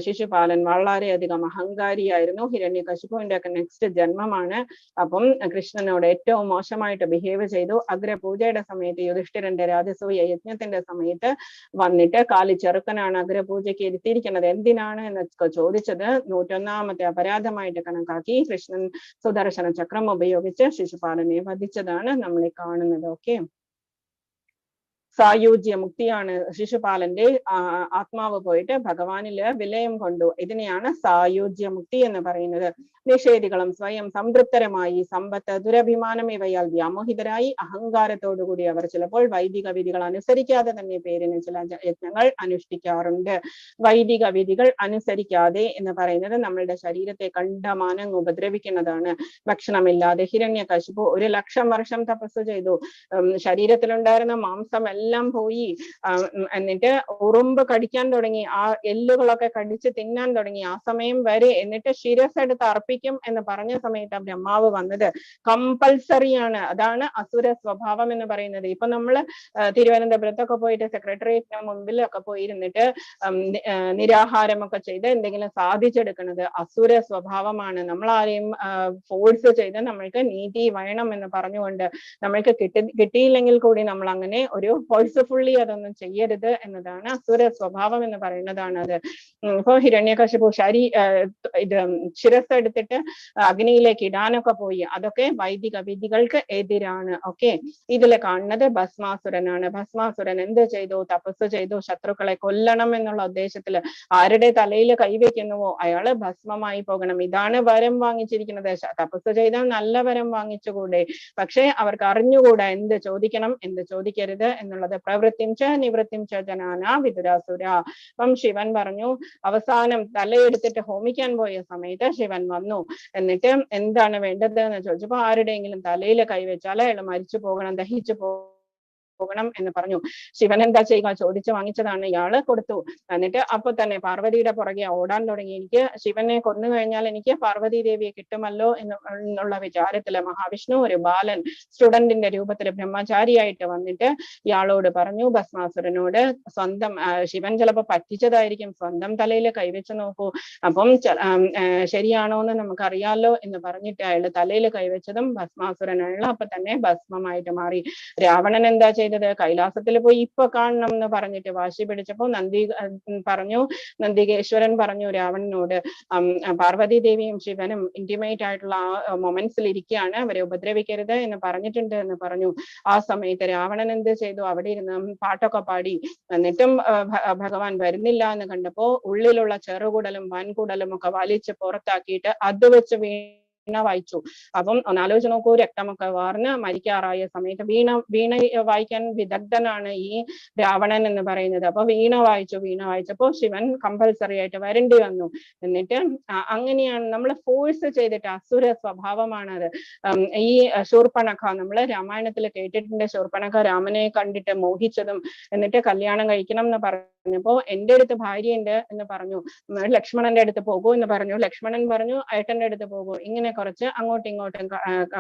ശിശുപാലൻ വളരെയധികം അഹങ്കാരിയായിരുന്നു. ഹിരണ്യകശിപുവിന്റെ ഒക്കെ നെക്സ്റ്റ് ജന്മമാണ്. അപ്പം കൃഷ്ണനോട് ഏറ്റവും മോശമായിട്ട് ബിഹേവ് ചെയ്തു. അഗ്രപൂജയുടെ സമയത്ത് യുധിഷ്ഠിരന്റെ രാജസൂയ യജ്ഞത്തിന്റെ സമയത്ത് വന്നിട്ട് കാലി ചെറുക്കനാണ് അഗ്രപൂജയ്ക്ക് ഇരുത്തിയിരിക്കുന്നത്, എന്തിനാണ് എന്ന് ചോദിച്ചത് 101ാമത്തെ അപരാധമായിട്ട് കണക്കാക്കി കൃഷ്ണൻ സുദർശന ചക്രം ഉപയോഗിച്ച് ശിശുപാലനെ വധിച്ചതാണ് നമ്മൾ കാണുന്നത്. ഓക്കെ, സായുജ്യ മുക്തിയാണ്. ശിശുപാലന്റെ ആത്മാവ് പോയിട്ട് ഭഗവാനില് വിലയം കൊണ്ടു. ഇതിനെയാണ് സായുജ്യ മുക്തി എന്ന് പറയുന്നത്. നിഷേധികളും സ്വയം സംതൃപ്തരമായി സമ്പത്ത് ദുരഭിമാനം ഇവയാൽ വ്യാമോഹിതരായി അഹങ്കാരത്തോടുകൂടി അവർ ചിലപ്പോൾ വൈദിക വിധികൾ അനുസരിക്കാതെ തന്നെ പേരിന് ചില യജ്ഞങ്ങൾ അനുഷ്ഠിക്കാറുണ്ട്. വൈദിക വിധികൾ അനുസരിക്കാതെ എന്ന് പറയുന്നത് നമ്മളുടെ ശരീരത്തെ കണ്ടമാനം ഉപദ്രവിക്കുന്നതാണ്. ഭക്ഷണമില്ലാതെ ഹിരണ്യകശിപു 1,00,000 വർഷം തപസ് ചെയ്തു. ശരീരത്തിലുണ്ടായിരുന്ന മാംസം എല്ലാം പോയി. എന്നിട്ട് ഉറുമ്പ് കടിക്കാൻ തുടങ്ങി, ആ എല്ലുകളൊക്കെ കടിച്ച് തിന്നാൻ തുടങ്ങി. ആ സമയം വരെ എന്നിട്ട് ശിരസ് എടുത്ത് അർപ്പിക്കും എന്ന് പറഞ്ഞ സമയത്ത് ബ്രഹ്മാവ് വന്നത്. കമ്പൽസറിയാണ്. അതാണ് അസുര സ്വഭാവം എന്ന് പറയുന്നത്. ഇപ്പൊ നമ്മള് തിരുവനന്തപുരത്തൊക്കെ പോയിട്ട് സെക്രട്ടേറിയറ്റിന് മുമ്പിലൊക്കെ പോയിരുന്നിട്ട് നിരാഹാരമൊക്കെ ചെയ്ത് എന്തെങ്കിലും സാധിച്ചെടുക്കുന്നത് അസുര സ്വഭാവമാണ്. നമ്മൾ ആരെയും ഫോഴ്സ് ചെയ്ത് നമ്മൾക്ക് നീതി വേണം എന്ന് പറഞ്ഞുകൊണ്ട് നമ്മൾക്ക് കിട്ടിയില്ലെങ്കിൽ കൂടി നമ്മൾ അങ്ങനെ ഒരു ഫോഴ്സ്ഫുള്ളി അതൊന്നും ചെയ്യരുത് എന്നതാണ് അസുര സ്വഭാവം എന്ന് പറയുന്നതാണ് അത്. ഇപ്പൊ ഹിരണ്യകശിപു ഇത് ശിരസ് എടുത്തിട്ട് അഗ്നിയിലേക്ക് ഇടാനൊക്കെ പോയി. അതൊക്കെ വൈദിക വിധികൾക്ക് എതിരാണ്. ഓക്കെ, ഇതില് കാണുന്നത് ഭസ്മാസുരനാണ്. ഭസ്മാസുരൻ എന്ത് ചെയ്തു? തപസ് ചെയ്തു. ശത്രുക്കളെ കൊല്ലണം എന്നുള്ള ഉദ്ദേശത്തില് ആരുടെ തലയിൽ കൈവയ്ക്കുന്നുവോ അയാള് ഭസ്മമായി പോകണം. ഇതാണ് വരം വാങ്ങിച്ചിരിക്കുന്നത്. തപസ് ചെയ്താൽ നല്ല വരം വാങ്ങിച്ചുകൂടെ? പക്ഷെ അവർക്ക് അറിഞ്ഞുകൂടാ എന്ത് ചോദിക്കണം എന്ത് ചോദിക്കരുത് എന്നുള്ളത്. പ്രവൃത്തിം ച നിവൃത്തിം ച ജനാന വിദുരാസുര. അപ്പം ശിവൻ പറഞ്ഞു, അവസാനം തലയെടുത്തിട്ട് ഹോമിക്കാൻ പോയ സമയത്ത് ശിവൻ വന്നു. എന്നിട്ട് എന്താണ് വേണ്ടത് എന്ന് ചോദിച്ചപ്പോ ആരുടെയെങ്കിലും തലയിൽ കൈവച്ചാൽ അയാൾ മരിച്ചു പോകണം, ദഹിച്ചു പോകണം എന്ന് പറഞ്ഞു. ശിവൻ എന്താ ചെയ്യുക? ചോദിച്ചു വാങ്ങിച്ചതാണ്, ഇയാള് കൊടുത്തു. എന്നിട്ട് അപ്പൊ തന്നെ പാർവതിയുടെ പുറകെ ഓടാൻ തുടങ്ങി. എനിക്ക് ശിവനെ കൊന്നു കഴിഞ്ഞാൽ എനിക്ക് പാർവതി ദേവിയെ കിട്ടുമല്ലോ എന്നുള്ള വിചാരത്തില് മഹാവിഷ്ണു ഒരു ബാലൻ സ്റ്റുഡന്റിന്റെ രൂപത്തിൽ ബ്രഹ്മചാരിയായിട്ട് വന്നിട്ട് ഇയാളോട് പറഞ്ഞു, ഭസ്മാസുരനോട്, സ്വന്തം ശിവൻ ചിലപ്പോ പറ്റിച്ചതായിരിക്കും, സ്വന്തം തലയിൽ കൈവച്ച് നോക്കൂ, അപ്പം ശരിയാണോ എന്ന് നമുക്കറിയാലോ എന്ന് പറഞ്ഞിട്ട് അയാളുടെ തലയിൽ കൈവച്ചതും ഭസ്മാസുരനുള്ള അപ്പൊ തന്നെ ഭസ്മമായിട്ട് മാറി. രാവണൻ എന്താ ചെയ്തത്? കൈലാസത്തിൽ പോയി ഇപ്പൊ കാണണം എന്ന് പറഞ്ഞിട്ട് വാശി പിടിച്ചപ്പോ നന്ദികേശ്വരൻ പറഞ്ഞു രാവണനോട്, പാർവതി ദേവിയും ശിവനും ഇന്റിമേറ്റ് ആയിട്ടുള്ള ആ മൊമെന്റ്സിൽ ഇരിക്കുകയാണ്, അവരെ ഉപദ്രവിക്കരുത് എന്ന് പറഞ്ഞിട്ടുണ്ട് എന്ന് പറഞ്ഞു. ആ സമയത്ത് രാവണൻ എന്ത് ചെയ്തു? അവിടെ ഇരുന്ന് പാട്ടൊക്കെ പാടി. എന്നിട്ടും ഭഗവാൻ വരുന്നില്ല എന്ന് കണ്ടപ്പോ ഉള്ളിലുള്ള ചെറുകുടലും വൻകുടലും ഒക്കെ വലിച്ച് പുറത്താക്കിയിട്ട് അത് വെച്ച് വീണ വായിച്ചു. അപ്പം ഒന്നാലോചിച്ച് നോക്കൂ, രക്തമൊക്കെ വാർന്ന് മരിക്കാറായ സമയത്ത് വീണ വായിക്കാൻ വിദഗ്ധനാണ് ഈ രാവണൻ എന്ന് പറയുന്നത്. അപ്പൊ വീണ വായിച്ചപ്പോ ശിവൻ കമ്പൽസറി ആയിട്ട് വരേണ്ടി വന്നു. എന്നിട്ട് അങ്ങനെയാണ് നമ്മൾ ഫോഴ്സ് ചെയ്തിട്ട്, അസുര സ്വഭാവമാണത്. ഈ ശൂർപ്പണഖ നമ്മള് രാമായണത്തിൽ കേട്ടിട്ടുണ്ട്. ശൂർപ്പണഖ രാമനെ കണ്ടിട്ട് മോഹിച്ചതും എന്നിട്ട് കല്യാണം കഴിക്കണം എന്ന് പറഞ്ഞപ്പോ എന്റെ അടുത്ത് ഭാര്യയുണ്ട് എന്ന് പറഞ്ഞു, ലക്ഷ്മണന്റെ അടുത്ത് പോകൂ എന്ന് പറഞ്ഞു. ലക്ഷ്മണൻ പറഞ്ഞു ഏട്ടന്റെ അടുത്ത് പോകൂ. ഇങ്ങനെ കുറച്ച് അങ്ങോട്ടും ഇങ്ങോട്ടും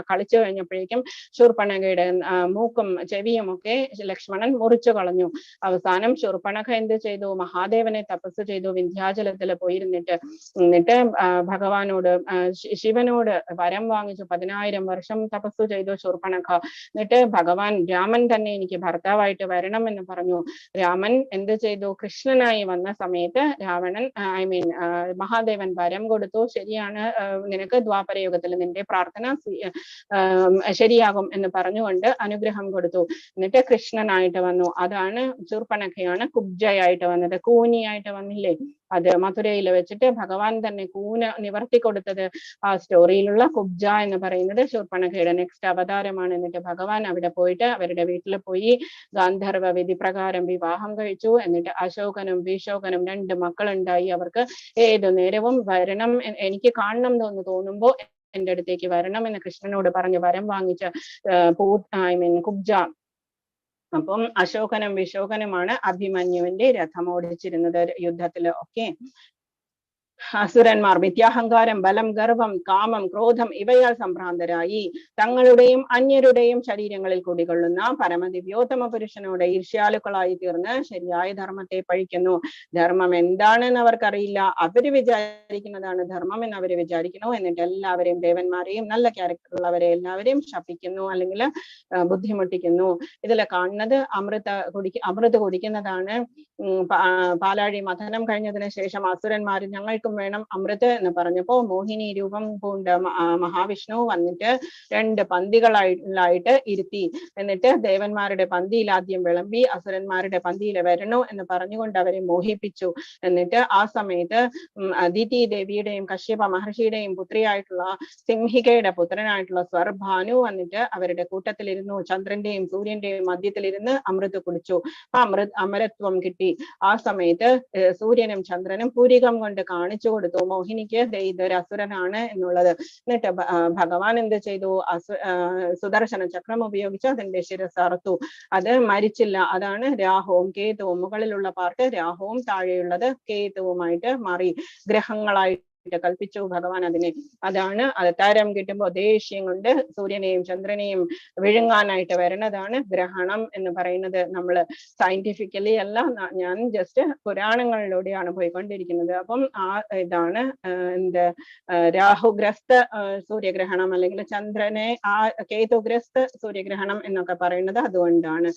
കളിച്ചു കഴിഞ്ഞപ്പോഴേക്കും ശൂർപ്പണഖയുടെ മൂക്കും ചെവിയും ഒക്കെ ലക്ഷ്മണൻ മുറിച്ചു കളഞ്ഞു. അവസാനം ശൂർപ്പണഖ എന്ത് ചെയ്തു? മഹാദേവനെ തപസ് ചെയ്തു വിന്ധ്യാചലത്തിൽ പോയിരുന്നിട്ട്. എന്നിട്ട് ഭഗവാനോട് ശിവനോട് വരം വാങ്ങിച്ചു. 10,000 വർഷം തപസ് ചെയ്തു ശൂർപ്പണഖ. എന്നിട്ട് ഭഗവാൻ രാമൻ തന്നെ എനിക്ക് ഭർത്താവായിട്ട് വരണം എന്ന് പറഞ്ഞു. രാമൻ എന്ത് ചെയ്തു? കൃഷ്ണനായി വന്ന സമയത്ത് രാവണൻ മഹാദേവൻ വരം കൊടുത്തു. ശരിയാണ്, നിനക്ക് ദ്വാപരയുഗത്തിൽ നിന്റെ പ്രാർത്ഥന ശരിയാകും എന്ന് പറഞ്ഞുകൊണ്ട് അനുഗ്രഹം കൊടുത്തു. എന്നിട്ട് കൃഷ്ണനായിട്ട് വന്നു. അതാണ് ശൂർപ്പണഖയാണ് കുബ്ജയായിട്ട് വന്നത്, കൂനിയായിട്ട് വന്നില്ലേ? അത് മധുരയിൽ വെച്ചിട്ട് ഭഗവാൻ തന്നെ കൂന നിവർത്തി കൊടുത്തത്. ആ സ്റ്റോറിയിലുള്ള കുബ്ജ എന്ന് പറയുന്നത് ശൂർപ്പണഖയുടെ നെക്സ്റ്റ് അവതാരമാണ്. എന്നിട്ട് ഭഗവാൻ അവിടെ പോയിട്ട് അവരുടെ വീട്ടിൽ പോയി ഗാന്ധർവ വിധി പ്രകാരം വിവാഹം കഴിച്ചു. എന്നിട്ട് അശോകനും വിശോകനും 2 മക്കളുണ്ടായി. അവർക്ക് ഏതു നേരവും വരണം, എനിക്ക് കാണണം എന്ന് തോന്നുമ്പോ എന്റെ അടുത്തേക്ക് വരണം എന്ന് കൃഷ്ണനോട് പറഞ്ഞ് വരം വാങ്ങിച്ച കുബ്ജ. അപ്പം അശോകനും വിശോകനുമാണ് അഭിമന്യുവിന്റെ രഥം ഓടിച്ചിരുന്നത് യുദ്ധത്തില്. ഓക്കെ, അസുരന്മാർ മിഥ്യാഹങ്കാരം, ബലം, ഗർവം, കാമം, ക്രോധം ഇവയാൽ സംഭ്രാന്തരായി തങ്ങളുടെയും അന്യരുടെയും ശരീരങ്ങളിൽ കുടികൊള്ളുന്ന പരമദിവ്യോത്തമ പുരുഷനോട് ഈർഷ്യാലുക്കളായി തീർന്ന് ശരിയായ ധർമ്മത്തെ പഴിക്കുന്നു. ധർമ്മം എന്താണെന്ന് അവർക്കറിയില്ല. അവര് വിചാരിക്കുന്നതാണ് ധർമ്മം എന്ന് അവര് വിചാരിക്കുന്നു. എന്നിട്ട് എല്ലാവരെയും, ദേവന്മാരെയും നല്ല ക്യാരക്ടറുള്ളവരെ എല്ലാവരെയും ശപിക്കുന്നു, അല്ലെങ്കിൽ ബുദ്ധിമുട്ടിക്കുന്നു. ഇതിൽ കാണുന്നത് അമൃത് കുടിക്കുന്നതാണ്. പാലാഴി മഥനം കഴിഞ്ഞതിന് ശേഷം അസുരന്മാർ ഞങ്ങൾക്ക് നിനക്കും വേണം അമൃത് എന്ന് പറഞ്ഞപ്പോ മോഹിനി രൂപം പൂണ്ട മഹാവിഷ്ണു വന്നിട്ട് 2 പന്തികളായിട്ട് ഇരുത്തി. എന്നിട്ട് ദേവന്മാരുടെ പന്തിയിൽ ആദ്യം വിളമ്പി അസുരന്മാരുടെ പന്തിയിൽ വരണു എന്ന് പറഞ്ഞുകൊണ്ട് അവരെ മോഹിപ്പിച്ചു. എന്നിട്ട് ആ സമയത്ത് അദിതി ദേവിയുടെയും കശ്യപ മഹർഷിയുടെയും പുത്രിയായിട്ടുള്ള സിംഹികയുടെ പുത്രനായിട്ടുള്ള സ്വർഭാനു വന്നിട്ട് അവരുടെ കൂട്ടത്തിലിരുന്നു. ചന്ദ്രന്റെയും സൂര്യന്റെയും മധ്യത്തിലിരുന്ന് അമൃത് കുടിച്ചു. അമരത്വം കിട്ടി. ആ സമയത്ത് സൂര്യനും ചന്ദ്രനും പൂരികം കൊണ്ട് കാണിച്ചു കൊടുത്തു മോഹിനിക്ക് ഇതൊരു അസുരനാണ് എന്നുള്ളത്. എന്നിട്ട് ഭഗവാൻ എന്ത് ചെയ്തു? സുദർശന ചക്രം ഉപയോഗിച്ച് അതിന്റെ ശിരസ് അറുത്തു. അത് മരിച്ചില്ല. അതാണ് രാഹുവും കേതുവും. മുകളിലുള്ള പാർട്ട് രാഹുവും താഴെയുള്ളത് കേതുവുമായിട്ട് മാറി. ഗ്രഹങ്ങളായിട്ട് കൽപ്പിച്ചു ഭഗവാൻ അതിനെ. അതാണ് അവതാരം കിട്ടുമ്പോ ദേഷ്യം കൊണ്ട് സൂര്യനെയും ചന്ദ്രനെയും വിഴുങ്ങാനായിട്ട് വരുന്നതാണ് ഗ്രഹണം എന്ന് പറയുന്നത്. നമ്മള് സയന്റിഫിക്കലി അല്ല, ഞാൻ ജസ്റ്റ് പുരാണങ്ങളിലൂടെയാണ് പോയിക്കൊണ്ടിരിക്കുന്നത്. അപ്പം ഇതാണ് രാഹുഗ്രസ്ത സൂര്യഗ്രഹണം അല്ലെങ്കിൽ ചന്ദ്രനെ കേതുഗ്രസ്ത സൂര്യഗ്രഹണം എന്നൊക്കെ പറയുന്നത് അതുകൊണ്ടാണ്.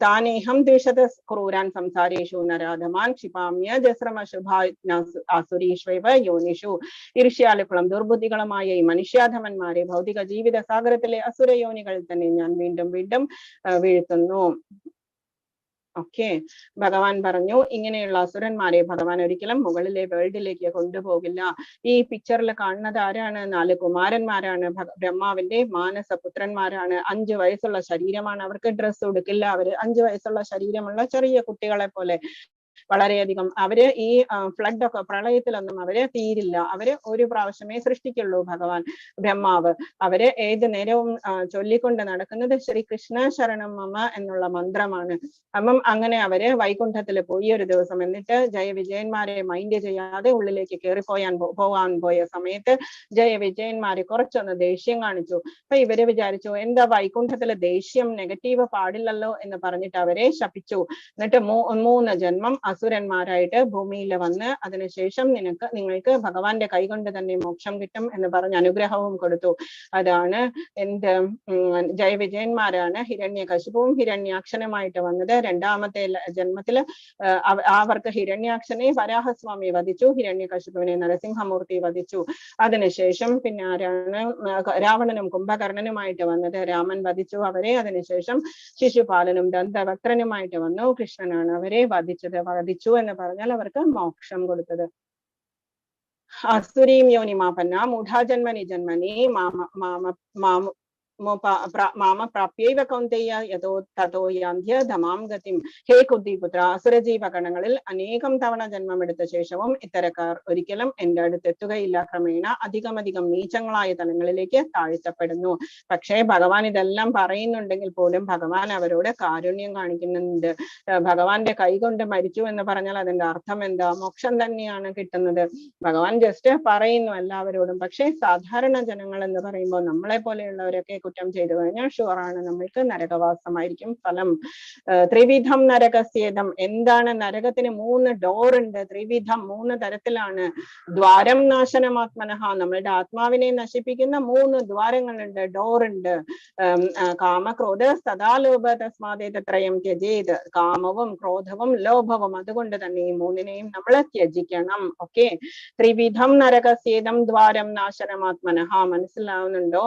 താനേഹം ദ്വിഷത ക്രൂരാൻ സംസാരേഷു നരാധമാൻ ക്ഷിപാമ്യ ജസ്രമശുഭാസുരീഷ്വൈവ യോനിഷു. ഈർഷ്യാലുക്കളും ദുർബുദ്ധികളുമായ ഈ മനുഷ്യാധമന്മാരെ ഭൗതിക ജീവിത സാഗരത്തിലെ അസുരയോനികളിൽ തന്നെ ഞാൻ വീണ്ടും വീണ്ടും വീഴ്ത്തുന്നു. ഓക്കെ, ഭഗവാൻ പറഞ്ഞു ഇങ്ങനെയുള്ള അസുരന്മാരെ ഭഗവാൻ ഒരിക്കലും മുകളിലെ വേൾഡിലേക്ക് കൊണ്ടുപോകില്ല. ഈ പിക്ചറിൽ കാണുന്നത് ആരാണ്? 4 കുമാരന്മാരാണ്. ബ്രഹ്മാവിന്റെ മാനസപുത്രന്മാരാണ്. 5 വയസ്സുള്ള ശരീരമാണ്. അവർക്ക് ഡ്രസ്സ് കൊടുക്കില്ല. അവര് 5 വയസ്സുള്ള ശരീരമുള്ള ചെറിയ കുട്ടികളെ പോലെ വളരെയധികം. അവര് ഈ ഫ്ലഡ് ഒക്കെ പ്രളയത്തിലൊന്നും അവര് തീരില്ല. അവര് ഒരു പ്രാവശ്യമേ സൃഷ്ടിക്കുള്ളൂ ഭഗവാൻ ബ്രഹ്മാവ്. അവര് ഏത് നേരവും ചൊല്ലിക്കൊണ്ട് നടക്കുന്നത് ശ്രീകൃഷ്ണ ശരണം മമ എന്നുള്ള മന്ത്രമാണ്. അപ്പം അങ്ങനെ അവര് വൈകുണ്ഠത്തിൽ പോയി ഒരു ദിവസം. എന്നിട്ട് ജയവിജയന്മാരെ മൈൻഡ് ചെയ്യാതെ ഉള്ളിലേക്ക് പോകാൻ പോയ സമയത്ത് ജയവിജയന്മാര് കുറച്ചൊന്ന് ദേഷ്യം കാണിച്ചു. അപ്പൊ ഇവര് വിചാരിച്ചു എന്താ വൈകുണ്ഠത്തിലെ ദേഷ്യം നെഗറ്റീവ് പാടില്ലല്ലോ എന്ന് പറഞ്ഞിട്ട് അവരെ ശപിച്ചു. എന്നിട്ട് 3 ജന്മം അസുരന്മാരായിട്ട് ഭൂമിയിൽ വന്ന് അതിനുശേഷം നിങ്ങൾക്ക് ഭഗവാന്റെ കൈകൊണ്ട് തന്നെ മോക്ഷം കിട്ടും എന്ന് പറഞ്ഞ് അനുഗ്രഹവും കൊടുത്തു. അതാണ് ജയവിജയന്മാരാണ് ഹിരണ്യകശിപുവും ഹിരണ്യാക്ഷനുമായിട്ട് വന്നത്. 2ാമത്തെ ജന്മത്തില് അവർക്ക് ഹിരണ്യാക്ഷനെ വരാഹസ്വാമി വധിച്ചു, ഹിരണ്യകശിപുവിനെ നരസിംഹമൂർത്തി വധിച്ചു. അതിനുശേഷം പിന്നെ ആരാണ്? രാവണനും കുംഭകർണനുമായിട്ട് വന്നത്. രാമൻ വധിച്ചു അവരെ. അതിനുശേഷം ശിശുപാലനും ദന്തവക്ത്രനുമായിട്ട് വന്നു. കൃഷ്ണനാണ് അവരെ വധിച്ചു എന്ന് പറഞ്ഞാൽ അവർക്ക് മോക്ഷം കൊടുത്തത്. അസുരീം യോനിമാപന്ന മൂഢാജന്മനി ജന്മനി മാമ പ്രാപ്യൈവ കൗന്തെയ യതോ തതോ യാന്ധ്യ ധമാം ഗതിം. ഹേ കുന്തിപുത്ര, അസുരജീവഗണങ്ങളിൽ അനേകം തവണ ജന്മമെടുത്ത ശേഷവും ഇത്തരക്കാർ ഒരിക്കലും എന്റെ അടുത്തെത്തുകയില്ല. ക്രമേണ അധികം നീചങ്ങളായ തലങ്ങളിലേക്ക് താഴ്ത്തപ്പെടുന്നു. പക്ഷേ ഭഗവാൻ ഇതെല്ലാം പറയുന്നുണ്ടെങ്കിൽ പോലും ഭഗവാൻ അവരോട് കാരുണ്യം കാണിക്കുന്നുണ്ട്. ഭഗവാന്റെ കൈകൊണ്ട് മരിച്ചു എന്ന് പറഞ്ഞാൽ അതിന്റെ അർത്ഥം എന്താ? മോക്ഷം തന്നെയാണ് കിട്ടുന്നത്. ഭഗവാൻ ജസ്റ്റ് പറയുന്നു എല്ലാവരോടും. പക്ഷേ സാധാരണ ജനങ്ങൾ എന്ന് പറയുമ്പോൾ നമ്മളെ പോലെയുള്ളവരൊക്കെ കുറ്റം ചെയ്തു കഴിഞ്ഞാൽ ഷുവറാണ് നമ്മൾക്ക് നരകവാസമായിരിക്കും ഫലം. ത്രിവിധം നരകസ്യേദം. എന്താണ് നരകത്തിന്? 3 ഡോർ ഉണ്ട്. ത്രിവിധം 3 തരത്തിലാണ്. ദ്വാരം നാശനമാത്മനഃ, നമ്മളുടെ ആത്മാവിനെ നശിപ്പിക്കുന്ന 3 ദ്വാരങ്ങളുണ്ട്, ഡോർ ഉണ്ട്. കാമക്രോധ സദാലോഭ തസ്മാദേതത്രയം ത്യജേത്. കാമവും ക്രോധവും ലോഭവും, അതുകൊണ്ട് തന്നെ ഈ 3നെയും നമ്മൾ ത്യജിക്കണം. ഓക്കെ, ത്രിവിധം നരകസ്യേദം ദ്വാരം നാശനമാത്മനഃ. മനസ്സിലാവുന്നുണ്ടോ?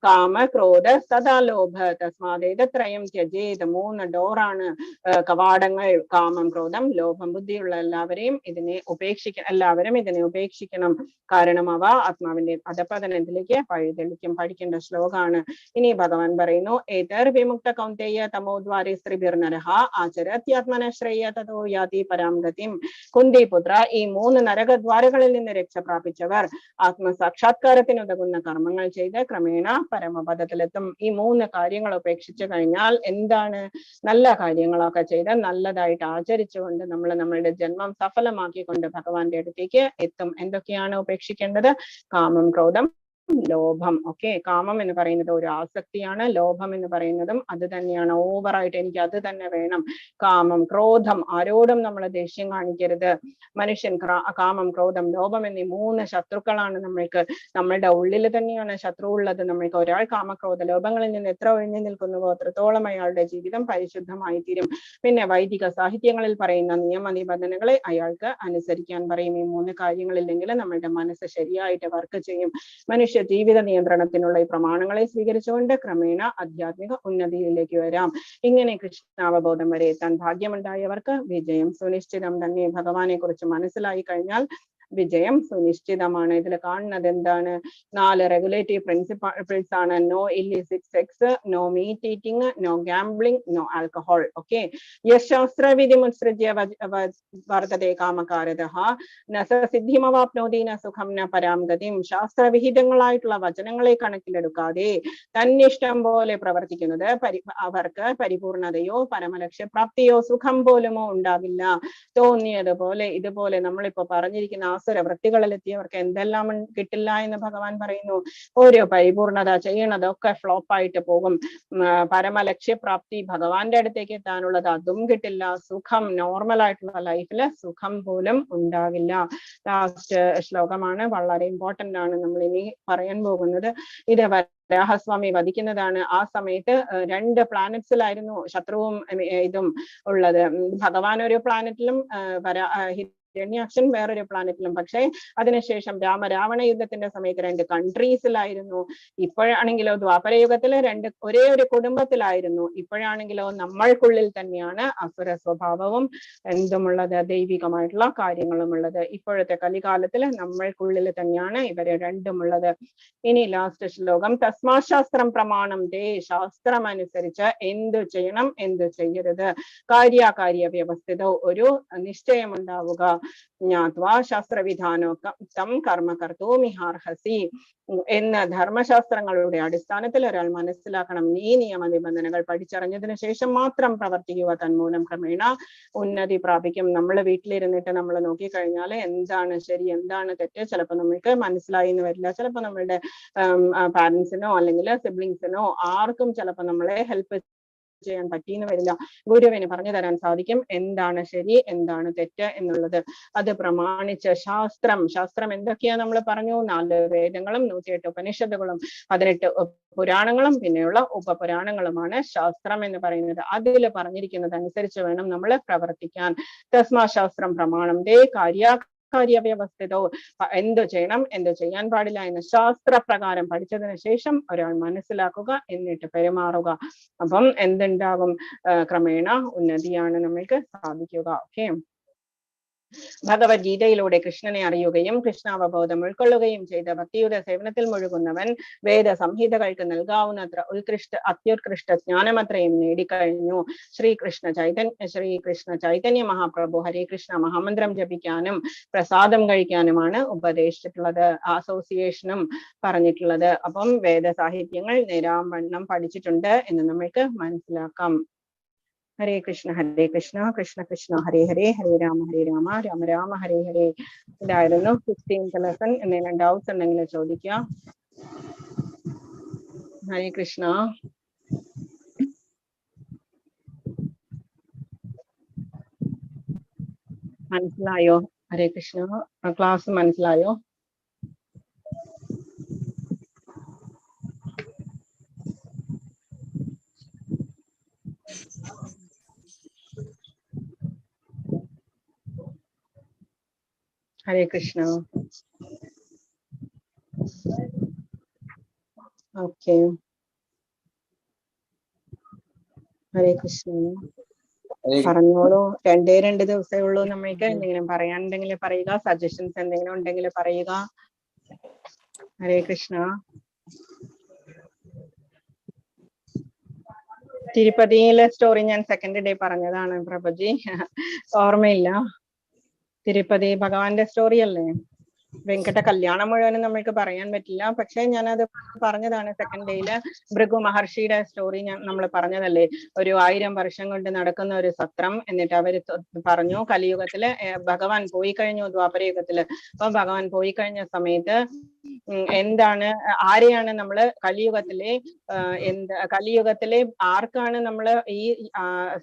കാമ ക്രോധ സദാലോഭ തസ്മാദേതത്രയം ത്യജേത്. 3 ഡോറാണ്, കവാടങ്ങൾ. കാമം, ക്രോധം, ലോഭം. ബുദ്ധിയുള്ള എല്ലാവരും ഇതിനെ ഉപേക്ഷിക്കണം. കാരണം അവ ആത്മാവിന്റെ അധപതനത്തിലേക്ക് വഴിതെളിക്കും. പഠിക്കേണ്ട ശ്ലോകമാണ്. ഇനി ഭഗവാൻ പറയുന്നു, ഏതർ വിമുക്ത കൗന്തെയ തമോദ്വാരേ സ്ത്രീഭിർനരഃ ആചരത്യാത്മന ശ്രേയ തതോ യാതി പരാം ഗതിം. കുന്തിപുത്ര, ഈ 3 നരകദ്വാരങ്ങളിൽ നിന്ന് രക്ഷ പ്രാപിച്ചവർ ആത്മസാക്ഷാത്കാരത്തിനുതകുന്ന കർമ്മങ്ങൾ ചെയ്ത് ക്രമേണ പരമപദത്തിലെത്തും. ഈ 3 കാര്യങ്ങൾ ഉപേക്ഷിച്ചു കഴിഞ്ഞാൽ എന്താണ്? നല്ല കാര്യങ്ങളൊക്കെ ചെയ്ത് നല്ലതായിട്ട് ആചരിച്ചുകൊണ്ട് നമ്മൾ നമ്മളുടെ ജന്മം സഫലമാക്കിക്കൊണ്ട് ഭഗവാന്റെ അടുത്തേക്ക് എത്തും. എന്തൊക്കെയാണ് ഉപേക്ഷിക്കേണ്ടത്? കാമം, ക്രോധം, ലോഭം. ഓക്കെ, കാമം എന്ന് പറയുന്നത് ഒരു ആസക്തിയാണ്, ലോഭം എന്ന് പറയുന്നതും അത് തന്നെയാണ്. ഓവറായിട്ട് എനിക്ക് അത് തന്നെ വേണം. കാമം, ക്രോധം, ആരോടും നമ്മൾ ദേഷ്യം കാണിക്കരുത്. മനുഷ്യൻ കാമം, ക്രോധം, ലോഭം എന്നീ 3 ശത്രുക്കളാണ് നമ്മൾക്ക്. നമ്മളുടെ ഉള്ളിൽ തന്നെയാണ് ശത്രു ഉള്ളത്. നമ്മൾക്ക് ഒരാൾ കാമക്രോധ ലോഭങ്ങളിൽ നിന്ന് എത്ര ഒഴിഞ്ഞു നിൽക്കുന്നുവോ അത്രത്തോളം അയാളുടെ ജീവിതം പരിശുദ്ധമായി തീരും. പിന്നെ വൈദിക സാഹിത്യങ്ങളിൽ പറയുന്ന നിയമനിബന്ധനകളെ അയാൾക്ക് അനുസരിക്കാൻ പറയും. ഈ 3 കാര്യങ്ങളില്ലെങ്കിൽ നമ്മളുടെ മനസ്സ് ശരിയായിട്ട് വർക്ക് ചെയ്യും. മനുഷ്യ ജീവിത നിയന്ത്രണത്തിനുള്ള ഈ പ്രമാണങ്ങളെ സ്വീകരിച്ചുകൊണ്ട് ക്രമേണ ആധ്യാത്മിക ഉന്നതിയിലേക്ക് വരാം. ഇങ്ങനെ കൃഷ്ണാവബോധം വരെ എത്താൻ ഭാഗ്യമുണ്ടായവർക്ക് വിജയം സുനിശ്ചിതം തന്നെ. ഭഗവാനെ കുറിച്ച് മനസ്സിലായി കഴിഞ്ഞാൽ വിജയം സുനിശ്ചിതമാണ്. ഇതിൽ കാണുന്നത് എന്താണ്? 4 റെഗുലേറ്റീവ് പ്രിൻസിപ്പിൾസ് ആണ്. No illicit sex, no meat eating, no gambling, no alcohol. Okay, യശാസ്ത്രവിധി മുത്സൃജ്യ വർത്തതേ കാമകാരതഃ ന സിദ്ധിമവാപ്നോതി ന സുഖം ന പരാം ഗതിം. ശാസ്ത്രവിഹിതങ്ങളായിട്ടുള്ള വചനങ്ങളെ കണക്കിലെടുക്കാതെ തന്നിഷ്ടം പോലെ പ്രവർത്തിക്കുന്നത് അവർക്ക് പരിപൂർണതയോ പരമലക്ഷ്യപ്രാപ്തിയോ സുഖം പോലുമോ ഉണ്ടാകില്ല. തോന്നിയതുപോലെ ഇതുപോലെ നമ്മളിപ്പോ പറഞ്ഞിരിക്കുന്ന വൃത്തികളിലെത്തിയവർക്ക് എന്തെല്ലാം കിട്ടില്ല എന്ന് ഭഗവാൻ പറയുന്നു. ഓരോ പരിപൂർണത ചെയ്യണതൊക്കെ ഫ്ലോപ്പ് ആയിട്ട് പോകും. പരമലക്ഷ്യപ്രാപ്തി ഭഗവാന്റെ അടുത്തേക്ക് എത്താനുള്ളത് അതും കിട്ടില്ല. സുഖം, നോർമൽ ആയിട്ടുള്ള ലൈഫില് സുഖം പോലും ഉണ്ടാകില്ല. ലാസ്റ്റ് ശ്ലോകമാണ്, വളരെ ഇമ്പോർട്ടന്റ് ആണ്, നമ്മൾ ഇനി പറയാൻ പോകുന്നത്. ഇത് വരാഹസ്വാമി വധിക്കുന്നതാണ്. ആ സമയത്ത് 2 പ്ലാനറ്റ്സിലായിരുന്നു ശത്രുവും ഇതും ഉള്ളത്. ഭഗവാൻ ഒരു പ്ലാനറ്റിലും ഹിരണ്യാക്ഷൻ വേറൊരു പ്ലാനറ്റിലും. പക്ഷേ അതിനുശേഷം രാവണ യുദ്ധത്തിന്റെ സമയത്ത് 2 കൺട്രീസിലായിരുന്നു. ഇപ്പോഴാണെങ്കിലോ ദ്വാപരയുഗത്തില് ഒരേ ഒരു കുടുംബത്തിലായിരുന്നു. ഇപ്പോഴാണെങ്കിലോ നമ്മൾക്കുള്ളിൽ തന്നെയാണ് അസുര സ്വഭാവവും എന്തുമുള്ളത്, ദൈവികമായിട്ടുള്ള കാര്യങ്ങളും ഉള്ളത്. ഇപ്പോഴത്തെ കലികാലത്തില് നമ്മൾക്കുള്ളിൽ തന്നെയാണ് ഇവര് രണ്ടുമുള്ളത്. ഇനി ലാസ്റ്റ് ശ്ലോകം, തസ്മാശാസ്ത്രം പ്രമാണം തേ. ശാസ്ത്രം അനുസരിച്ച് എന്തു ചെയ്യണം, എന്തു ചെയ്യരുത്, കാര്യാകാര്യ വ്യവസ്ഥിതോ ഒരു നിശ്ചയം ഉണ്ടാവുക. ജ്ഞാത്വാ ശാസ്ത്രവിധാനോ തം കർമ്മ കർത്തൂമിഹാർഹസി എന്ന ധർമ്മശാസ്ത്രങ്ങളുടെ അടിസ്ഥാനത്തിൽ ഒരാൾ മനസ്സിലാക്കണം. ഈ നിയമ നിബന്ധനകൾ പഠിച്ചറിഞ്ഞതിന് ശേഷം മാത്രം പ്രവർത്തിക്കുക. തന്മൂലം ക്രമേണ ഉന്നതി പ്രാപിക്കും. നമ്മൾ വീട്ടിലിരുന്നിട്ട് നമ്മൾ നോക്കിക്കഴിഞ്ഞാൽ എന്താണ് ശരി, എന്താണ് തെറ്റ്, ചിലപ്പോൾ നമ്മൾക്ക് മനസ്സിലായി എന്ന് വരില്ല. ചിലപ്പോൾ നമ്മളുടെ പാരന്റ്സിനോ അല്ലെങ്കിൽ സിബ്ലിങ്സിനോ ആർക്കും ചിലപ്പോൾ നമ്മളെ ഹെൽപ്പ് ചെയ്യാൻ പറ്റിയെന്ന് വരില്ല. ഗുരുവിന് പറഞ്ഞു തരാൻ സാധിക്കും എന്താണ് ശരി, എന്താണ് തെറ്റ് എന്നുള്ളത്. അത് പ്രമാണിച്ച് ശാസ്ത്രം എന്തൊക്കെയാ നമ്മൾ പറഞ്ഞു? 4 വേദങ്ങളും 108 ഉപനിഷത്തുകളും 18 പുരാണങ്ങളും പിന്നെയുള്ള ഉപപുരാണങ്ങളുമാണ് ശാസ്ത്രം എന്ന് പറയുന്നത്. അതിൽ പറഞ്ഞിരിക്കുന്നത് അനുസരിച്ച് വേണം നമ്മൾ പ്രവർത്തിക്കാൻ. തസ്മാ ശാസ്ത്രം പ്രമാണം ദേ കാര്യവ്യവസ്ഥിതോ. എന്തു ചെയ്യണം, എന്തു ചെയ്യാൻ പാടില്ല എന്ന് ശാസ്ത്രപ്രകാരം പഠിച്ചതിന് ശേഷം ഒരാൾ മനസ്സിലാക്കുക, എന്നിട്ട് പെരുമാറുക. അപ്പം എന്തുണ്ടാകും? ക്രമേണ ഉന്നതിയാണ് നമ്മൾക്ക് സാധിക്കുക. ഓക്കെ, ഭഗവത്ഗീതയിലൂടെ കൃഷ്ണനെ അറിയുകയും കൃഷ്ണാവബോധം ഉൾക്കൊള്ളുകയും ചെയ്ത ഭക്തിയുടെ സേവനത്തിൽ മുഴുകുന്നവൻ വേദസംഹിതകൾക്ക് നൽകാവുന്നത്ര അത്യുത്കൃഷ്ട ജ്ഞാനമത്രയും നേടിക്കഴിഞ്ഞു. ശ്രീകൃഷ്ണ ചൈതന്യ മഹാപ്രഭു ഹരേ കൃഷ്ണ മഹാമന്ത്രം ജപിക്കാനും പ്രസാദം കഴിക്കാനുമാണ് ഉപദേശിച്ചിട്ടുള്ളത്, അസോസിയേഷനും പറഞ്ഞിട്ടുള്ളത്. അപ്പം വേദസാഹിത്യങ്ങൾ നേരാവണ്ണം പഠിച്ചിട്ടുണ്ട് എന്ന് നമ്മൾക്ക് മനസ്സിലാക്കാം. ഹരേ കൃഷ്ണ കൃഷ്ണ കൃഷ്ണ ഹരേ ഹരേ, ഹരേ രാമ രാമ രാമ ഹരേ ഹരേ. ഇതായിരുന്നു 16th ലെസൺ. എന്തെങ്കിലും ഡൗട്ട്സ് ഉണ്ടെങ്കിൽ ചോദിക്കാം. ഹരേ കൃഷ്ണ. മനസ്സിലായോ? ഹരേ കൃഷ്ണ, ക്ലാസ് മനസ്സിലായോ? ഹരേ കൃഷ്ണ. ഓക്കെ, ഹരേ കൃഷ്ണ. പറഞ്ഞോളൂ. 2 ദിവസമേ ഉള്ളൂ നമ്മൾക്ക്. എന്തെങ്കിലും പറയാനുണ്ടെങ്കിൽ പറയുക, സജഷൻസ് എന്തെങ്കിലും ഉണ്ടെങ്കിൽ പറയുക. ഹരേ കൃഷ്ണ. തിരുപ്പതിയിലെ സ്റ്റോറി ഞാൻ സെക്കൻഡ് ഡേ പറഞ്ഞതാണ് പ്രഭുജി, ഓർമ്മയില്ല. തിരുപ്പതി ഭഗവാന്റെ സ്റ്റോറി അല്ലേ? വെങ്കട കല്യാണം മുഴുവനും നമ്മൾക്ക് പറയാൻ പറ്റില്ല, പക്ഷെ ഞാനത് പറഞ്ഞതാണ് സെക്കൻഡ് ഡേയില്. ഭൃഗു മഹർഷിയുടെ സ്റ്റോറി നമ്മൾ പറഞ്ഞതല്ലേ, ഒരു 1000 വർഷം കൊണ്ട് നടക്കുന്ന ഒരു സത്രം. എന്നിട്ട് അവര് പറഞ്ഞു കലിയുഗത്തില് ഭഗവാൻ പോയി കഴിഞ്ഞു, ദ്വാപരയുഗത്തില്. അപ്പൊ ഭഗവാൻ പോയി കഴിഞ്ഞ സമയത്ത് എന്താണ്, ആരെയാണ് നമ്മള് കലിയുഗത്തിലെ കലിയുഗത്തിലെ ആർക്കാണ് നമ്മൾ ഈ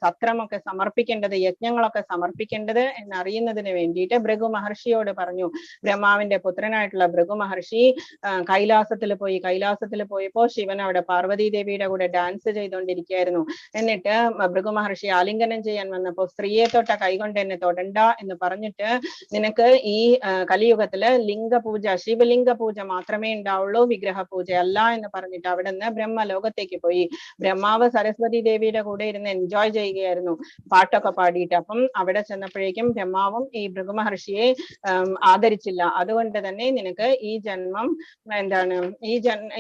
സത്രമൊക്കെ സമർപ്പിക്കേണ്ടത്, യജ്ഞങ്ങളൊക്കെ സമർപ്പിക്കേണ്ടത് എന്നറിയുന്നതിന് വേണ്ടിയിട്ട് ഭൃഗു മഹർഷിയോട് പറഞ്ഞു. ബ്രഹ്മാവിന്റെ പുത്രനായിട്ടുള്ള ഭൃഗു മഹർഷി കൈലാസത്തിൽ പോയപ്പോ ശിവൻ അവിടെ പാർവതി ദേവിയുടെ കൂടെ ഡാൻസ് ചെയ്തുകൊണ്ടിരിക്കുകയായിരുന്നു. എന്നിട്ട് ഭൃഗു മഹർഷി ആലിംഗനം ചെയ്യാൻ വന്നപ്പോ സ്ത്രീയെ തൊട്ട കൈകൊണ്ട് എന്നെ തൊടണ്ട എന്ന് പറഞ്ഞിട്ട്, നിനക്ക് ഈ കലിയുഗത്തില് ലിംഗപൂജ, ശിവലിംഗ പൂജ മാത്രമേ ഉണ്ടാവുള്ളൂ, വിഗ്രഹ പൂജ അല്ല എന്ന് പറഞ്ഞിട്ട് അവിടെ നിന്ന് ബ്രഹ്മലോകത്തേക്ക് പോയി. ബ്രഹ്മാവ് സരസ്വതി ദേവിയുടെ കൂടെ ഇരുന്ന് എൻജോയ് ചെയ്യുകയായിരുന്നു പാട്ടൊക്കെ പാടിയിട്ട്. അപ്പം അവിടെ ചെന്നപ്പോഴേക്കും ബ്രഹ്മാവും ഈ ഭൃഗു മഹർഷിയെ ആദരിച്ചില്ല. അതുകൊണ്ട് തന്നെ നിനക്ക് ഈ ജന്മം എന്താണ്,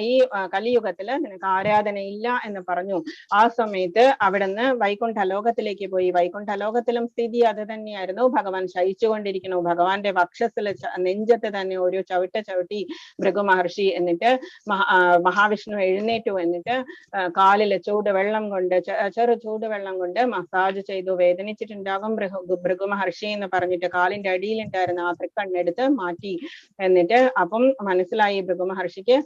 ഈ കലിയുഗത്തില് നിനക്ക് ആരാധനയില്ല എന്ന് പറഞ്ഞു. ആ സമയത്ത് അവിടുന്ന് വൈകുണ്ഠലോകത്തിലേക്ക് പോയി. വൈകുണ്ഠലോകത്തിലും സ്ഥിതി അത് തന്നെയായിരുന്നു. ഭഗവാൻ ശയിച്ചുകൊണ്ടിരിക്കുന്നു. ഭഗവാന്റെ വക്ഷസ്സില് നെഞ്ചത്ത് തന്നെ ഒരു ചവിട്ടി ഭൃഗു മഹർഷി. എന്നിട്ട് മഹാവിഷ്ണു എഴുന്നേറ്റു. എന്നിട്ട് കാലില് ചൂടുവെള്ളം കൊണ്ട്, ചെറു ചൂടുവെള്ളം കൊണ്ട് മസാജ് ചെയ്തു. വേദനിച്ചിട്ടുണ്ടാകും ഭൃഗു മഹർഷി എന്ന് പറഞ്ഞിട്ട് കാലിന്റെ അടിയിലുണ്ടായിരുന്ന ആ തൃക്കണ്ണെടുത്ത് മാറ്റി. എന്നിട്ട് അപ്പം മനസ്സിലായി ഭൃഗു മഹർഷിക്ക്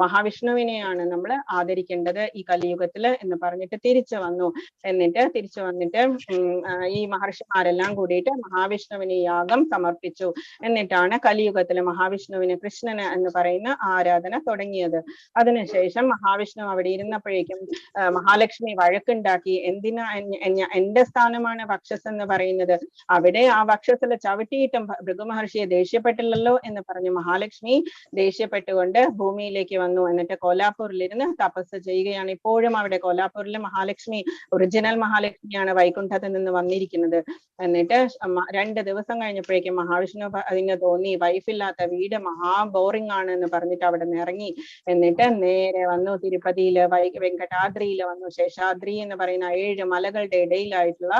മഹാവിഷ്ണുവിനെയാണ് നമ്മൾ ആദരിക്കേണ്ടത് ഈ കലിയുഗത്തില് എന്ന് പറഞ്ഞിട്ട് തിരിച്ചു വന്നു. എന്നിട്ട് തിരിച്ചു വന്നിട്ട് ഈ മഹർഷിമാരെല്ലാം കൂടിയിട്ട് മഹാവിഷ്ണുവിന് യാഗം സമർപ്പിച്ചു. എന്നിട്ടാണ് കലിയുഗത്തില് മഹാവിഷ്ണുവിന്, കൃഷ്ണന് എന്ന് പറയുന്ന ആരാധന തുടങ്ങിയത്. അതിനുശേഷം മഹാവിഷ്ണു അവിടെ ഇരുന്നപ്പോഴേക്കും മഹാലക്ഷ്മി വഴക്കുണ്ടാക്കി. എന്തിനാ എന്റെ സ്ഥാനമാണ് വക്ഷസ് എന്ന് പറയുന്നത്, അവിടെ ആ വക്ഷസ്സിൽ ചവിട്ടിയിട്ടും ഭൃഗു മഹർഷിയെ ദേഷ്യപ്പെട്ടില്ലല്ലോ എന്ന് പറഞ്ഞു മഹാലക്ഷ്മി ദേഷ്യപ്പെട്ടുകൊണ്ട് ഭൂമിയിലേക്ക് വന്നു. എന്നിട്ട് കോലാപ്പൂരിലിരുന്ന് തപസ് ചെയ്യുകയാണ്. ഇപ്പോഴും അവിടെ കോലാപ്പൂരിലെ മഹാലക്ഷ്മി ഒറിജിനൽ മഹാലക്ഷ്മിയാണ് വൈകുണ്ഠത്തിൽ നിന്ന് വന്നിരിക്കുന്നത്. എന്നിട്ട് 2 ദിവസം കഴിഞ്ഞപ്പോഴേക്കും മഹാവിഷ്ണു അതിന് തോന്നി വൈഫില്ലാത്ത വീട് മഹാ ബോറിംഗ് ആണ് എന്ന് പറഞ്ഞിട്ട് അവിടെ നിന്ന് ഇറങ്ങി. എന്നിട്ട് നേരെ വന്നു തിരുപ്പതിയില്, വെങ്കടാദ്രിയില് വന്നു. ശേഷാദ്രി എന്ന് പറയുന്ന 7 മലകളുടെ ഇടയിലായിട്ടുള്ള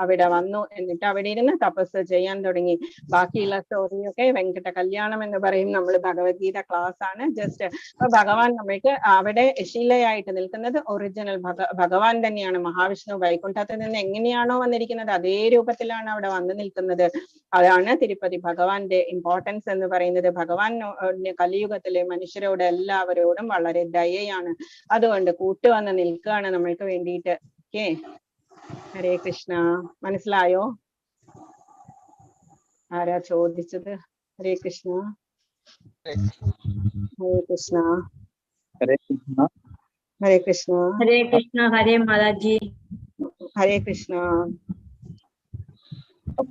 അവിടെ വന്നു. എന്നിട്ട് അവിടെ ഇരുന്ന് തപസ് ചെയ്യാൻ തുടങ്ങി. ബാക്കിയുള്ള സ്റ്റോറിയൊക്കെ വെങ്കട കല്യാണം എന്ന് പറയും. നമ്മൾ ഭഗവത്ഗീത ക്ലാസ് ആണ് ജസ്റ്റ്. അപ്പൊ ഭഗവാൻ നമ്മൾക്ക് അവിടെ ശിലയായിട്ട് നിൽക്കുന്നത് ഒറിജിനൽ ഭഗവാൻ തന്നെയാണ്. മഹാവിഷ്ണു വൈകുണ്ഠത്തിൽ നിന്ന് എങ്ങനെയാണോ വന്നിരിക്കുന്നത് അതേ രൂപത്തിലാണ് അവിടെ വന്നു നിൽക്കുന്നത്. അതാണ് തിരുപ്പതി ഭഗവാന്റെ ഇമ്പോർട്ടൻസ് എന്ന് പറയുന്നത്. ഭഗവാൻ കലിയുഗത്തിലെ മനുഷ്യരോട് എല്ലാവരോടും വളരെ ദയയാണ്. അതുകൊണ്ട് കൂട്ടുവന്ന് നിൽക്കുകയാണ് നമ്മൾക്ക് വേണ്ടിയിട്ട്. ഓക്കെ, ഹരേ കൃഷ്ണ. മനസ്സിലായോ? ആരാ ചോദിച്ചത്? ഹരേ കൃഷ്ണ. ഹരേ കൃഷ്ണ. ഹരേ കൃഷ്ണ. ഹരേ കൃഷ്ണ. ഹരേ കൃഷ്ണ. ഹരേ മാതാജി. ഹരേ കൃഷ്ണ.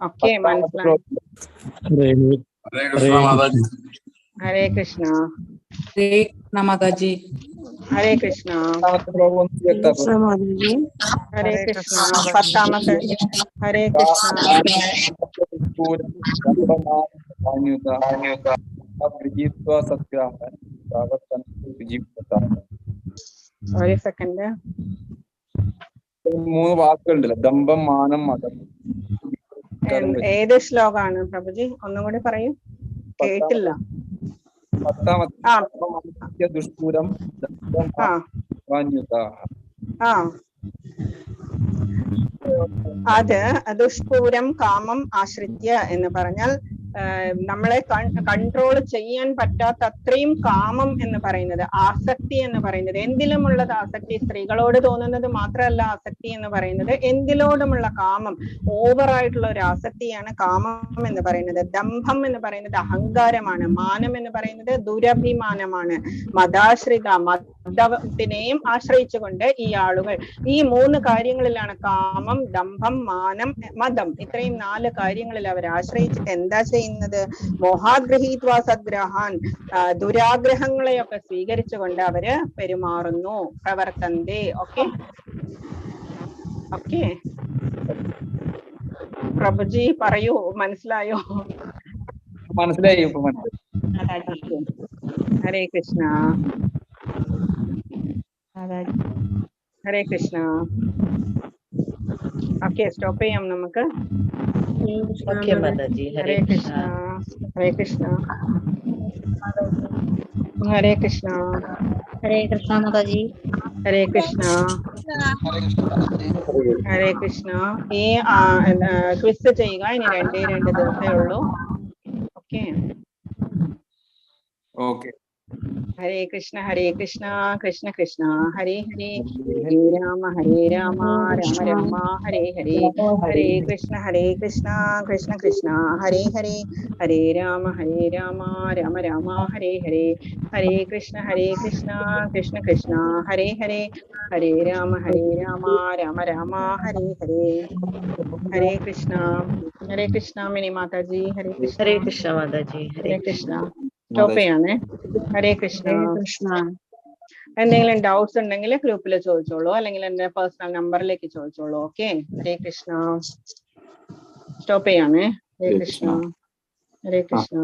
ഓക്കെ, മനസ്സിലായി. ഹരേ കൃഷ്ണ മാതാജി. ഹരേ കൃഷ്ണ. ഹരേ കൃഷ്ണ മാതാജി. ഹരേ കൃഷ്ണ. ഹരേ കൃഷ്ണ. 10ാമത്തെ. ഹരേ കൃഷ്ണ. ഒരു സെക്കൻഡ്. 3 വാക്കുകളുണ്ടല്ലോ, ദമ്പം, മാനം, മതം. ഏത് ശ്ലോകാണ് പ്രഭുജി? ഒന്നും കൂടി പറയൂ, കേട്ടില്ല. 10ാമത്തെ ദുഷ്പൂരം അത് ദുഷ്പൂരം കാമം ആശ്രിത്യ എന്ന് പറഞ്ഞാൽ നമ്മളെ കൺട്രോൾ ചെയ്യാൻ പറ്റാത്ത അത്രയും കാമം എന്ന് പറയുന്നത്, ആസക്തി എന്ന് പറയുന്നത്, എന്തിലുമുള്ളത് ആസക്തി. സ്ത്രീകളോട് തോന്നുന്നത് മാത്രമല്ല ആസക്തി എന്ന് പറയുന്നത്, എന്തിലോടുമുള്ള കാമം, ഓവറായിട്ടുള്ള ഒരു ആസക്തിയാണ് കാമം എന്ന് പറയുന്നത്. ദംഭം എന്ന് പറയുന്നത് അഹങ്കാരമാണ്. മാനം എന്ന് പറയുന്നത് ദുരഭിമാനമാണ്. മതാശ്രിത, മതത്തിനെയും ആശ്രയിച്ചുകൊണ്ട് ഈ ആളുകൾ ഈ 3 കാര്യങ്ങളിലാണ് കാമം, ദംഭം, മാനം, മതം. ഇത്രയും 4 കാര്യങ്ങളിൽ അവർ ആശ്രയിച്ചിട്ട് എന്താ ചെയ്യുന്നത്? മോഹാഗ്രഹീത്വാ സദ്ഗ്രഹാൻ, ദുരാഗ്രഹങ്ങളെയൊക്കെ സ്വീകരിച്ചുകൊണ്ട് അവര് പെരുമാറുന്നു. പ്രവർത്തന്തേ. ഓക്കെ ഓക്കെ പ്രഭുജി പറയൂ, മനസ്സിലായോ? മനസ്സിലായി. ഹരേ കൃഷ്ണ. ഹരേ കൃഷ്ണ. ഓക്കെ, സ്റ്റോപ്പ് ചെയ്യാം നമുക്ക്. ഓക്കെ മാതാജി. ഹരേ കൃഷ്ണ. ഹരേ കൃഷ്ണ. ഹരേ കൃഷ്ണ. ഹരേ കൃഷ്ണ മാതാജി. ഹരേ കൃഷ്ണ. ഹരേ കൃഷ്ണ. ഈ ക്വിസ് ചെയ്യുക. ഇനി 2 ദിവസമേ ഉള്ളൂ. Okay, okay. Hare Krishna Krishna Krishna Hare Hare Hare Rama Rama Rama Hare Hare. Hare Krishna Krishna Krishna Hare Hare Hare Rama Rama Rama Hare Hare. Hare Krishna Krishna Krishna Hare Hare Hare Rama Rama Rama Hare Hare. Hare Krishna mini മാതാജി. ഹരേ കൃഷ്ണ മാതാജി. ഹരേ കൃഷ്ണ. സ്റ്റോപ്പ് ചെയ്യാനേ. ഹരേ കൃഷ്ണ. എന്തെങ്കിലും ഡൗട്ട്സ് ഉണ്ടെങ്കിൽ ഗ്രൂപ്പിൽ ചോദിച്ചോളൂ, അല്ലെങ്കിൽ എന്റെ പേഴ്സണൽ നമ്പറിലേക്ക് ചോദിച്ചോളൂ. ഓക്കെ. ഹരേ കൃഷ്ണ. സ്റ്റോപ്പ് ചെയ്യാനേ. ഹരേ കൃഷ്ണ. ഹരേ കൃഷ്ണ.